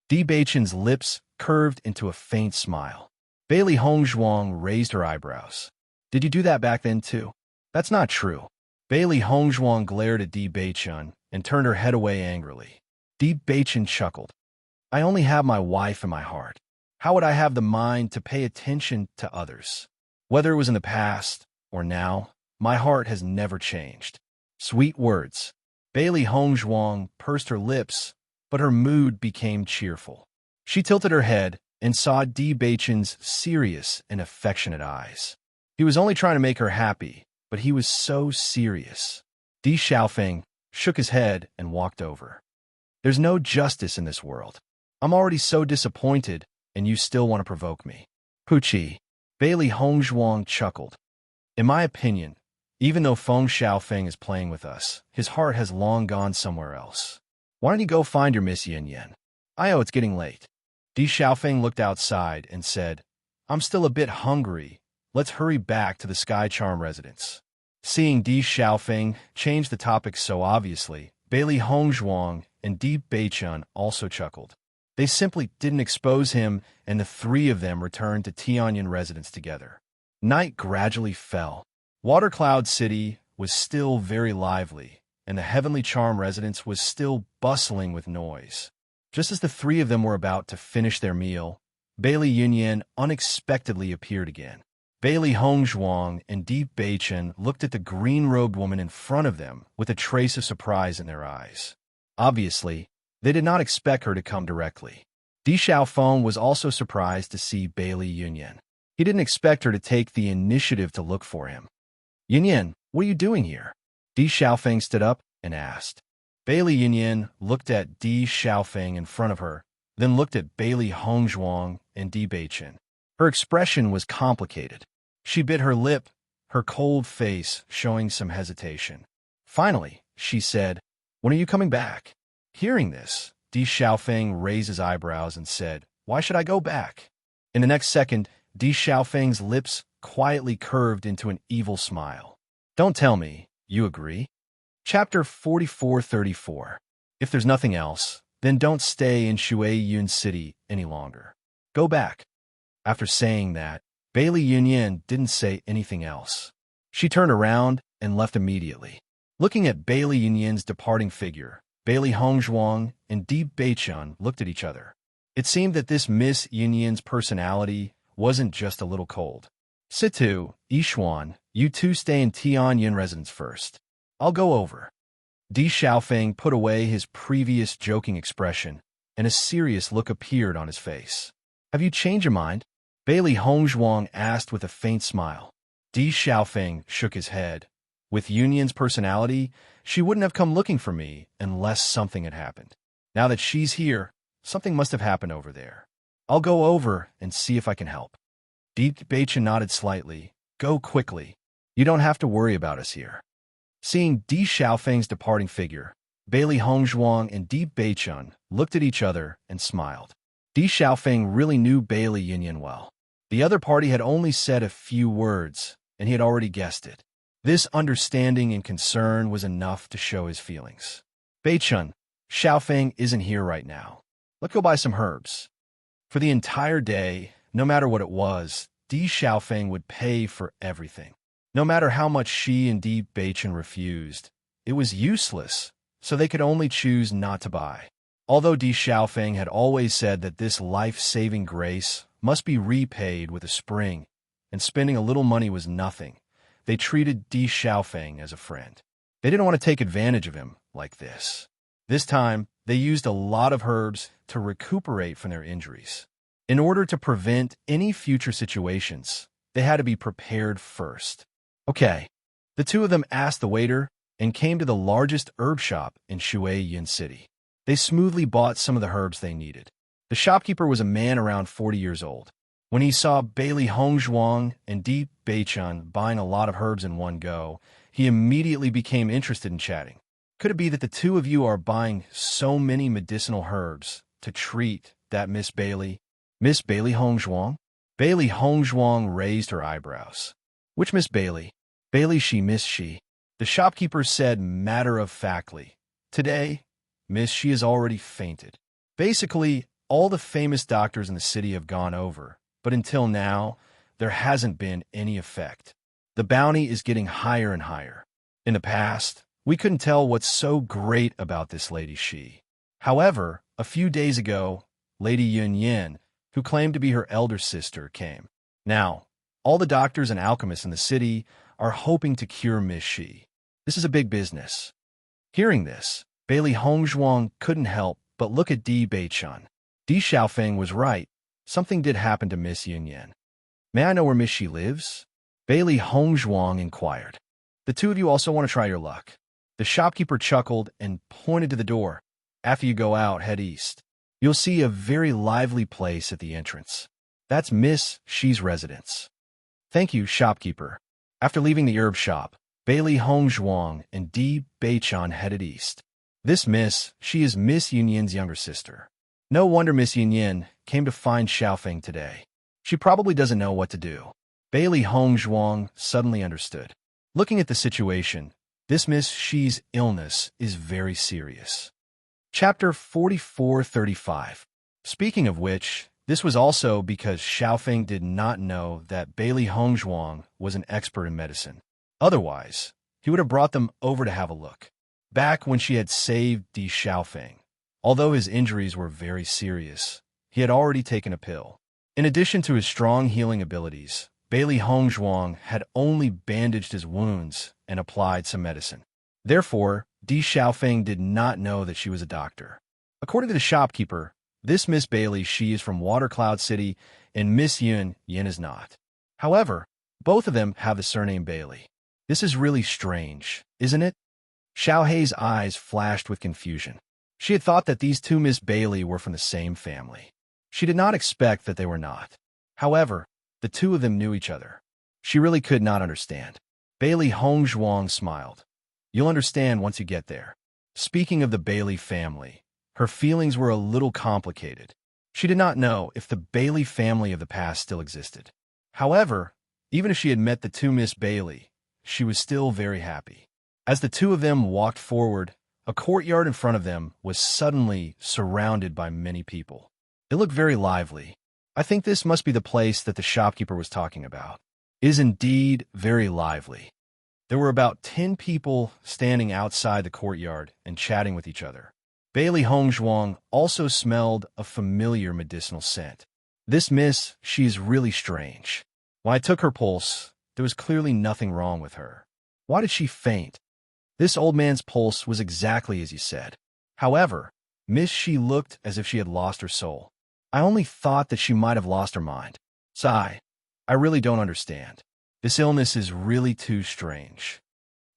Di Beichen's lips curved into a faint smile. Bailey Hongzhuang raised her eyebrows. Did you do that back then too? That's not true. Bailey Hongzhuang glared at Di Beichen and turned her head away angrily. Di Bachin chuckled. I only have my wife in my heart. How would I have the mind to pay attention to others? Whether it was in the past or now, my heart has never changed. Sweet words. Bailey Hongzhuang pursed her lips, but her mood became cheerful. She tilted her head and saw Di Bachin's serious and affectionate eyes. He was only trying to make her happy, but he was so serious. Di Xiaofeng shook his head and walked over. There's no justice in this world. I'm already so disappointed, and you still want to provoke me. Puchi. Bailey Hongzhuang chuckled. In my opinion, even though Feng Xiaofeng is playing with us, his heart has long gone somewhere else. Why don't you go find your Miss Yin Yin? It's getting late. Di Xiaofeng looked outside and said, I'm still a bit hungry. Let's hurry back to the Sky Charm residence. Seeing Di Xiaofeng change the topic so obviously, Bailey Hongzhuang and Di Bachin also chuckled. They simply didn't expose him, and the three of them returned to Tianyan residence together. Night gradually fell. Water Cloud City was still very lively, and the Heavenly Charm residence was still bustling with noise. Just as the three of them were about to finish their meal, Bailey Yunyan unexpectedly appeared again. Bailey Hongzhuang and Di Bachin looked at the green-robed woman in front of them with a trace of surprise in their eyes. Obviously, they did not expect her to come directly. Di Xiaofeng was also surprised to see Bailey Yunyan. He didn't expect her to take the initiative to look for him. Yunyan, what are you doing here? Di Xiaofeng stood up and asked. Bailey Yunyan looked at Di Xiaofeng in front of her, then looked at Bailey Hongzhuang and Di Bachin. Her expression was complicated. She bit her lip, her cold face showing some hesitation. Finally, she said, When are you coming back? Hearing this, Di Xiaofeng raised his eyebrows and said, Why should I go back? In the next second, Di Xiaofeng's lips quietly curved into an evil smile. Don't tell me, you agree? Chapter 4434. If there's nothing else, then don't stay in Shuai-Yun City any longer. Go back. After saying that, Bailey Yunyan didn't say anything else. She turned around and left immediately. Looking at Bailey Yunyan's departing figure, Bailey Hongzhuang and Di Bachin looked at each other. It seemed that this Miss Yunyan's personality wasn't just a little cold. Situ, Yishuan, you two stay in Tianyan residence first. I'll go over. Di Xiaofeng put away his previous joking expression, and a serious look appeared on his face. Have you changed your mind? Bailey Hongzhuang asked with a faint smile. Di Xiaofeng shook his head. With Yunyan's personality, she wouldn't have come looking for me unless something had happened. Now that she's here, something must have happened over there. I'll go over and see if I can help. Di Bachin nodded slightly. Go quickly. You don't have to worry about us here. Seeing Di Xiaofeng's departing figure, Bailey Hongzhuang and Di Bachin looked at each other and smiled. Di Xiaofeng really knew Bailey Yunyan well. The other party had only said a few words, and he had already guessed it. This understanding and concern was enough to show his feelings. Bachin, Xiaofeng isn't here right now. Let's go buy some herbs. For the entire day, no matter what it was, Di Xiaofeng would pay for everything. No matter how much she and Di Bachin refused, it was useless, so they could only choose not to buy. Although Di Xiaofeng had always said that this life-saving grace must be repaid with a spring, and spending a little money was nothing, they treated Di Xiaofeng as a friend. They didn't want to take advantage of him like this. This time, they used a lot of herbs to recuperate from their injuries. In order to prevent any future situations, they had to be prepared first. Okay. The two of them asked the waiter and came to the largest herb shop in Shuai-Yun City. They smoothly bought some of the herbs they needed. The shopkeeper was a man around 40 years old. When he saw Bailey Hongzhuang and Di Bachin buying a lot of herbs in one go, he immediately became interested in chatting. Could it be that the two of you are buying so many medicinal herbs to treat that Miss Bailey Hongzhuang? Bailey Hongzhuang raised her eyebrows. Which Miss Bailey? Bailey she Miss she. The shopkeeper said matter-of-factly. Today, Miss she has already fainted. Basically, all the famous doctors in the city have gone over, but until now, there hasn't been any effect. The bounty is getting higher and higher. In the past, we couldn't tell what's so great about this lady she. However, a few days ago, Lady Yun Yin, who claimed to be her elder sister, came. Now, all the doctors and alchemists in the city are hoping to cure Miss Shi. This is a big business. Hearing this, Bailey Hongzhuang couldn't help but look at Di Beichun. Di Xiaofeng was right. Something did happen to Miss Yun Yin. May I know where Miss Shi lives? Bailey Hongzhuang inquired. The two of you also want to try your luck. The shopkeeper chuckled and pointed to the door. After you go out, head east. You'll see a very lively place at the entrance. That's Miss Shi's residence. Thank you, shopkeeper. After leaving the herb shop, Bailey Hongzhuang and Di Beichun headed east. This Miss Shi is Miss Yun Yin's younger sister. No wonder Miss Yun Yin came to find Xiaofeng today. She probably doesn't know what to do. Bailey Hongzhuang suddenly understood. Looking at the situation, this Miss Shi's illness is very serious. Chapter 44:35. Speaking of which, this was also because Xiaofeng did not know that Bailey Hongzhuang was an expert in medicine. Otherwise, he would have brought them over to have a look. Back when she had saved Di Xiaofeng, although his injuries were very serious, he had already taken a pill. In addition to his strong healing abilities, Bailey Hongzhuang had only bandaged his wounds and applied some medicine. Therefore, Di Xiaofeng did not know that she was a doctor. According to the shopkeeper, this Miss Bailey Shi is from Watercloud City and Miss Yun Yin is not. However, both of them have the surname Bailey. This is really strange, isn't it? Xiaohei's eyes flashed with confusion. She had thought that these two Miss Bailey were from the same family. She did not expect that they were not. However, the two of them knew each other. She really could not understand. Bailey Hongzhuang smiled. You'll understand once you get there. Speaking of the Bailey family, her feelings were a little complicated. She did not know if the Bailey family of the past still existed. However, even if she had met the two Miss Bailey, she was still very happy. As the two of them walked forward, a courtyard in front of them was suddenly surrounded by many people. It looked very lively. I think this must be the place that the shopkeeper was talking about. It is indeed very lively. There were about 10 people standing outside the courtyard and chatting with each other. Bailey Hongzhuang also smelled a familiar medicinal scent. This Miss, she is really strange. When I took her pulse, there was clearly nothing wrong with her. Why did she faint? This old man's pulse was exactly as you said. However, Miss Shi looked as if she had lost her soul. I only thought that she might have lost her mind. Sigh. I really don't understand. This illness is really too strange.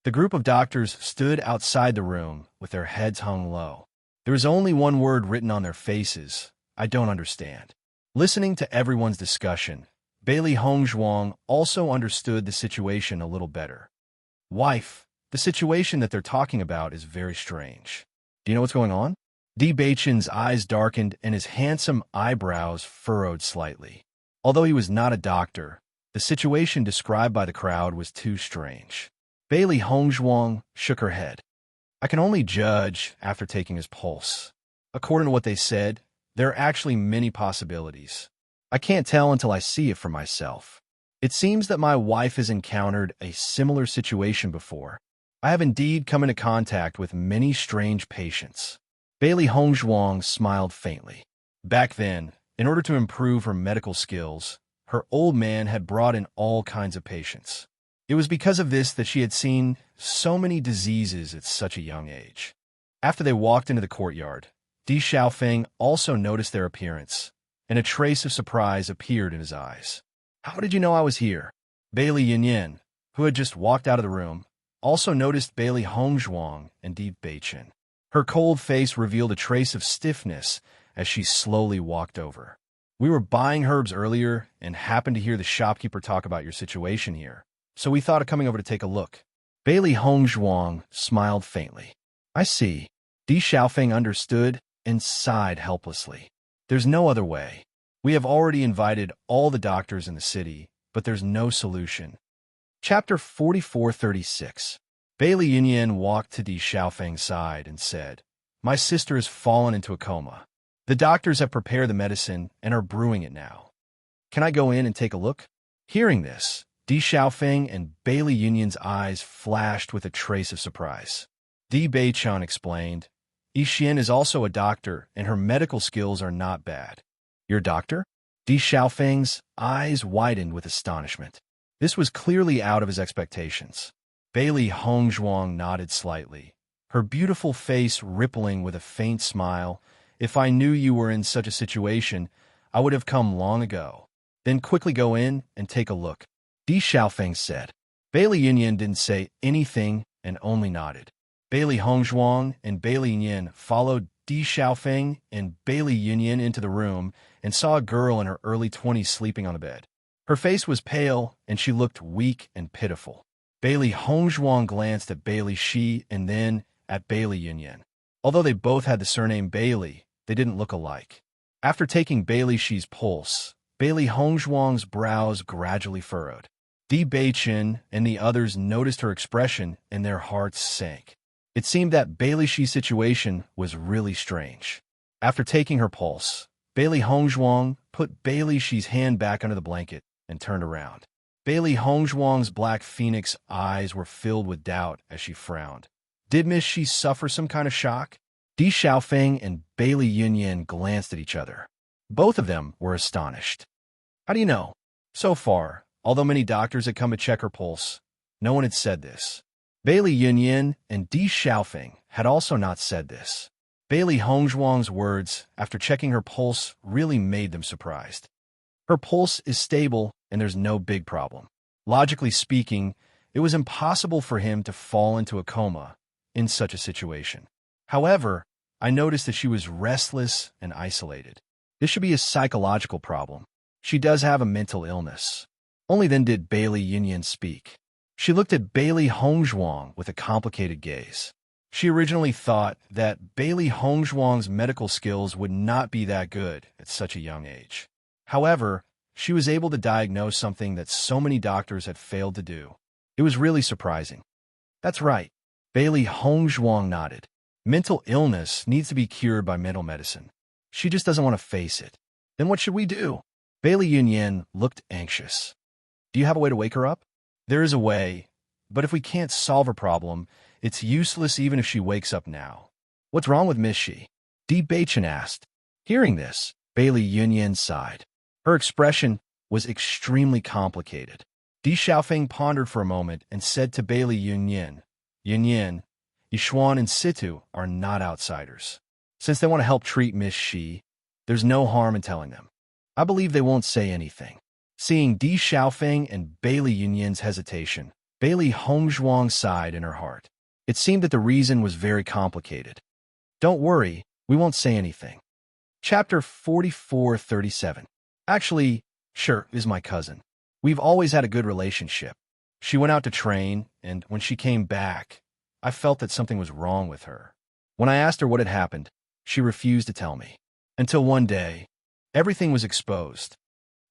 The group of doctors stood outside the room with their heads hung low. There was only one word written on their faces. I don't understand. Listening to everyone's discussion, Bailey Hongzhuang also understood the situation a little better. Wife, the situation that they're talking about is very strange. Do you know what's going on? Di Beichun's eyes darkened and his handsome eyebrows furrowed slightly. Although he was not a doctor, the situation described by the crowd was too strange. Bailey Hongzhuang shook her head. I can only judge after taking his pulse. According to what they said, there are actually many possibilities. I can't tell until I see it for myself. It seems that my wife has encountered a similar situation before. I have indeed come into contact with many strange patients. Bailey Hongzhuang smiled faintly. Back then, in order to improve her medical skills, her old man had brought in all kinds of patients. It was because of this that she had seen so many diseases at such a young age. After they walked into the courtyard, Di Xiaofeng also noticed their appearance, and a trace of surprise appeared in his eyes. How did you know I was here? Bailey Yun Yin, who had just walked out of the room, also noticed Bailey Hongzhuang and Di Beichun. Her cold face revealed a trace of stiffness as she slowly walked over. We were buying herbs earlier and happened to hear the shopkeeper talk about your situation here, so we thought of coming over to take a look. Bailey Hongzhuang smiled faintly. I see. Di Xiaofeng understood and sighed helplessly. There's no other way. We have already invited all the doctors in the city, but there's no solution. Chapter 44:36. Bailey Yunyan walked to Di Xiaofeng's side and said, My sister has fallen into a coma. The doctors have prepared the medicine and are brewing it now. Can I go in and take a look? Hearing this, Di Xiaofeng and Bailey Yunyan's eyes flashed with a trace of surprise. Di Beichun explained, Xian is also a doctor, and her medical skills are not bad. Your doctor? Di Xiaofeng's eyes widened with astonishment. This was clearly out of his expectations. Bailey Hongzhuang nodded slightly, her beautiful face rippling with a faint smile. If I knew you were in such a situation, I would have come long ago. Then quickly go in and take a look, Di Xiaofeng said. Bailey Yunyan didn't say anything and only nodded. Bailey Hongzhuang and Bailey Yin followed Di Xiaofeng and Bailey Yunyan into the room and saw a girl in her early 20s sleeping on the bed. Her face was pale and she looked weak and pitiful. Bailey Hongzhuang glanced at Bailey Shi and then at Bailey Yunyan. Although they both had the surname Bailey, they didn't look alike. After taking Bailey Shi's pulse, Bailey Hongzhuang's brows gradually furrowed. Di Beichen and the others noticed her expression and their hearts sank. It seemed that Bailey Shi's situation was really strange. After taking her pulse, Bailey Hongzhuang put Bailey Shi's hand back under the blanket and turned around. Bailey Hongzhuang's black phoenix eyes were filled with doubt as she frowned. Did Miss Shi suffer some kind of shock? Di Xiaofeng and Bailey Yunyan glanced at each other. Both of them were astonished. How do you know? So far, although many doctors had come to check her pulse, no one had said this. Bailey Yunyan and Di Xiaofeng had also not said this. Bailey Hongzhuang's words, after checking her pulse, really made them surprised. Her pulse is stable and there's no big problem. Logically speaking, it was impossible for him to fall into a coma in such a situation. However, I noticed that she was restless and isolated. This should be a psychological problem. She does have a mental illness. Only then did Bailey Yunyan speak. She looked at Bailey Hongzhuang with a complicated gaze. She originally thought that Bailey Hongzhuang's medical skills would not be that good at such a young age. However, she was able to diagnose something that so many doctors had failed to do. It was really surprising. That's right. Bailey Hongzhuang nodded. Mental illness needs to be cured by mental medicine. She just doesn't want to face it. Then what should we do? Bailey Yunyan looked anxious. Do you have a way to wake her up? There is a way, but if we can't solve her problem, it's useless even if she wakes up now. What's wrong with Miss Shi? Di Beichen asked. Hearing this, Bailey Yunyan sighed. Her expression was extremely complicated. Di Xiaofeng pondered for a moment and said to Bailey Yunyan, Yunyan, Yishuan and Situ are not outsiders. Since they want to help treat Miss Shi, there's no harm in telling them. I believe they won't say anything. Seeing Di Xiaofeng and Bailey Yunyan's hesitation, Bailey Hongzhuang sighed in her heart. It seemed that the reason was very complicated. Don't worry, we won't say anything. Chapter 44:37. Actually, sure, is my cousin. We've always had a good relationship. She went out to train, and when she came back, I felt that something was wrong with her. When I asked her what had happened, she refused to tell me. Until one day, everything was exposed.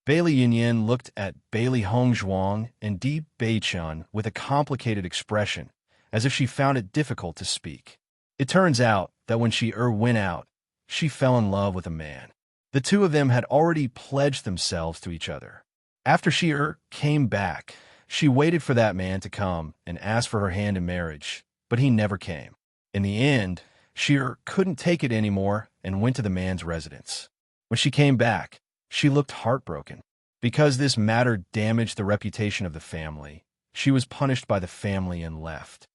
Bailey Yunyan looked at Bailey Hongzhuang and Di Beichen with a complicated expression, as if she found it difficult to speak. It turns out that when she went out, she fell in love with a man. The two of them had already pledged themselves to each other. After she came back, she waited for that man to come and ask for her hand in marriage, but he never came. In the end, she couldn't take it anymore and went to the man's residence. When she came back, she looked heartbroken. Because this matter damaged the reputation of the family, she was punished by the family and left.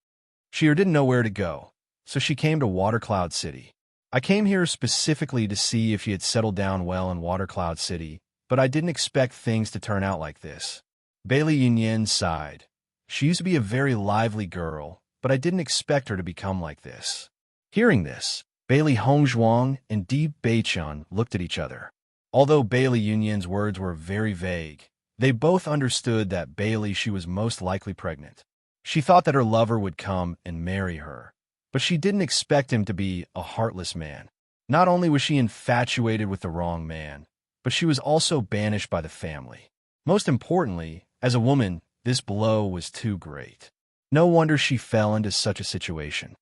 She didn't know where to go, so she came to Watercloud City. I came here specifically to see if she had settled down well in Watercloud City, but I didn't expect things to turn out like this. Bailey Yunyan sighed. She used to be a very lively girl, but I didn't expect her to become like this. Hearing this, Bailey Hongzhuang and Di Beichen looked at each other. Although Bailey Yunyan's words were very vague, they both understood that Bailey she was most likely pregnant. She thought that her lover would come and marry her, but she didn't expect him to be a heartless man. Not only was she infatuated with the wrong man, but she was also banished by the family. Most importantly, as a woman, this blow was too great. No wonder she fell into such a situation.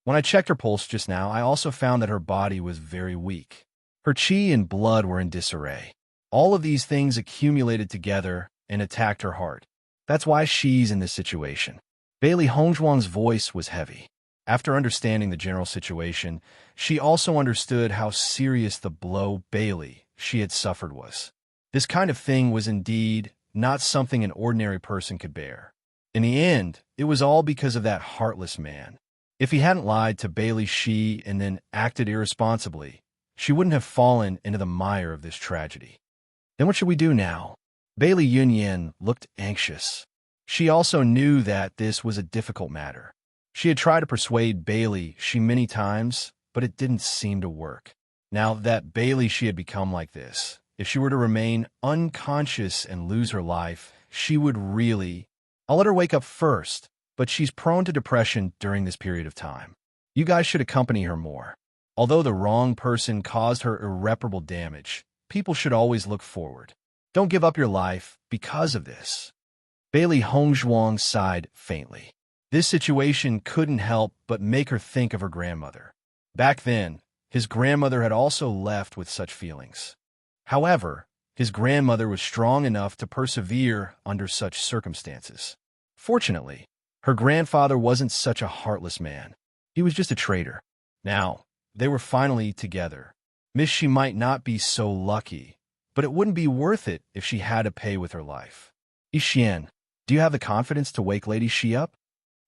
When I checked her pulse just now, I also found that her body was very weak. Her qi and blood were in disarray. All of these things accumulated together and attacked her heart. That's why she's in this situation. Bailey Hongzhuang's voice was heavy. After understanding the general situation, she also understood how serious the blow Bailey she had suffered was. This kind of thing was indeed not something an ordinary person could bear. In the end, it was all because of that heartless man. If he hadn't lied to Bailey and then acted irresponsibly, she wouldn't have fallen into the mire of this tragedy. Then what should we do now? Bailey Yunyan looked anxious. She also knew that this was a difficult matter. She had tried to persuade Bailey many times, but it didn't seem to work. Now that Bailey had become like this, if she were to remain unconscious and lose her life, she would really... I'll let her wake up first, but she's prone to depression during this period of time. You guys should accompany her more. Although the wrong person caused her irreparable damage, people should always look forward. Don't give up your life because of this. Bailey Hongzhuang sighed faintly. This situation couldn't help but make her think of her grandmother. Back then, his grandmother had also left with such feelings. However, his grandmother was strong enough to persevere under such circumstances. Fortunately, her grandfather wasn't such a heartless man. He was just a traitor. Now, they were finally together. She might not be so lucky, but it wouldn't be worth it if she had to pay with her life. Yixian, do you have the confidence to wake Lady Shi up?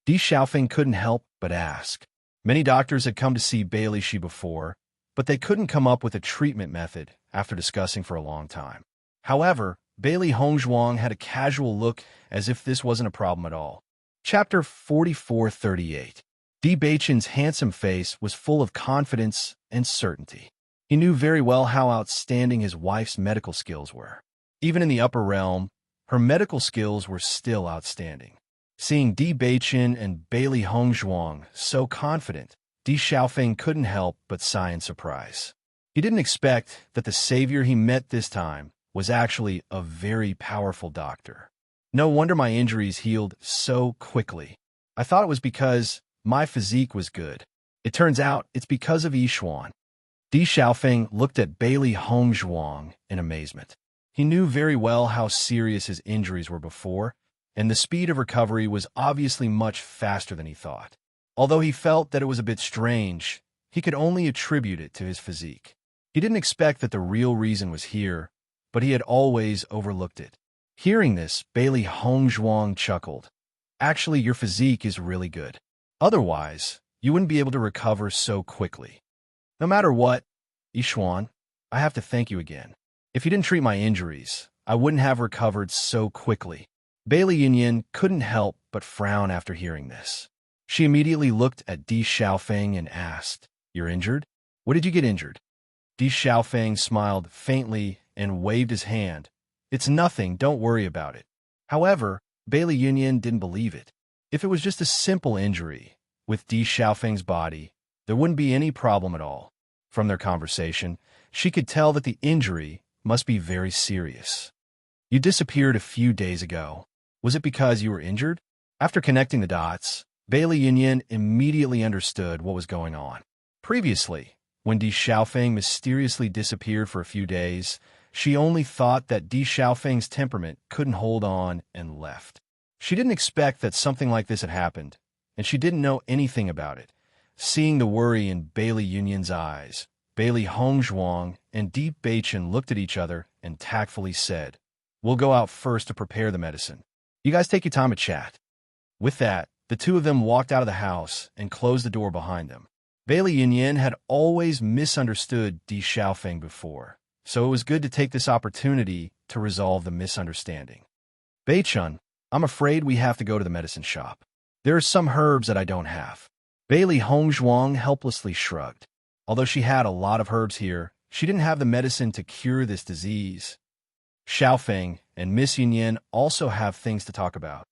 Di Xiaofeng couldn't help but ask. Many doctors had come to see Bailey before, but they couldn't come up with a treatment method after discussing for a long time. However, Bailey Hongzhuang had a casual look as if this wasn't a problem at all. Chapter 4438. Di Beichen's handsome face was full of confidence and certainty. He knew very well how outstanding his wife's medical skills were. Even in the upper realm, her medical skills were still outstanding. Seeing Di Beichen and Bailey Hongzhuang so confident, Di Xiaofeng couldn't help but sigh in surprise. He didn't expect that the savior he met this time was actually a very powerful doctor. No wonder my injuries healed so quickly. I thought it was because my physique was good. It turns out it's because of Yishuan. Di Xiaofeng looked at Bailey Hongzhuang in amazement. He knew very well how serious his injuries were before, and the speed of recovery was obviously much faster than he thought. Although he felt that it was a bit strange, he could only attribute it to his physique. He didn't expect that the real reason was here, but he had always overlooked it. Hearing this, Bailey Hongzhuang chuckled. Actually, your physique is really good. Otherwise, you wouldn't be able to recover so quickly. No matter what, Yishuan, I have to thank you again. If you didn't treat my injuries, I wouldn't have recovered so quickly. Bailey Yunyan couldn't help but frown after hearing this. She immediately looked at Di Xiaofeng and asked, "You're injured? What did you get injured?" Di Xiaofeng smiled faintly and waved his hand. "It's nothing, don't worry about it." However, Bailey Yunyan didn't believe it. If it was just a simple injury with Di Xiaofeng's body, there wouldn't be any problem at all. From their conversation, she could tell that the injury must be very serious. "You disappeared a few days ago. Was it because you were injured?" After connecting the dots, Bailey Yunyan immediately understood what was going on. Previously, when Di Xiaofeng mysteriously disappeared for a few days, she only thought that Di Xiaofeng's temperament couldn't hold on and left. She didn't expect that something like this had happened, and she didn't know anything about it. Seeing the worry in Bailey Yunyan's eyes, Bailey Hongzhuang and Di Beichen looked at each other and tactfully said, "We'll go out first to prepare the medicine. You guys take your time to chat." With that, the two of them walked out of the house and closed the door behind them. Bailey Yunyan had always misunderstood Di Xiaofeng before, so it was good to take this opportunity to resolve the misunderstanding. "Beichun, I'm afraid we have to go to the medicine shop. There are some herbs that I don't have." Bailey Hongzhuang helplessly shrugged. Although she had a lot of herbs here, she didn't have the medicine to cure this disease. Xiaofeng and Miss Yunyan also have things to talk about.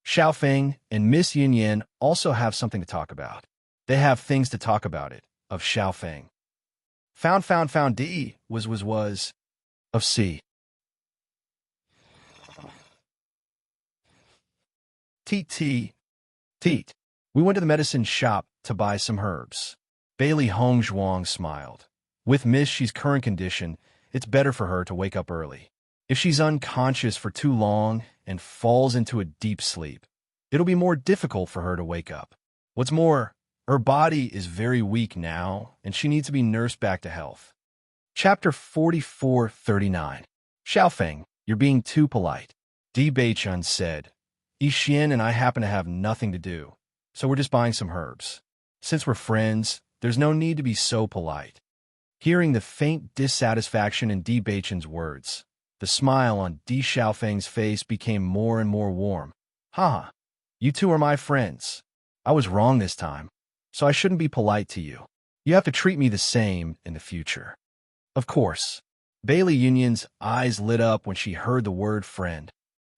Xiaofeng and Miss Yunyan also have something to talk about. They have things to talk about it, of Xiaofeng. Found D was of C. Teat. We went to the medicine shop to buy some herbs. Bailey Hongzhuang smiled. With Miss Shi's current condition, it's better for her to wake up early. If she's unconscious for too long and falls into a deep sleep, it'll be more difficult for her to wake up. What's more, Her body is very weak now, and she needs to be nursed back to health. Chapter 4439. Xiaofeng, you're being too polite. Di Beichun said, Yixian and I happen to have nothing to do, so we're just buying some herbs. Since we're friends, there's no need to be so polite. Hearing the faint dissatisfaction in Di Beichun's words, the smile on Di Xiaofeng's face became more and more warm. Haha, you two are my friends. I was wrong this time, so I shouldn't be polite to you. You have to treat me the same in the future. Of course. Bailey Union's eyes lit up when she heard the word friend.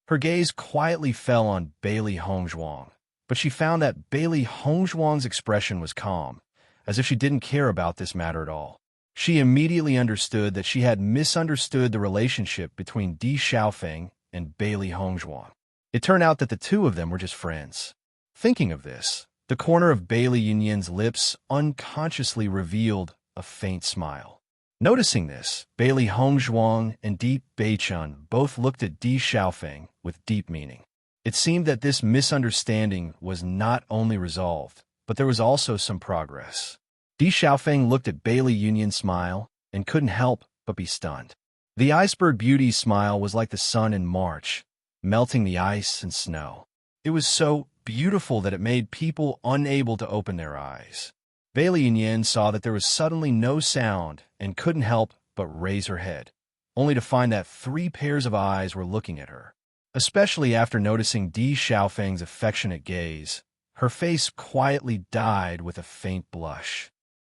Her gaze quietly fell on Bailey Hongzhuang, but she found that Bailey Hongzhuang's expression was calm, as if she didn't care about this matter at all. She immediately understood that she had misunderstood the relationship between Di Xiaofeng and Bailey Hongzhuang. It turned out that the two of them were just friends. Thinking of this, the corner of Bailey Yunyan's lips unconsciously revealed a faint smile. Noticing this, Bailey Hongzhuang and Di Beichun both looked at Di Xiaofeng with deep meaning. It seemed that this misunderstanding was not only resolved, but there was also some progress. Di Xiaofeng looked at Bailey Yunyan's smile and couldn't help but be stunned. The iceberg beauty's smile was like the sun in March, melting the ice and snow. It was so beautiful that it made people unable to open their eyes. Bailey Yunyan saw that there was suddenly no sound and couldn't help but raise her head, only to find that 3 pairs of eyes were looking at her. Especially after noticing Di Xiaofeng's affectionate gaze, her face quietly dyed with a faint blush.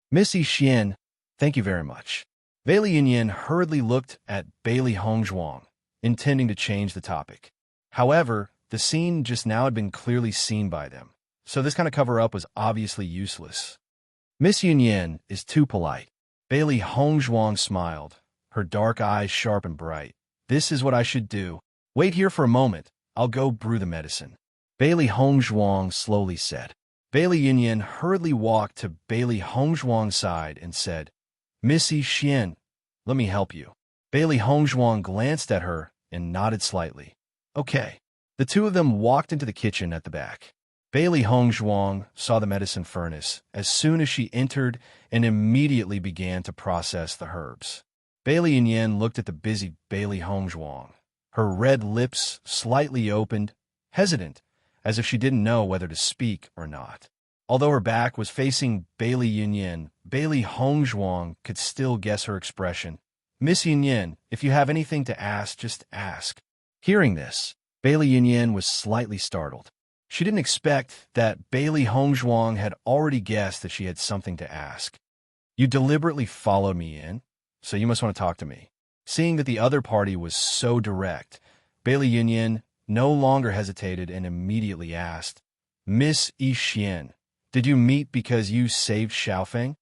Miss Yixian, thank you very much. Bailey Yunyan hurriedly looked at Bailey Hongzhuang, intending to change the topic. However, the scene just now had been clearly seen by them, so this kind of cover-up was obviously useless. Miss Yunyan is too polite. Bailey Hongzhuang smiled, her dark eyes sharp and bright. This is what I should do. Wait here for a moment. I'll go brew the medicine. Bailey Hongzhuang slowly said. Bailey Yunyan hurriedly walked to Bailey Hongzhuang's side and said, Miss Yixian, let me help you. Bailey Hongzhuang glanced at her and nodded slightly. Okay. The two of them walked into the kitchen at the back. Bailey Hongzhuang saw the medicine furnace as soon as she entered and immediately began to process the herbs. Bailey Yunyan looked at the busy Bailey Hongzhuang, her red lips slightly opened, hesitant, as if she didn't know whether to speak or not. Although her back was facing Bailey Yunyan, Bailey Hongzhuang could still guess her expression. Miss Yunyan, if you have anything to ask, just ask. Hearing this, Bailey Yunyan was slightly startled. She didn't expect that Bailey Hongzhuang had already guessed that she had something to ask. You deliberately followed me in, so you must want to talk to me. Seeing that the other party was so direct, Bailey Yunyan no longer hesitated and immediately asked, Miss Yixian, did you meet because you saved Xiaofeng?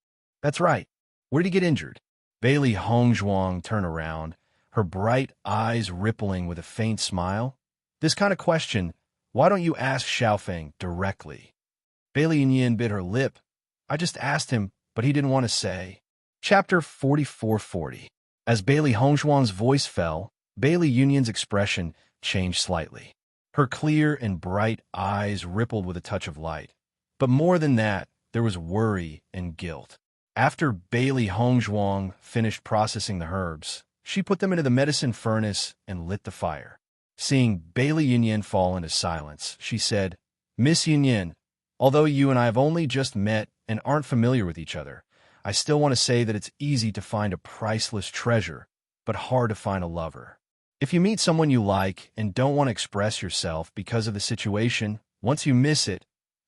That's right. Where did he get injured? Bailey Hongzhuang turned around, her bright eyes rippling with a faint smile. This kind of question, why don't you ask Xiaofeng directly? Bailey Yunyan bit her lip. I just asked him, but he didn't want to say. Chapter 4440. As Bailey Hongzhuang's voice fell, Bailey Yunyan's expression changed slightly. Her clear and bright eyes rippled with a touch of light. But more than that, there was worry and guilt. After Bailey Hongzhuang finished processing the herbs, she put them into the medicine furnace and lit the fire. Seeing Bailey Yunyan fall into silence, she said, Miss Yunyan, although you and I have only just met and aren't familiar with each other, I still want to say that it's easy to find a priceless treasure, but hard to find a lover. If you meet someone you like and don't want to express yourself because of the situation, once you miss it,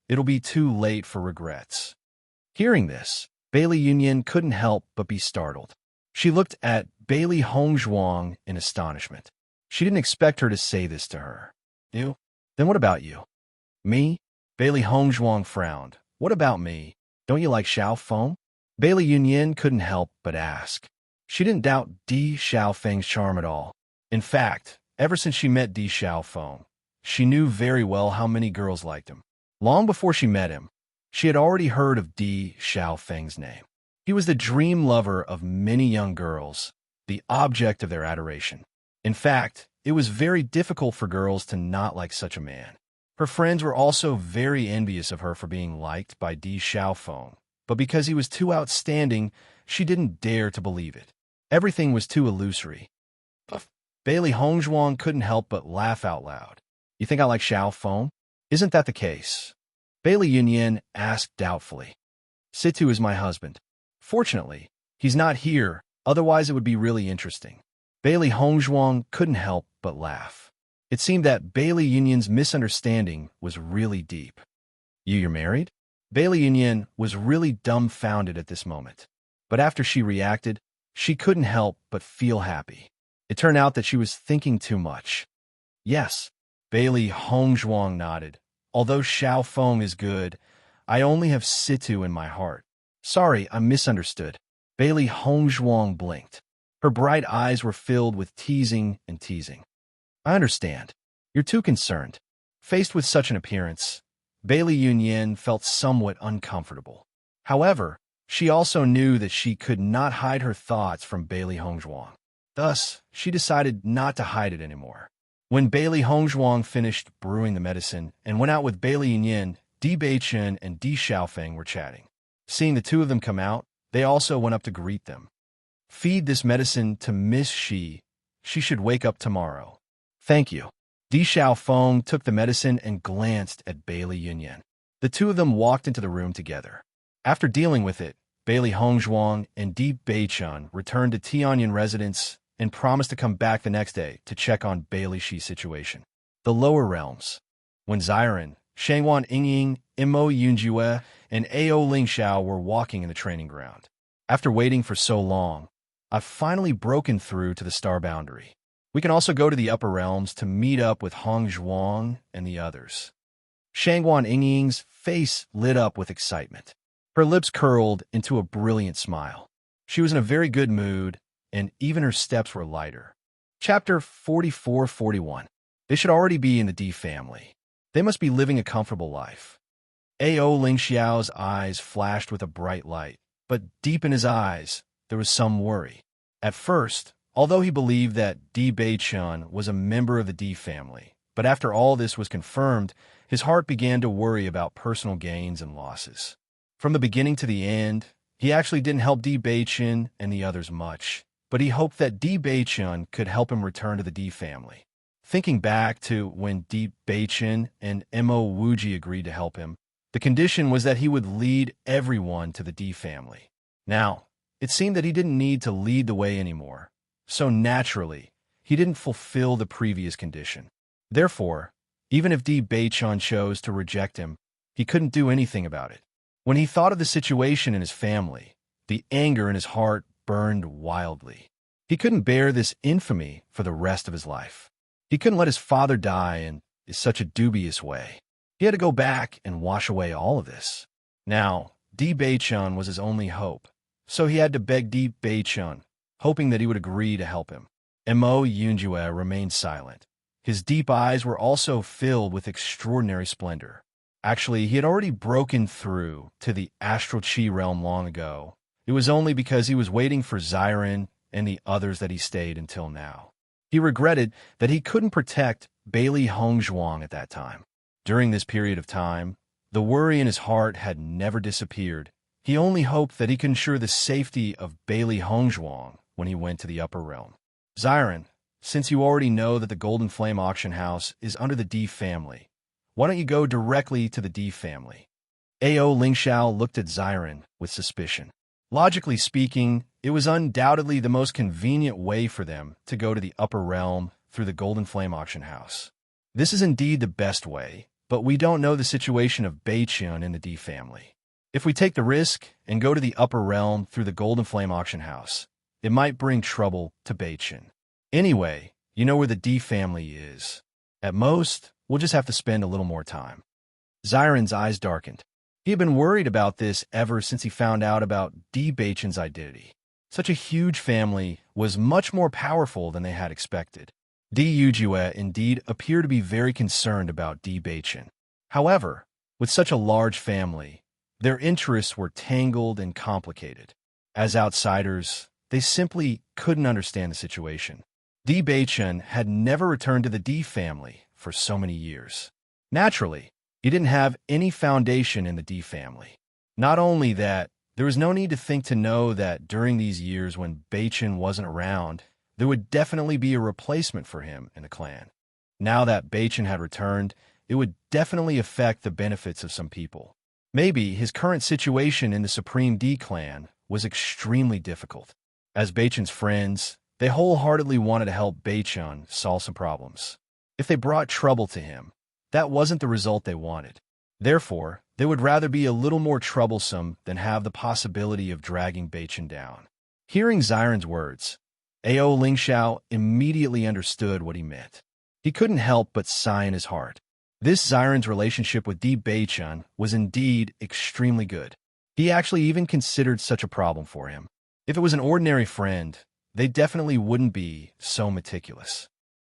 it'll be too late for regrets. Hearing this, Bailey Yunyan couldn't help but be startled. She looked at Bailey Hongzhuang in astonishment. She didn't expect her to say this to her. You? Then what about you? Me? Bailey Hongzhuang frowned. What about me? Don't you like Xiaofeng? Bailey Yunyan couldn't help but ask. She didn't doubt Di Xiaofeng's charm at all. In fact, ever since she met Di Xiaofeng, she knew very well how many girls liked him. Long before she met him, she had already heard of Di Xiaofeng's name. He was the dream lover of many young girls, the object of their adoration. In fact, it was very difficult for girls to not like such a man. Her friends were also very envious of her for being liked by Di Xiaofeng, but because he was too outstanding, she didn't dare to believe it. Everything was too illusory. Bailey Hongzhuang couldn't help but laugh out loud. You think I like Xiaofeng? Isn't that the case? Bailey Yunyan asked doubtfully. Situ is my husband. Fortunately, he's not here, otherwise it would be really interesting. Bailey Hongzhuang couldn't help but laugh. It seemed that Bailey Yunyan's misunderstanding was really deep. You're married? Bailey Yunyan was really dumbfounded at this moment. But after she reacted, she couldn't help but feel happy. It turned out that she was thinking too much. Yes, Bailey Hongzhuang nodded. Although Xiaofeng is good, I only have Situ in my heart. Sorry, I misunderstood. Bailey Hongzhuang blinked. Her bright eyes were filled with teasing and teasing. I understand. You're too concerned. Faced with such an appearance, Bailey Yunyan felt somewhat uncomfortable. However, she also knew that she could not hide her thoughts from Bailey Hongzhuang. Thus, she decided not to hide it anymore. When Bailey Hongzhuang finished brewing the medicine and went out with Bailey Yunyan, Di Beichen and Di Xiaofeng were chatting. Seeing the two of them come out, they also went up to greet them. Feed this medicine to Miss Shi. She should wake up tomorrow. Thank you. Di Xiaofeng took the medicine and glanced at Bailey Yunyan. The two of them walked into the room together. After dealing with it, Bailey Hongzhuang and Di Beichen returned to Tianyan residence and promised to come back the next day to check on Bailey Shi's situation. The lower realms. When Ziren, Shangwan Yingying, Imo Yunjue, and Ao Lingxiao were walking in the training ground. After waiting for so long, I've finally broken through to the star boundary. We can also go to the upper realms to meet up with Hongzhuang and the others. Shangwan Yingying's face lit up with excitement. Her lips curled into a brilliant smile. She was in a very good mood, and even her steps were lighter. Chapter 44-41. They should already be in the D family. They must be living a comfortable life. Ao Lingxiao's eyes flashed with a bright light, but deep in his eyes, there was some worry. At first, although he believed that Di Beichen was a member of the D family, but after all this was confirmed, his heart began to worry about personal gains and losses. From the beginning to the end, he actually didn't help Di Beichen and the others much, but he hoped that Di Beichen could help him return to the D family. Thinking back to when Di Beichen and Mo Wuji agreed to help him, the condition was that he would lead everyone to the D family. Now, it seemed that he didn't need to lead the way anymore, so naturally, he didn't fulfill the previous condition. Therefore, even if Di Beichen chose to reject him, he couldn't do anything about it. When he thought of the situation in his family, the anger in his heart burned wildly. He couldn't bear this infamy for the rest of his life. He couldn't let his father die in such a dubious way. He had to go back and wash away all of this. Now, Di Beichen was his only hope, so he had to beg Di Beichen, hoping that he would agree to help him. Mo Yunjue remained silent. His deep eyes were also filled with extraordinary splendor. Actually, he had already broken through to the astral chi realm long ago. It was only because he was waiting for Ziren and the others that he stayed until now. He regretted that he couldn't protect Bailey Hongzhuang at that time. During this period of time, the worry in his heart had never disappeared. He only hoped that he could ensure the safety of Bailey Hongzhuang when he went to the upper realm. Ziren, since you already know that the Golden Flame auction house is under the D family, why don't you go directly to the D family? Ao Lingxiao looked at Ziren with suspicion. Logically speaking, it was undoubtedly the most convenient way for them to go to the upper realm through the Golden Flame auction house. This is indeed the best way, but we don't know the situation of Beichen in the D family. If we take the risk and go to the upper realm through the Golden Flame auction house, it might bring trouble to Beichen. Anyway, you know where the D family is. At most, we'll just have to spend a little more time. Ziren's eyes darkened. He had been worried about this ever since he found out about Di Beichen's identity. Such a huge family was much more powerful than they had expected. Di Yujue indeed appeared to be very concerned about Di Beichen. However, with such a large family, their interests were tangled and complicated. As outsiders, they simply couldn't understand the situation. Di Beichen had never returned to the D family for so many years. Naturally, he didn't have any foundation in the D family. Not only that, there was no need to think to know that during these years when Bachin wasn't around, there would definitely be a replacement for him in the clan. Now that Bachin had returned, it would definitely affect the benefits of some people. Maybe his current situation in the Supreme D clan was extremely difficult. As Bachin's friends, they wholeheartedly wanted to help Bachin solve some problems. If they brought trouble to him, that wasn't the result they wanted. Therefore, they would rather be a little more troublesome than have the possibility of dragging Bachin down. Hearing Xiren's words, Ao Lingxiao immediately understood what he meant. He couldn't help but sigh in his heart. This Xiren's relationship with Di Bachin was indeed extremely good. He actually even considered such a problem for him. If it was an ordinary friend, they definitely wouldn't be so meticulous.